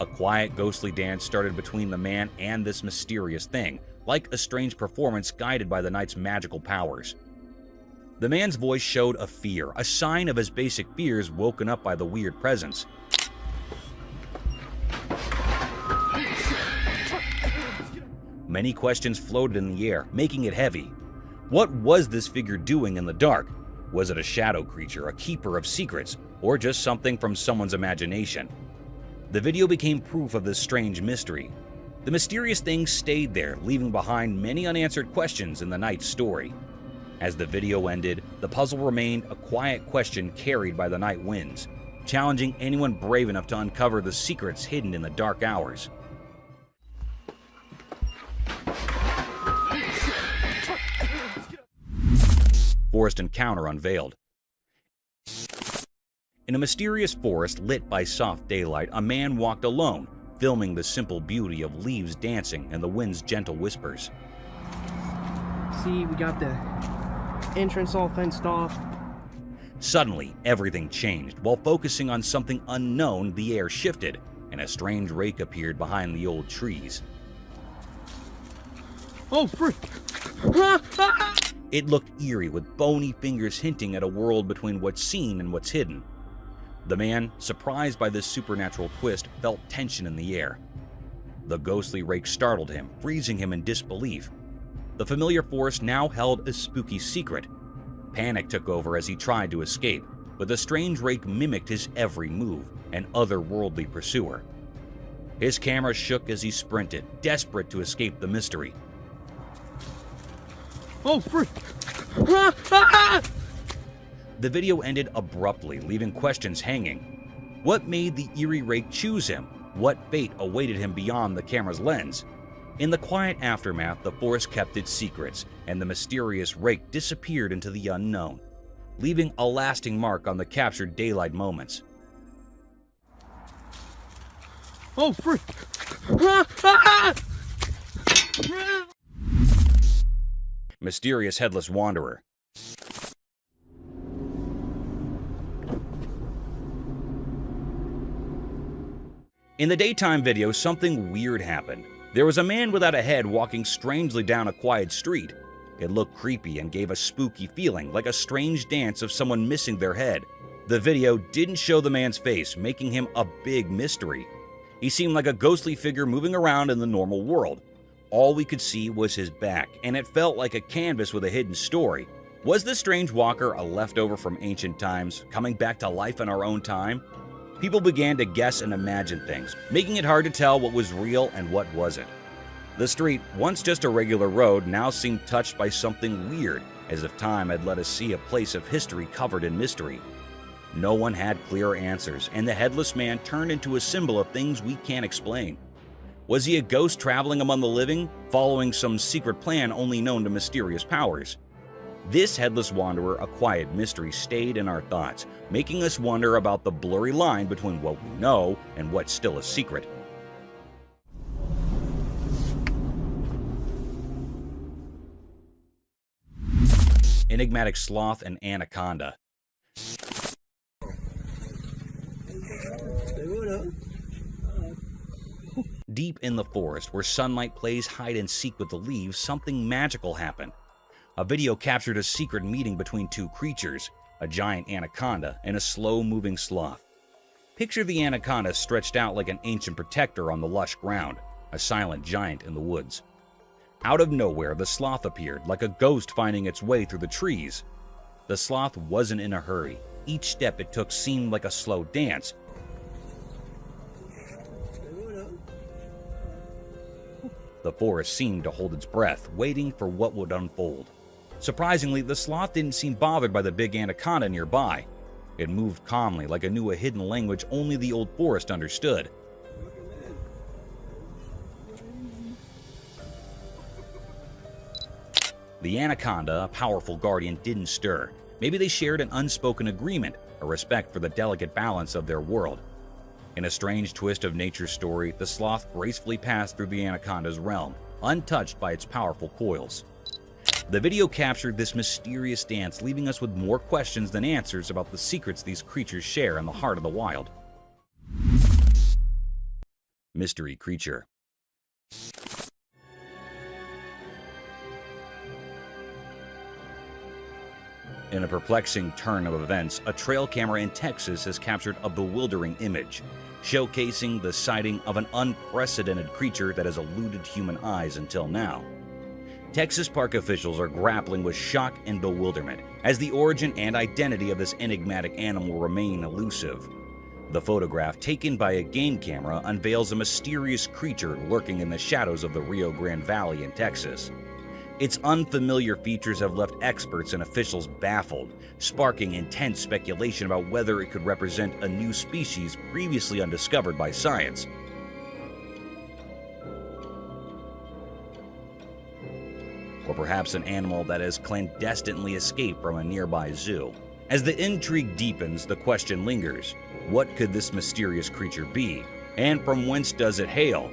A quiet, ghostly dance started between the man and this mysterious thing, like a strange performance guided by the night's magical powers. The man's voice showed a fear, a sign of his basic fears woken up by the weird presence. Many questions floated in the air, making it heavy. What was this figure doing in the dark? Was it a shadow creature, a keeper of secrets, or just something from someone's imagination? The video became proof of this strange mystery. The mysterious thing stayed there, leaving behind many unanswered questions in the night's story. As the video ended, the puzzle remained a quiet question carried by the night winds, challenging anyone brave enough to uncover the secrets hidden in the dark hours. Forest encounter unveiled. In a mysterious forest lit by soft daylight, a man walked alone, filming the simple beauty of leaves dancing and the wind's gentle whispers. See, we got the entrance all fenced off. Suddenly, everything changed. While focusing on something unknown, the air shifted, and a strange rake appeared behind the old trees. Oh, frick! It looked eerie, with bony fingers hinting at a world between what's seen and what's hidden. The man, surprised by this supernatural twist, felt tension in the air. The ghostly rake startled him, freezing him in disbelief. The familiar forest now held a spooky secret. Panic took over as he tried to escape, but the strange rake mimicked his every move, an otherworldly pursuer. His camera shook as he sprinted, desperate to escape the mystery. Oh, frick! The video ended abruptly, leaving questions hanging. What made the eerie rake choose him? What fate awaited him beyond the camera's lens? In the quiet aftermath, the forest kept its secrets, and the mysterious rake disappeared into the unknown. leaving a lasting mark on the captured daylight moments. Oh, frick! Mysterious headless wanderer. In the daytime video, something weird happened. There was a man without a head walking strangely down a quiet street. It looked creepy and gave a spooky feeling, like a strange dance of someone missing their head. The video didn't show the man's face, making him a big mystery. He seemed like a ghostly figure moving around in the normal world. All we could see was his back, and it felt like a canvas with a hidden story. Was this strange walker a leftover from ancient times, coming back to life in our own time? People began to guess and imagine things, making it hard to tell what was real and what wasn't. The street, once just a regular road, now seemed touched by something weird, as if time had let us see a place of history covered in mystery. No one had clear answers, and the headless man turned into a symbol of things we can't explain. Was he a ghost traveling among the living, following some secret plan only known to mysterious powers? This headless wanderer, a quiet mystery, stayed in our thoughts, making us wonder about the blurry line between what we know and what's still a secret. Enigmatic sloth and anaconda. Deep in the forest, where sunlight plays hide and seek with the leaves, something magical happened. A video captured a secret meeting between two creatures, a giant anaconda and a slow-moving sloth. Picture the anaconda stretched out like an ancient protector on the lush ground, a silent giant in the woods. Out of nowhere, the sloth appeared, like a ghost finding its way through the trees. The sloth wasn't in a hurry. Each step it took seemed like a slow dance. The forest seemed to hold its breath, waiting for what would unfold. Surprisingly, the sloth didn't seem bothered by the big anaconda nearby. It moved calmly, like it knew a hidden language only the old forest understood. The anaconda, a powerful guardian, didn't stir. Maybe they shared an unspoken agreement, a respect for the delicate balance of their world. In a strange twist of nature's story, the sloth gracefully passed through the anaconda's realm, untouched by its powerful coils. The video captured this mysterious dance, leaving us with more questions than answers about the secrets these creatures share in the heart of the wild. Mystery creature. In a perplexing turn of events, a trail camera in Texas has captured a bewildering image, showcasing the sighting of an unprecedented creature that has eluded human eyes until now. Texas park officials are grappling with shock and bewilderment, as the origin and identity of this enigmatic animal remain elusive. The photograph, taken by a game camera, unveils a mysterious creature lurking in the shadows of the Rio Grande Valley in Texas. Its unfamiliar features have left experts and officials baffled, sparking intense speculation about whether it could represent a new species previously undiscovered by science. Or perhaps an animal that has clandestinely escaped from a nearby zoo. As the intrigue deepens, the question lingers: what could this mysterious creature be, and from whence does it hail?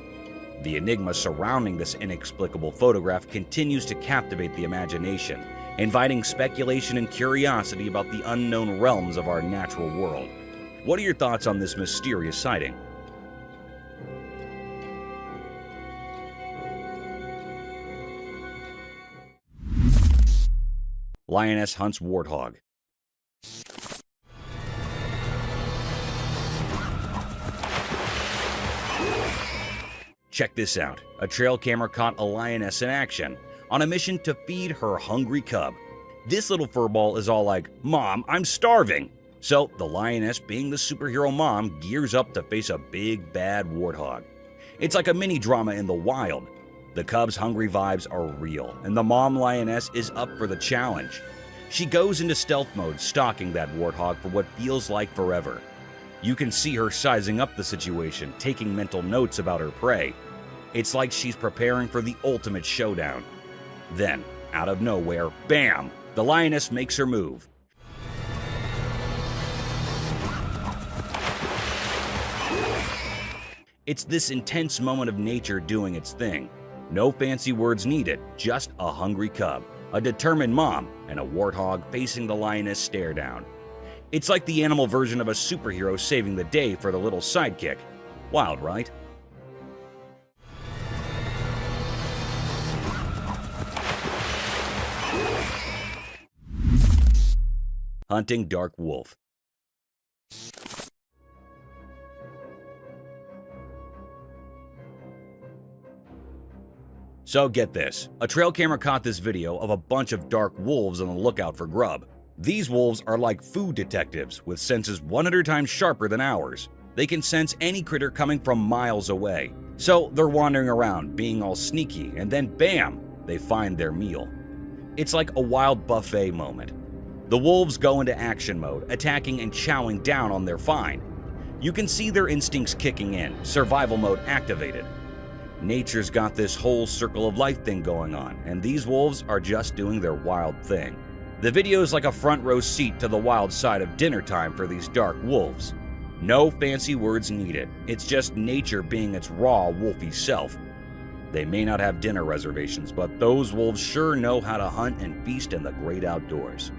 The enigma surrounding this inexplicable photograph continues to captivate the imagination, inviting speculation and curiosity about the unknown realms of our natural world. What are your thoughts on this mysterious sighting? Lioness hunts warthog. Check this out. A trail camera caught a lioness in action, on a mission to feed her hungry cub. This little furball is all like, "Mom, I'm starving." So the lioness, being the superhero mom, gears up to face a big bad warthog. It's like a mini drama in the wild. The cub's hungry vibes are real, and the mom lioness is up for the challenge. She goes into stealth mode, stalking that warthog for what feels like forever. You can see her sizing up the situation, taking mental notes about her prey. It's like she's preparing for the ultimate showdown. Then, out of nowhere, bam! The lioness makes her move. It's this intense moment of nature doing its thing. No fancy words needed, just a hungry cub, a determined mom, and a warthog facing the lioness stare down. It's like the animal version of a superhero saving the day for the little sidekick. Wild, right? Hunting dark wolf. So get this, a trail camera caught this video of a bunch of dark wolves on the lookout for grub. These wolves are like food detectives with senses 100 times sharper than ours. They can sense any critter coming from miles away. So they're wandering around, being all sneaky, and then bam, they find their meal. It's like a wild buffet moment. The wolves go into action mode, attacking and chowing down on their find. You can see their instincts kicking in, survival mode activated. Nature's got this whole circle of life thing going on, and these wolves are just doing their wild thing. The video's like a front row seat to the wild side of dinner time for these dark wolves. No fancy words needed, it's just nature being its raw, wolfy self. They may not have dinner reservations, but those wolves sure know how to hunt and feast in the great outdoors.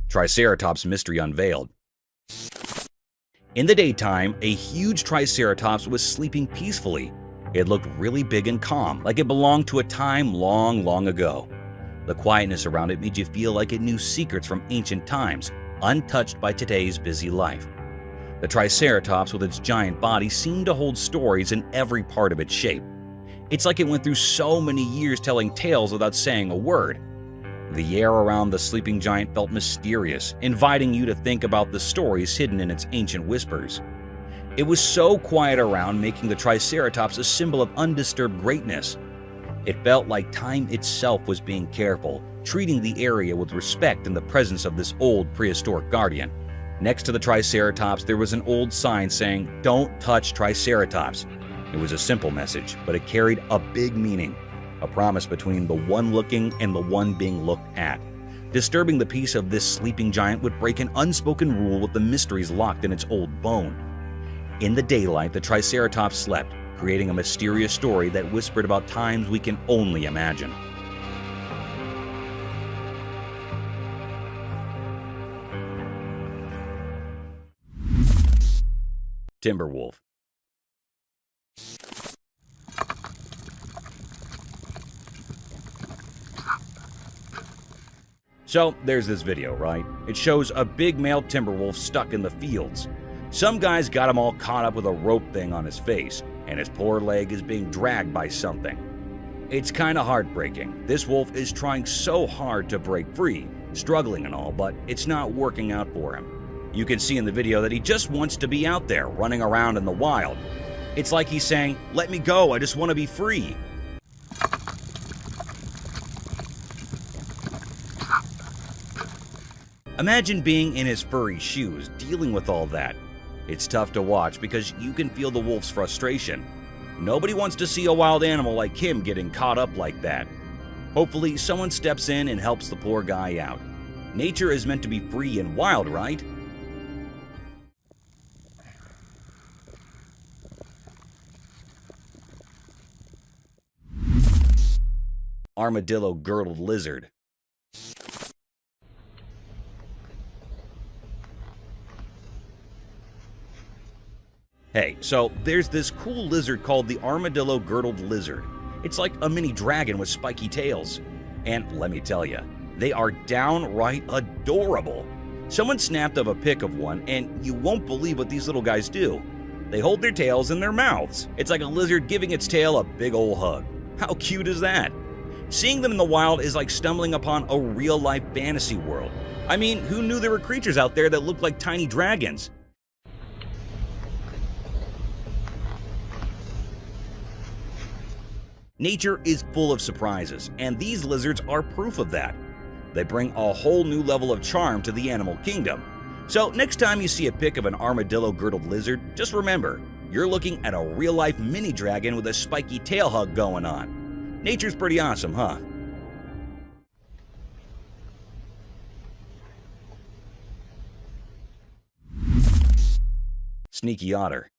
Triceratops mystery unveiled. In the daytime, a huge Triceratops was sleeping peacefully. It looked really big and calm, like it belonged to a time long, long ago. The quietness around it made you feel like it knew secrets from ancient times, untouched by today's busy life. The Triceratops with its giant body seemed to hold stories in every part of its shape. It's like it went through so many years telling tales without saying a word. The air around the sleeping giant felt mysterious, inviting you to think about the stories hidden in its ancient whispers. It was so quiet around, making the Triceratops a symbol of undisturbed greatness. It felt like time itself was being careful, treating the area with respect in the presence of this old prehistoric guardian. Next to the Triceratops, there was an old sign saying, "Don't touch Triceratops." It was a simple message, but it carried a big meaning. A promise between the one looking and the one being looked at. Disturbing the peace of this sleeping giant would break an unspoken rule with the mysteries locked in its old bone. In the daylight, the Triceratops slept, creating a mysterious story that whispered about times we can only imagine. Timberwolf. So there's this video, right? It shows a big male timber wolf stuck in the fields. Some guy's got him all caught up with a rope thing on his face, and his poor leg is being dragged by something. It's kinda heartbreaking. This wolf is trying so hard to break free, struggling and all, but it's not working out for him. You can see in the video that he just wants to be out there, running around in the wild. It's like he's saying, "Let me go, I just want to be free." Imagine being in his furry shoes, dealing with all that. It's tough to watch because you can feel the wolf's frustration. Nobody wants to see a wild animal like him getting caught up like that. Hopefully, someone steps in and helps the poor guy out. Nature is meant to be free and wild, right? Armadillo-girdled lizard. Hey, so there's this cool lizard called the armadillo-girdled lizard. It's like a mini dragon with spiky tails. And let me tell you, they are downright adorable. Someone snapped up a pic of one, and you won't believe what these little guys do. They hold their tails in their mouths. It's like a lizard giving its tail a big ol' hug. How cute is that? Seeing them in the wild is like stumbling upon a real-life fantasy world. I mean, who knew there were creatures out there that looked like tiny dragons? Nature is full of surprises, and these lizards are proof of that. They bring a whole new level of charm to the animal kingdom. So next time you see a pic of an armadillo-girdled lizard, just remember, you're looking at a real-life mini dragon with a spiky tail hug going on. Nature's pretty awesome, huh? Sneaky otter.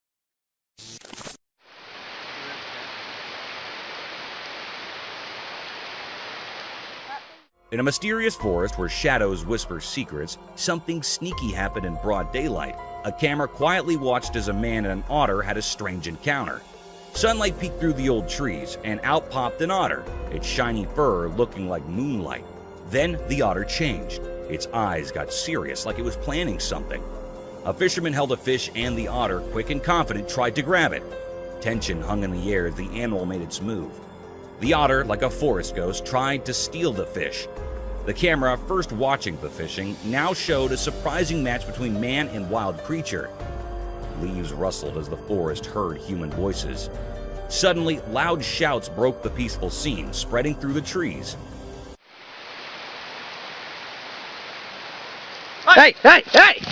In a mysterious forest where shadows whisper secrets, something sneaky happened in broad daylight. A camera quietly watched as a man and an otter had a strange encounter. Sunlight peeked through the old trees, and out popped an otter, its shiny fur looking like moonlight. Then the otter changed. Its eyes got serious, like it was planning something. A fisherman held a fish, and the otter, quick and confident, tried to grab it. Tension hung in the air as the animal made its move. The otter, like a forest ghost, tried to steal the fish. The camera, first watching the fishing, now showed a surprising match between man and wild creature. Leaves rustled as the forest heard human voices. Suddenly, loud shouts broke the peaceful scene, spreading through the trees. Hey! Hey! Hey!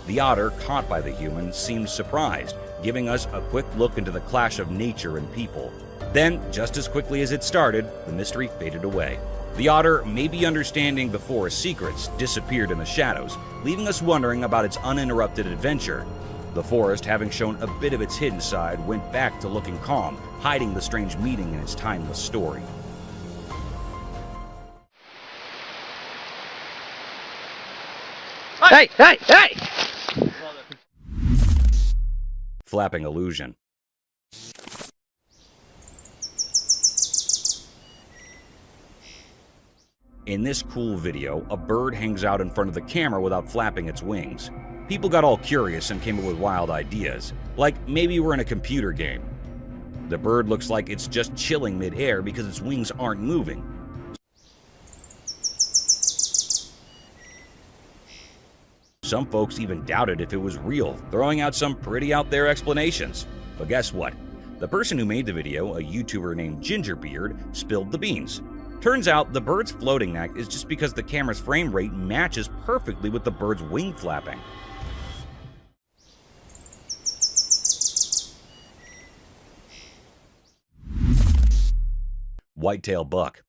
The otter, caught by the human, seemed surprised, giving us a quick look into the clash of nature and people. Then, just as quickly as it started, the mystery faded away. The otter, maybe understanding the forest's secrets, disappeared in the shadows, leaving us wondering about its uninterrupted adventure. The forest, having shown a bit of its hidden side, went back to looking calm, hiding the strange meeting in its timeless story. Hey! Hey! Hey! Flapping illusion. In this cool video, a bird hangs out in front of the camera without flapping its wings. People got all curious and came up with wild ideas, like maybe we're in a computer game. The bird looks like it's just chilling mid-air because its wings aren't moving. Some folks even doubted if it was real, throwing out some pretty out there explanations. But guess what? The person who made the video, a YouTuber named Gingerbeard, spilled the beans. Turns out the bird's floating act is just because the camera's frame rate matches perfectly with the bird's wing flapping. Whitetail buck.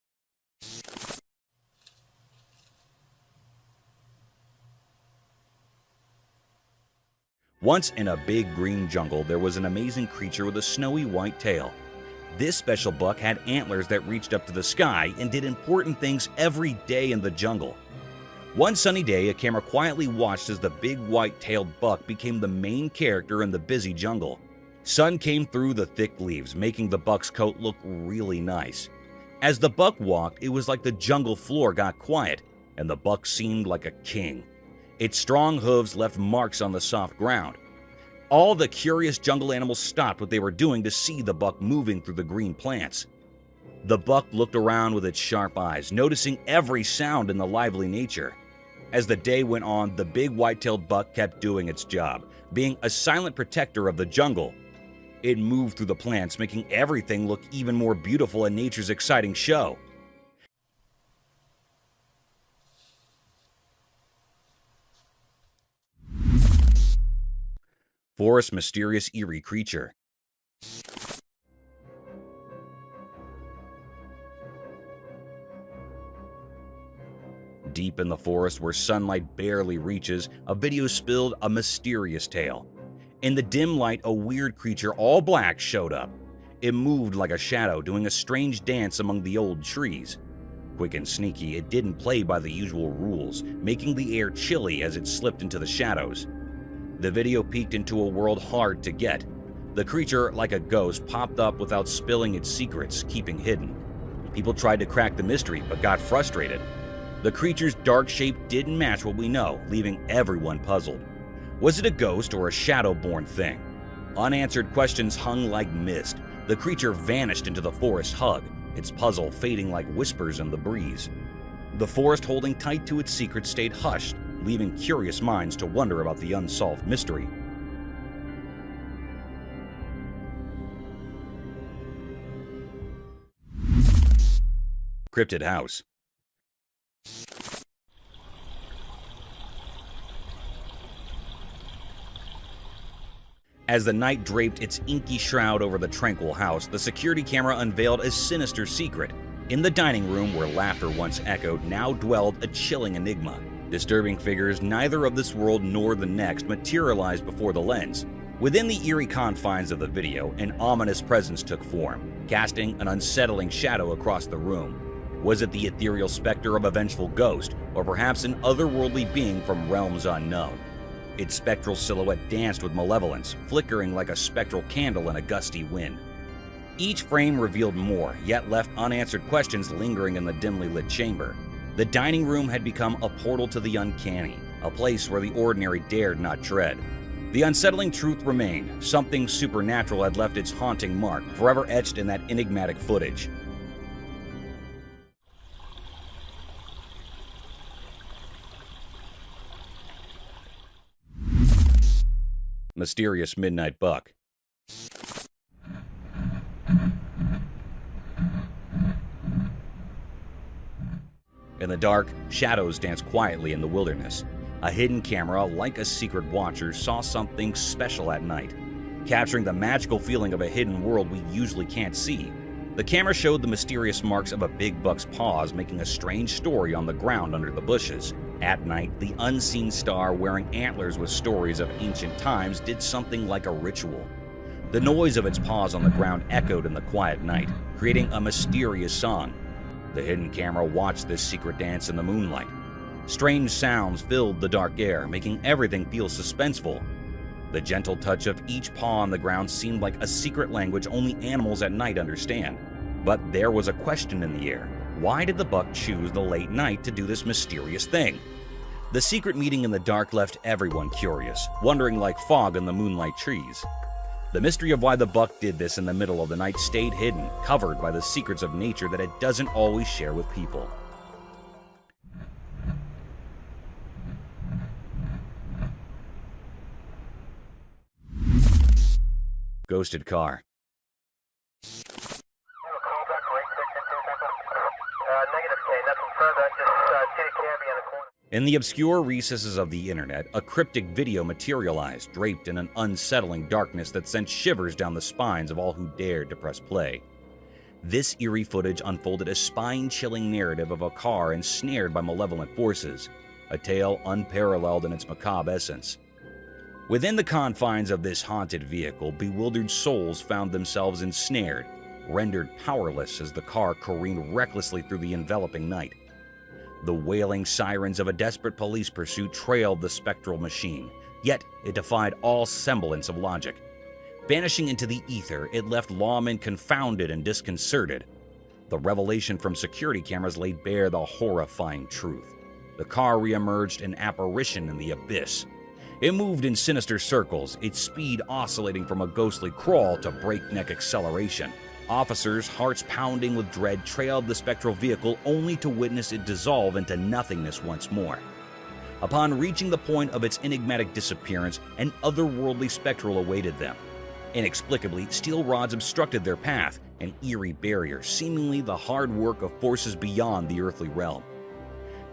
Once in a big green jungle, there was an amazing creature with a snowy white tail. This special buck had antlers that reached up to the sky and did important things every day in the jungle. One sunny day, a camera quietly watched as the big white-tailed buck became the main character in the busy jungle. Sun came through the thick leaves, making the buck's coat look really nice. As the buck walked, it was like the jungle floor got quiet, and the buck seemed like a king. Its strong hooves left marks on the soft ground. All the curious jungle animals stopped what they were doing to see the buck moving through the green plants. The buck looked around with its sharp eyes, noticing every sound in the lively nature. As the day went on, the big white-tailed buck kept doing its job, being a silent protector of the jungle. It moved through the plants, making everything look even more beautiful in nature's exciting show. Forest mysterious eerie creature. Deep in the forest where sunlight barely reaches, a video spilled a mysterious tale. In the dim light, a weird creature, all black, showed up. It moved like a shadow, doing a strange dance among the old trees. Quick and sneaky, it didn't play by the usual rules, making the air chilly as it slipped into the shadows. The video peeked into a world hard to get. The creature, like a ghost, popped up without spilling its secrets, keeping hidden. People tried to crack the mystery, but got frustrated. The creature's dark shape didn't match what we know, leaving everyone puzzled. Was it a ghost or a shadow-born thing? Unanswered questions hung like mist. The creature vanished into the forest hug, its puzzle fading like whispers in the breeze. The forest, holding tight to its secret, stayed hushed, leaving curious minds to wonder about the unsolved mystery. Cryptid house. As the night draped its inky shroud over the tranquil house, the security camera unveiled a sinister secret. In the dining room, where laughter once echoed, now dwelled a chilling enigma. Disturbing figures neither of this world nor the next materialized before the lens. Within the eerie confines of the video, an ominous presence took form, casting an unsettling shadow across the room. Was it the ethereal specter of a vengeful ghost, or perhaps an otherworldly being from realms unknown? Its spectral silhouette danced with malevolence, flickering like a spectral candle in a gusty wind. Each frame revealed more, yet left unanswered questions lingering in the dimly lit chamber. The dining room had become a portal to the uncanny, a place where the ordinary dared not tread. The unsettling truth remained. Something supernatural had left its haunting mark, forever etched in that enigmatic footage. Mysterious midnight buck. In the dark, shadows danced quietly in the wilderness. A hidden camera, like a secret watcher, saw something special at night, capturing the magical feeling of a hidden world we usually can't see. The camera showed the mysterious marks of a big buck's paws making a strange story on the ground under the bushes. At night, the unseen star wearing antlers with stories of ancient times did something like a ritual. The noise of its paws on the ground echoed in the quiet night, creating a mysterious song. The hidden camera watched this secret dance in the moonlight. Strange sounds filled the dark air, making everything feel suspenseful. The gentle touch of each paw on the ground seemed like a secret language only animals at night understand. But there was a question in the air. Why did the buck choose the late night to do this mysterious thing? The secret meeting in the dark left everyone curious, wondering like fog in the moonlight trees. The mystery of why the buck did this in the middle of the night stayed hidden, covered by the secrets of nature that it doesn't always share with people. Ghosted car. In the obscure recesses of the internet, a cryptic video materialized, draped in an unsettling darkness that sent shivers down the spines of all who dared to press play. This eerie footage unfolded a spine-chilling narrative of a car ensnared by malevolent forces, a tale unparalleled in its macabre essence. Within the confines of this haunted vehicle, bewildered souls found themselves ensnared, rendered powerless as the car careened recklessly through the enveloping night. The wailing sirens of a desperate police pursuit trailed the spectral machine, yet it defied all semblance of logic. Vanishing into the ether, it left lawmen confounded and disconcerted. The revelation from security cameras laid bare the horrifying truth. The car reemerged an apparition in the abyss. It moved in sinister circles, its speed oscillating from a ghostly crawl to breakneck acceleration. Officers, hearts pounding with dread, trailed the spectral vehicle only to witness it dissolve into nothingness once more. Upon reaching the point of its enigmatic disappearance, an otherworldly spectral awaited them. Inexplicably, steel rods obstructed their path, an eerie barrier, seemingly the hard work of forces beyond the earthly realm.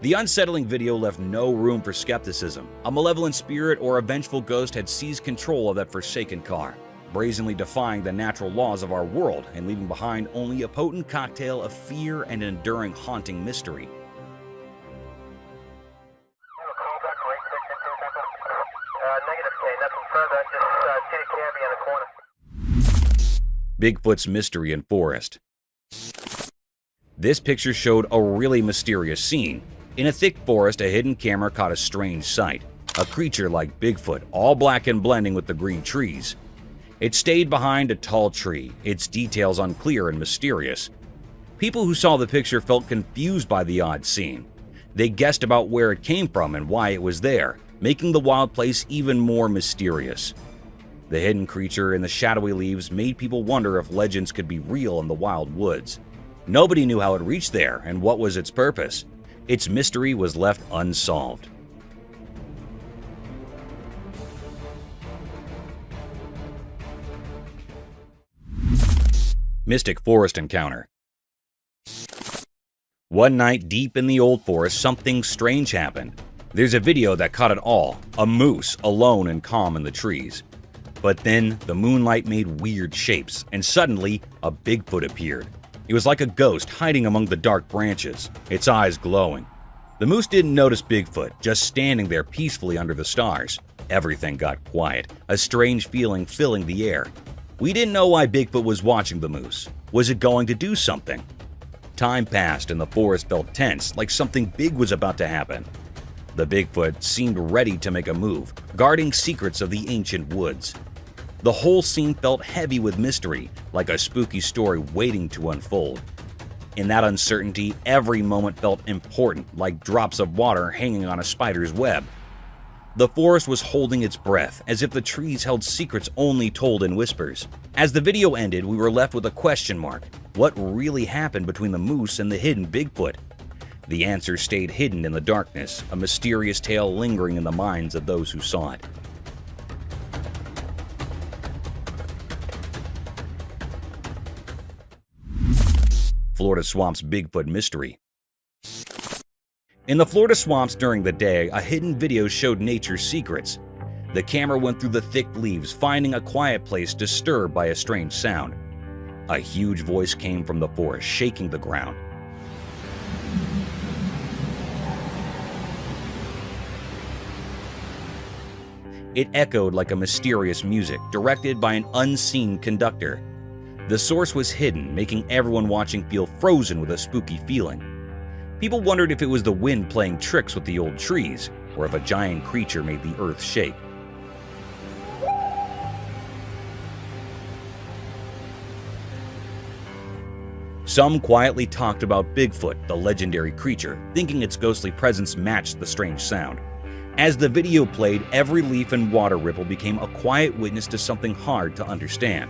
The unsettling video left no room for skepticism. A malevolent spirit or a vengeful ghost had seized control of that forsaken car, brazenly defying the natural laws of our world and leaving behind only a potent cocktail of fear and enduring haunting mystery. Bigfoot's mystery in forest. This picture showed a really mysterious scene. In a thick forest, a hidden camera caught a strange sight. A creature like Bigfoot, all black and blending with the green trees. It stayed behind a tall tree, its details unclear and mysterious. People who saw the picture felt confused by the odd scene. They guessed about where it came from and why it was there, making the wild place even more mysterious. The hidden creature in the shadowy leaves made people wonder if legends could be real in the wild woods. Nobody knew how it reached there and what was its purpose. Its mystery was left unsolved. Mystic forest encounter. One night deep in the old forest, something strange happened. There's a video that caught it all, a moose alone and calm in the trees. But then the moonlight made weird shapes, and suddenly a Bigfoot appeared. It was like a ghost hiding among the dark branches, its eyes glowing. The moose didn't notice Bigfoot, just standing there peacefully under the stars. Everything got quiet, a strange feeling filling the air. We didn't know why Bigfoot was watching the moose. Was it going to do something? Time passed and the forest felt tense, like something big was about to happen. The Bigfoot seemed ready to make a move, guarding secrets of the ancient woods. The whole scene felt heavy with mystery, like a spooky story waiting to unfold. In that uncertainty, every moment felt important, like drops of water hanging on a spider's web. The forest was holding its breath, as if the trees held secrets only told in whispers. As the video ended, we were left with a question mark. What really happened between the moose and the hidden Bigfoot? The answer stayed hidden in the darkness, a mysterious tale lingering in the minds of those who saw it. Florida Swamp's Bigfoot Mystery. In the Florida swamps during the day, a hidden video showed nature's secrets. The camera went through the thick leaves, finding a quiet place disturbed by a strange sound. A huge voice came from the forest, shaking the ground. It echoed like a mysterious music, directed by an unseen conductor. The source was hidden, making everyone watching feel frozen with a spooky feeling. People wondered if it was the wind playing tricks with the old trees, or if a giant creature made the earth shake. Some quietly talked about Bigfoot, the legendary creature, thinking its ghostly presence matched the strange sound. As the video played, every leaf and water ripple became a quiet witness to something hard to understand.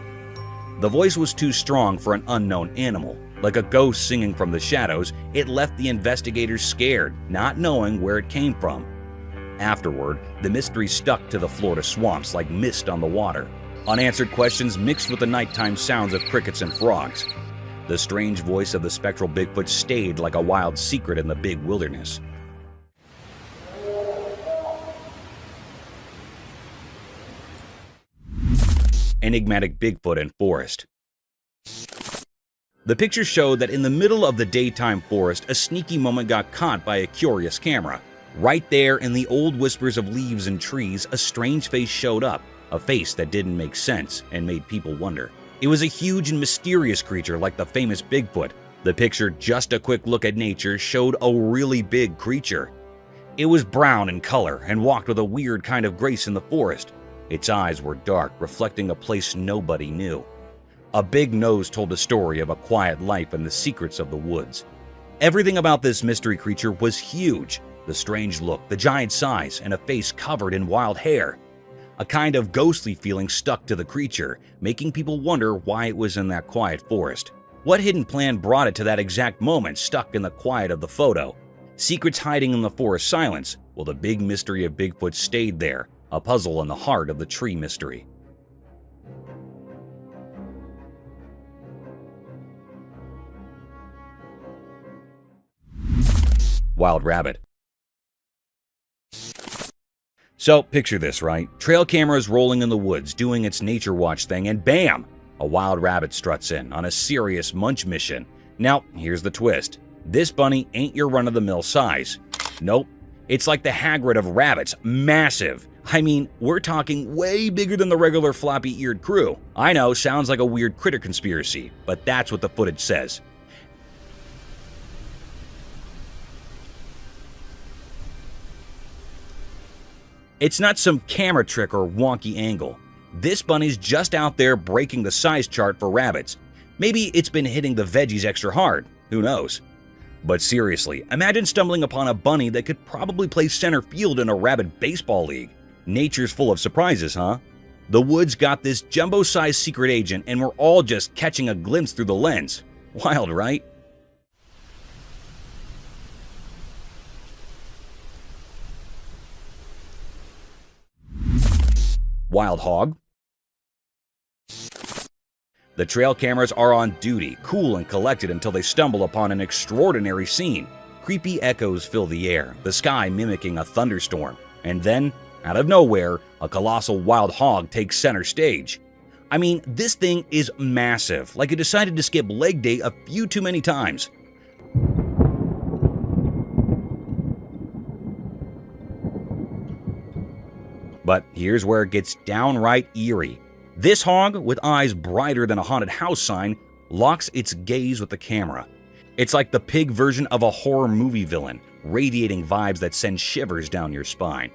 The voice was too strong for an unknown animal. Like a ghost singing from the shadows, it left the investigators scared, not knowing where it came from. Afterward, the mystery stuck to the Florida swamps like mist on the water. Unanswered questions mixed with the nighttime sounds of crickets and frogs. The strange voice of the spectral Bigfoot stayed like a wild secret in the big wilderness. Enigmatic Bigfoot and Forest. The picture showed that in the middle of the daytime forest, a sneaky moment got caught by a curious camera. Right there in the old whispers of leaves and trees, a strange face showed up, a face that didn't make sense and made people wonder. It was a huge and mysterious creature like the famous Bigfoot. The picture, just a quick look at nature, showed a really big creature. It was brown in color and walked with a weird kind of grace in the forest. Its eyes were dark, reflecting a place nobody knew. A big nose told a story of a quiet life and the secrets of the woods. Everything about this mystery creature was huge. The strange look, the giant size, and a face covered in wild hair. A kind of ghostly feeling stuck to the creature, making people wonder why it was in that quiet forest. What hidden plan brought it to that exact moment stuck in the quiet of the photo? Secrets hiding in the forest silence? Well, the big mystery of Bigfoot stayed there, a puzzle in the heart of the tree mystery. Wild rabbit. So, picture this, right? Trail cameras rolling in the woods, doing its nature watch thing, and bam! A wild rabbit struts in on a serious munch mission. Now, here's the twist. This bunny ain't your run-of-the-mill size. Nope. It's like the Hagrid of rabbits, massive. I mean, we're talking way bigger than the regular floppy-eared crew. I know, sounds like a weird critter conspiracy, but that's what the footage says. It's not some camera trick or wonky angle. This bunny's just out there breaking the size chart for rabbits. Maybe it's been hitting the veggies extra hard, who knows? But seriously, imagine stumbling upon a bunny that could probably play center field in a rabbit baseball league. Nature's full of surprises, huh? The woods got this jumbo-sized secret agent and we're all just catching a glimpse through the lens. Wild, right? Wild hog. The trail cameras are on duty, cool and collected until they stumble upon an extraordinary scene. Creepy echoes fill the air, the sky mimicking a thunderstorm. And then, out of nowhere, a colossal wild hog takes center stage. I mean, this thing is massive, like it decided to skip leg day a few too many times. But here's where it gets downright eerie. This hog, with eyes brighter than a haunted house sign, locks its gaze with the camera. It's like the pig version of a horror movie villain, radiating vibes that send shivers down your spine.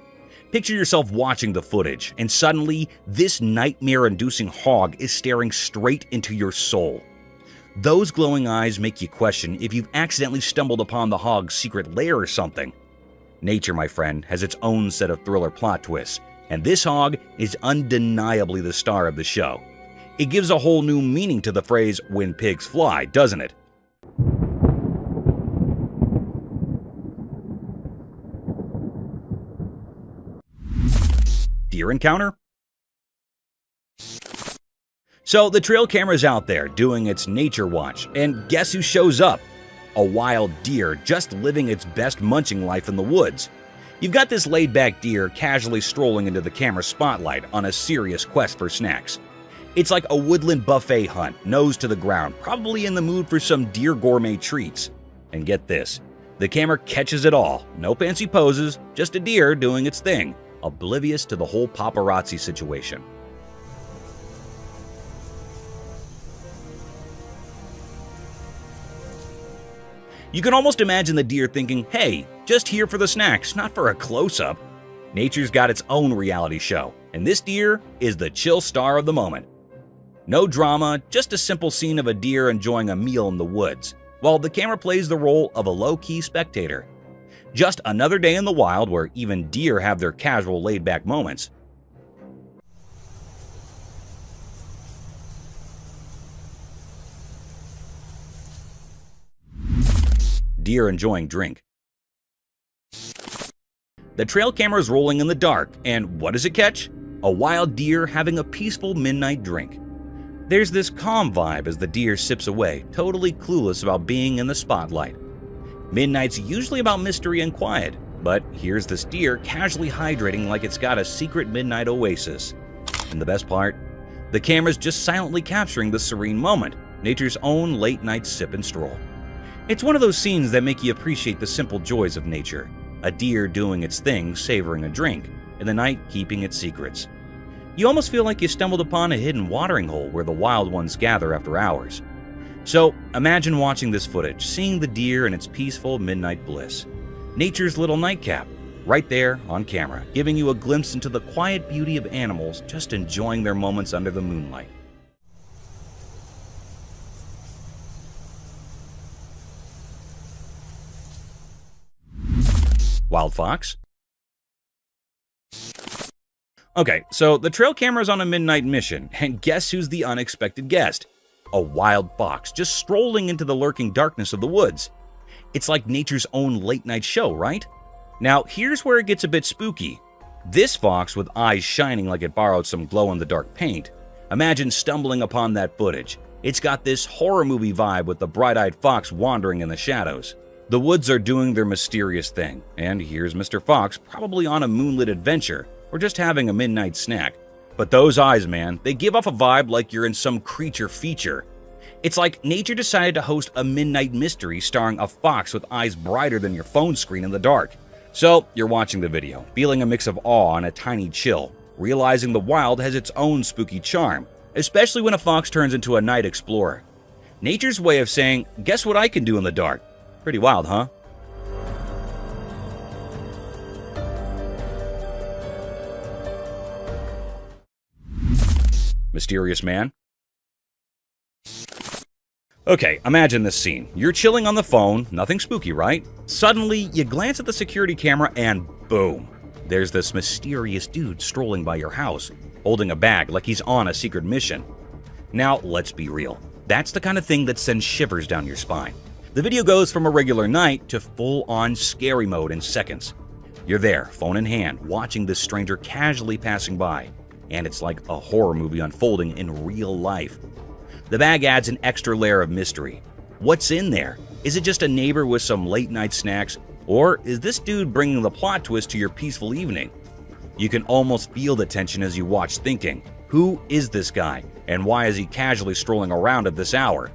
Picture yourself watching the footage, and suddenly, this nightmare-inducing hog is staring straight into your soul. Those glowing eyes make you question if you've accidentally stumbled upon the hog's secret lair or something. Nature, my friend, has its own set of thriller plot twists, and this hog is undeniably the star of the show. It gives a whole new meaning to the phrase, "when pigs fly," doesn't it? Deer encounter? So the trail camera's out there doing its nature watch, and guess who shows up? A wild deer just living its best munching life in the woods. You've got this laid-back deer casually strolling into the camera spotlight on a serious quest for snacks. It's like a woodland buffet hunt, nose to the ground, probably in the mood for some deer gourmet treats. And get this, the camera catches it all. No fancy poses, just a deer doing its thing, oblivious to the whole paparazzi situation. You can almost imagine the deer thinking, hey, just here for the snacks, not for a close-up. Nature's got its own reality show, and this deer is the chill star of the moment. No drama, just a simple scene of a deer enjoying a meal in the woods, while the camera plays the role of a low-key spectator. Just another day in the wild where even deer have their casual laid-back moments. Deer enjoying drink. The trail camera is rolling in the dark, and what does it catch? A wild deer having a peaceful midnight drink. There's this calm vibe as the deer sips away, totally clueless about being in the spotlight. Midnight's usually about mystery and quiet, but here's this deer casually hydrating like it's got a secret midnight oasis. And the best part? The camera's just silently capturing the serene moment, nature's own late-night sip and stroll. It's one of those scenes that make you appreciate the simple joys of nature. A deer doing its thing, savoring a drink, and the night keeping its secrets. You almost feel like you stumbled upon a hidden watering hole where the wild ones gather after hours. So imagine watching this footage, seeing the deer in its peaceful midnight bliss. Nature's little nightcap, right there on camera, giving you a glimpse into the quiet beauty of animals just enjoying their moments under the moonlight. Wild fox? Okay, so the trail camera's on a midnight mission, and guess who's the unexpected guest? A wild fox just strolling into the lurking darkness of the woods. It's like nature's own late-night show, right? Now, here's where it gets a bit spooky. This fox, with eyes shining like it borrowed some glow-in-the-dark paint, imagine stumbling upon that footage. It's got this horror movie vibe with the bright-eyed fox wandering in the shadows. The woods are doing their mysterious thing, and here's Mr. Fox probably on a moonlit adventure or just having a midnight snack. But those eyes, man, they give off a vibe like you're in some creature feature. It's like nature decided to host a midnight mystery starring a fox with eyes brighter than your phone screen in the dark. So you're watching the video, feeling a mix of awe and a tiny chill, realizing the wild has its own spooky charm, especially when a fox turns into a night explorer. Nature's way of saying, guess what I can do in the dark? Pretty wild, huh? Mysterious man? Okay, imagine this scene. You're chilling on the phone, nothing spooky, right? Suddenly, you glance at the security camera and boom! There's this mysterious dude strolling by your house, holding a bag like he's on a secret mission. Now, let's be real. That's the kind of thing that sends shivers down your spine. The video goes from a regular night to full-on scary mode in seconds. You're there, phone in hand, watching this stranger casually passing by, and it's like a horror movie unfolding in real life. The bag adds an extra layer of mystery. What's in there? Is it just a neighbor with some late-night snacks, or is this dude bringing the plot twist to your peaceful evening? You can almost feel the tension as you watch, thinking, who is this guy, and why is he casually strolling around at this hour?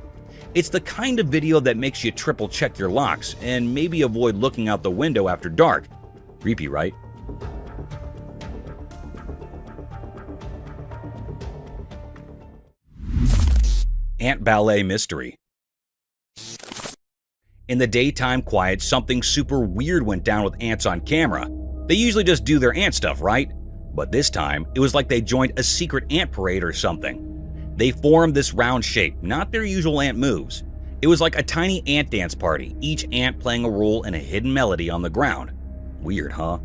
It's the kind of video that makes you triple-check your locks and maybe avoid looking out the window after dark. Creepy, right? Ant ballet mystery. In the daytime quiet, something super weird went down with ants on camera. They usually just do their ant stuff, right? But this time, it was like they joined a secret ant parade or something. They formed this round shape, not their usual ant moves. It was like a tiny ant dance party, each ant playing a role in a hidden melody on the ground. Weird, huh?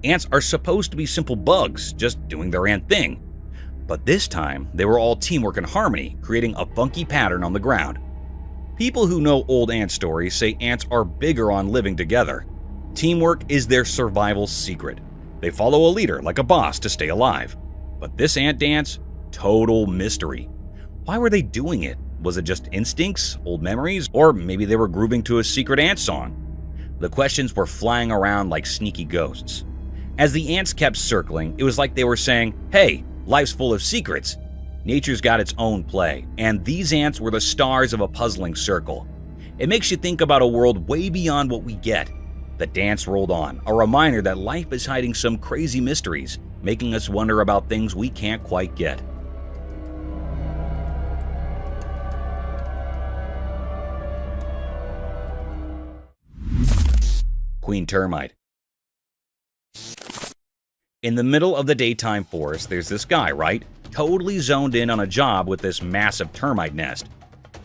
Ants are supposed to be simple bugs, just doing their ant thing. But this time, they were all teamwork and harmony, creating a funky pattern on the ground. People who know old ant stories say ants are bigger on living together. Teamwork is their survival secret. They follow a leader like a boss to stay alive. But this ant dance? Total mystery. Why were they doing it? Was it just instincts, old memories, or maybe they were grooving to a secret ant song? The questions were flying around like sneaky ghosts. As the ants kept circling, it was like they were saying, hey, life's full of secrets. Nature's got its own play, and these ants were the stars of a puzzling circle. It makes you think about a world way beyond what we get. The dance rolled on, a reminder that life is hiding some crazy mysteries, making us wonder about things we can't quite get. Queen termite. In the middle of the daytime forest, there's this guy, right? Totally zoned in on a job with this massive termite nest.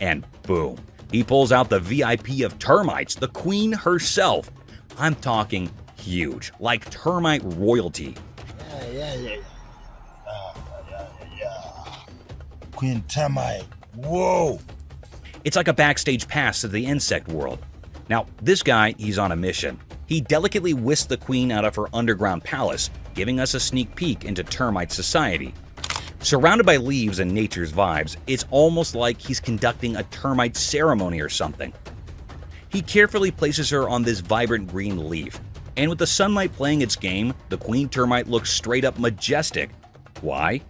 And boom, he pulls out the VIP of termites, the queen herself. I'm talking huge, like termite royalty. Yeah. Queen termite, whoa! It's like a backstage pass to the insect world. Now, this guy, he's on a mission. He delicately whisked the queen out of her underground palace, giving us a sneak peek into termite society. Surrounded by leaves and nature's vibes, it's almost like he's conducting a termite ceremony or something. He carefully places her on this vibrant green leaf, and with the sunlight playing its game, the queen termite looks straight up majestic. Why?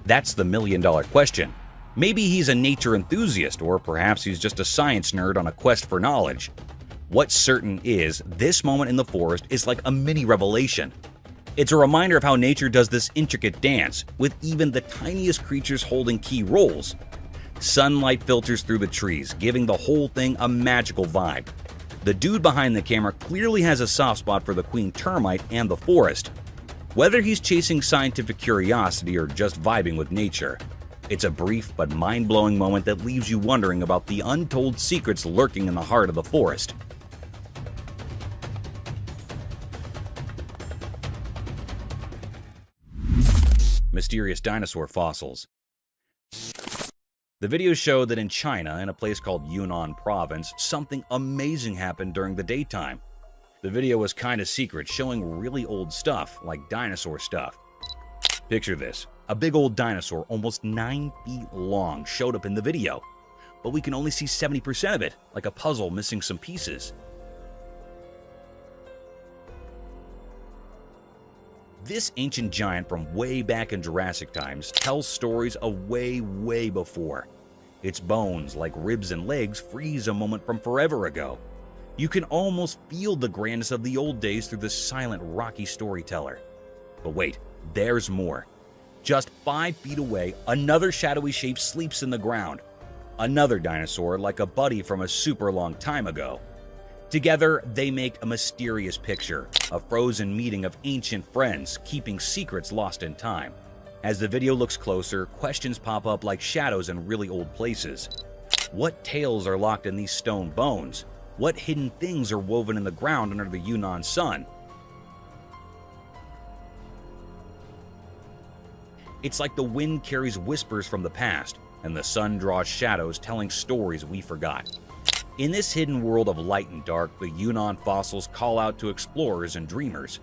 That's the million-dollar question. Maybe he's a nature enthusiast, or perhaps he's just a science nerd on a quest for knowledge. What's certain is, this moment in the forest is like a mini revelation. It's a reminder of how nature does this intricate dance, with even the tiniest creatures holding key roles. Sunlight filters through the trees, giving the whole thing a magical vibe. The dude behind the camera clearly has a soft spot for the queen termite and the forest. Whether he's chasing scientific curiosity or just vibing with nature, it's a brief but mind-blowing moment that leaves you wondering about the untold secrets lurking in the heart of the forest. Mysterious dinosaur fossils. The videos show that in China, in a place called Yunnan Province, something amazing happened during the daytime. The video was kinda secret, showing really old stuff, like dinosaur stuff. Picture this. A big old dinosaur, almost 9 feet long, showed up in the video. But we can only see 70% of it, like a puzzle missing some pieces. This ancient giant from way back in Jurassic times tells stories of way before. Its bones, like ribs and legs, freeze a moment from forever ago. You can almost feel the grandness of the old days through this silent, rocky storyteller. But wait, there's more. Just 5 feet away, another shadowy shape sleeps in the ground. Another dinosaur, like a buddy from a super long time ago. Together, they make a mysterious picture, a frozen meeting of ancient friends, keeping secrets lost in time. As the video looks closer, questions pop up like shadows in really old places. What tales are locked in these stone bones? What hidden things are woven in the ground under the Yunnan sun? It's like the wind carries whispers from the past, and the sun draws shadows telling stories we forgot. In this hidden world of light and dark, the Yunnan fossils call out to explorers and dreamers.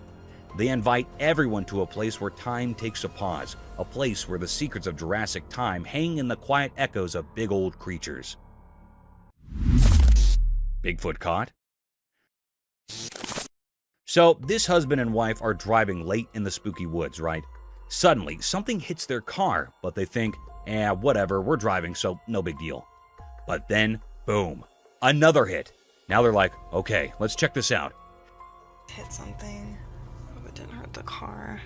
They invite everyone to a place where time takes a pause, a place where the secrets of Jurassic time hang in the quiet echoes of big old creatures. Bigfoot caught? So, this husband and wife are driving late in the spooky woods, right? Suddenly, something hits their car, but they think, whatever, we're driving, so no big deal. But then, boom. Another hit. Now they're like, okay, let's check this out. Hit something, but didn't hurt the car.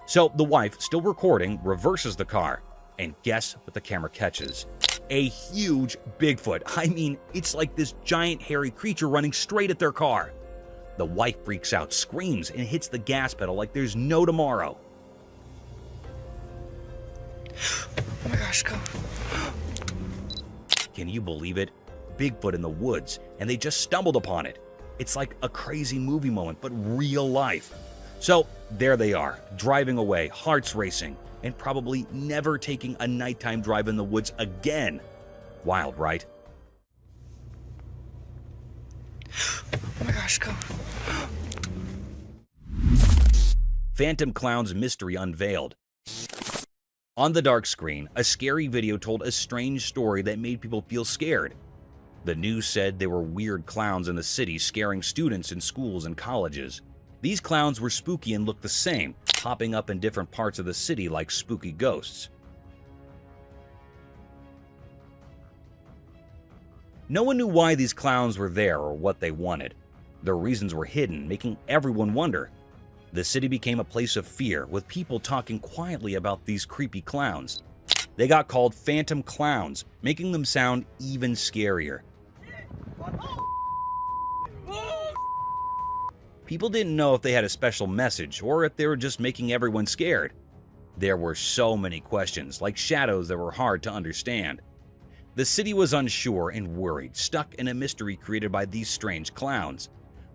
So the wife, still recording, reverses the car. And guess what the camera catches? A huge Bigfoot. I mean, it's like this giant hairy creature running straight at their car. The wife freaks out, screams, and hits the gas pedal like there's no tomorrow. Oh my gosh, go. Can you believe it? Bigfoot in the woods, and they just stumbled upon it. It's like a crazy movie moment, but real life. So there they are, driving away, hearts racing, and probably never taking a nighttime drive in the woods again. Wild, right? Oh my gosh, go. Phantom Clown's mystery unveiled. On the dark screen, a scary video told a strange story that made people feel scared. The news said there were weird clowns in the city scaring students in schools and colleges. These clowns were spooky and looked the same, popping up in different parts of the city like spooky ghosts. No one knew why these clowns were there or what they wanted. Their reasons were hidden, making everyone wonder. The city became a place of fear, with people talking quietly about these creepy clowns. They got called Phantom Clowns, making them sound even scarier. People didn't know if they had a special message or if they were just making everyone scared. There were so many questions, like shadows that were hard to understand. The city was unsure and worried, stuck in a mystery created by these strange clowns.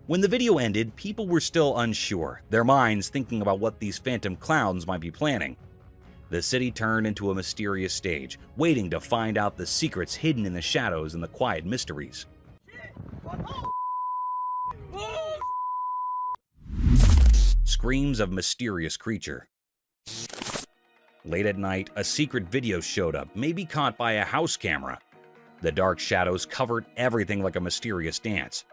When the video ended, people were still unsure, their minds thinking about what these phantom clowns might be planning. The city turned into a mysterious stage, waiting to find out the secrets hidden in the shadows and the quiet mysteries. Screams of mysterious creature. Late at night, a secret video showed up, maybe caught by a house camera. The dark shadows covered everything like a mysterious dance.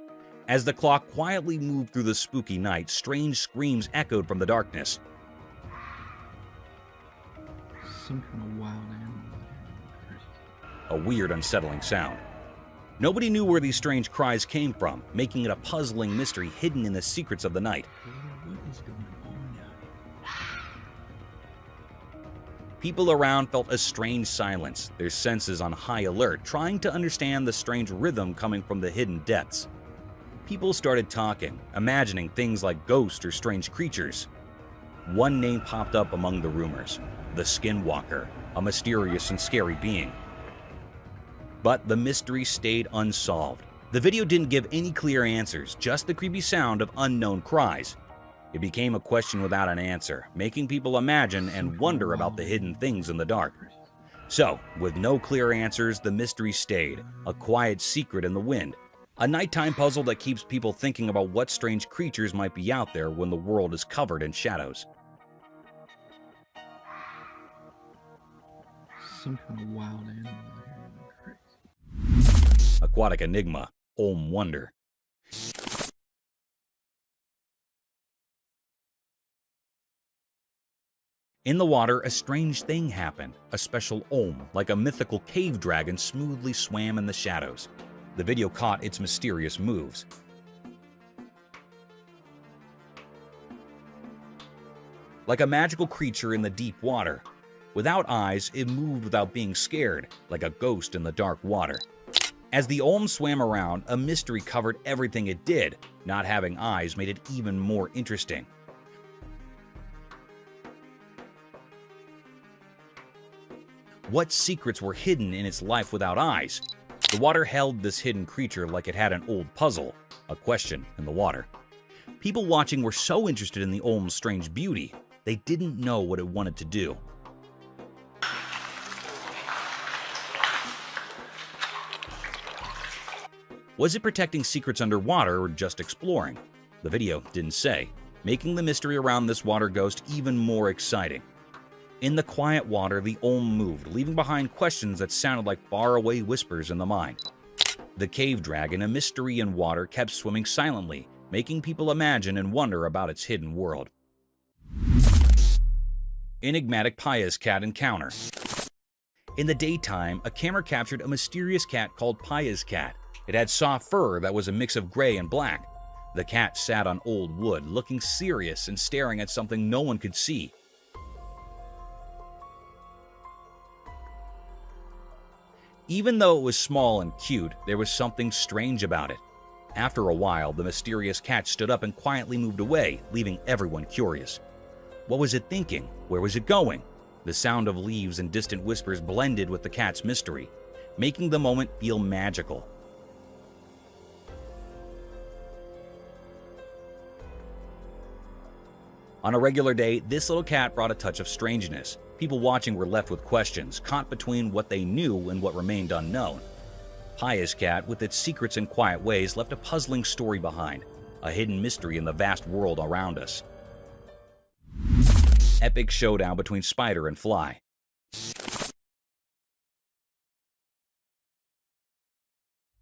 As the clock quietly moved through the spooky night, strange screams echoed from the darkness. Some kind of wild animal. A weird, unsettling sound. Nobody knew where these strange cries came from, making it a puzzling mystery hidden in the secrets of the night. What is going on now? People around felt a strange silence, their senses on high alert, trying to understand the strange rhythm coming from the hidden depths. People started talking, imagining things like ghosts or strange creatures. One name popped up among the rumors: the Skinwalker, a mysterious and scary being. But the mystery stayed unsolved. The video didn't give any clear answers, just the creepy sound of unknown cries. It became a question without an answer, making people imagine and wonder about the hidden things in the dark. So, with no clear answers, the mystery stayed, a quiet secret in the wind. A nighttime puzzle that keeps people thinking about what strange creatures might be out there when the world is covered in shadows. Some kind of wild animal here. Crazy. Aquatic enigma, Olm wonder. In the water, a strange thing happened. A special Olm, like a mythical cave dragon, smoothly swam in the shadows. The video caught its mysterious moves. Like a magical creature in the deep water. Without eyes, it moved without being scared, like a ghost in the dark water. As the Olm swam around, a mystery covered everything it did. Not having eyes made it even more interesting. What secrets were hidden in its life without eyes? The water held this hidden creature like it had an old puzzle, a question in the water. People watching were so interested in the Olm's strange beauty, they didn't know what it wanted to do. Was it protecting secrets underwater or just exploring? The video didn't say, making the mystery around this water ghost even more exciting. In the quiet water, the Olm moved, leaving behind questions that sounded like faraway whispers in the mind. The cave dragon, a mystery in water, kept swimming silently, making people imagine and wonder about its hidden world. Enigmatic Paya's cat encounter. In the daytime, a camera captured a mysterious cat called Paya's cat. It had soft fur that was a mix of gray and black. The cat sat on old wood, looking serious and staring at something no one could see. Even though it was small and cute, there was something strange about it. After a while, the mysterious cat stood up and quietly moved away, leaving everyone curious. What was it thinking? Where was it going? The sound of leaves and distant whispers blended with the cat's mystery, making the moment feel magical. On a regular day, this little cat brought a touch of strangeness. People watching were left with questions, caught between what they knew and what remained unknown. Pious Cat, with its secrets and quiet ways, left a puzzling story behind, a hidden mystery in the vast world around us. Epic showdown between spider and fly.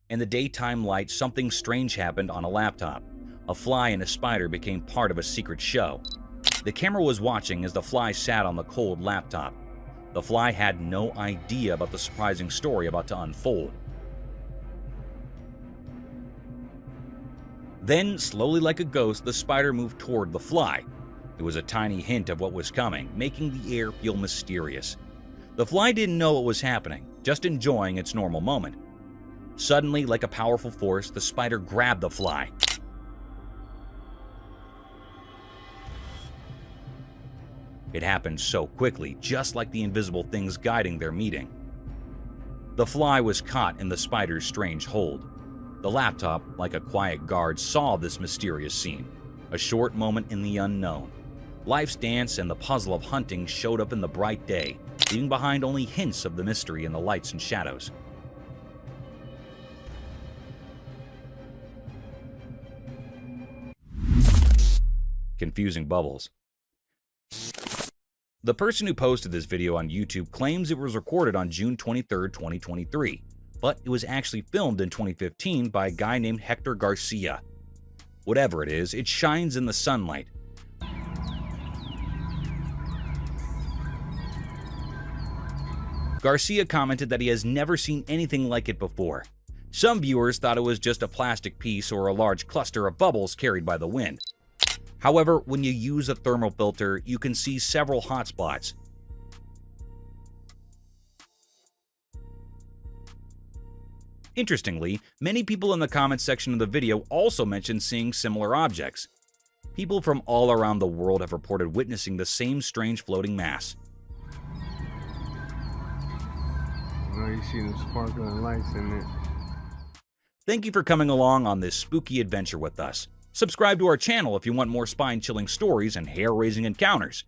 In the daytime light, something strange happened on a laptop. A fly and a spider became part of a secret show. The camera was watching as the fly sat on the cold laptop. The fly had no idea about the surprising story about to unfold. Then, slowly like a ghost, the spider moved toward the fly. It was a tiny hint of what was coming, making the air feel mysterious. The fly didn't know what was happening, just enjoying its normal moment. Suddenly, like a powerful force, the spider grabbed the fly. It happened so quickly, just like the invisible things guiding their meeting. The fly was caught in the spider's strange hold. The laptop, like a quiet guard, saw this mysterious scene. A short moment in the unknown. Life's dance and the puzzle of hunting showed up in the bright day, leaving behind only hints of the mystery in the lights and shadows. Confusing bubbles. The person who posted this video on YouTube claims it was recorded on June 23, 2023, but it was actually filmed in 2015 by a guy named Hector Garcia. Whatever it is, it shines in the sunlight. Garcia commented that he has never seen anything like it before. Some viewers thought it was just a plastic piece or a large cluster of bubbles carried by the wind. However, when you use a thermal filter, you can see several hot spots. Interestingly, many people in the comments section of the video also mentioned seeing similar objects. People from all around the world have reported witnessing the same strange floating mass. Now you see the sparkling lights in it. Thank you for coming along on this spooky adventure with us. Subscribe to our channel if you want more spine-chilling stories and hair-raising encounters.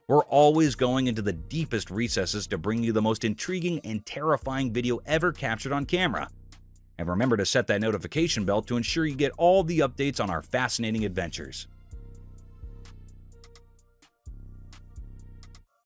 We're always going into the deepest recesses to bring you the most intriguing and terrifying video ever captured on camera. And remember to set that notification bell to ensure you get all the updates on our fascinating adventures.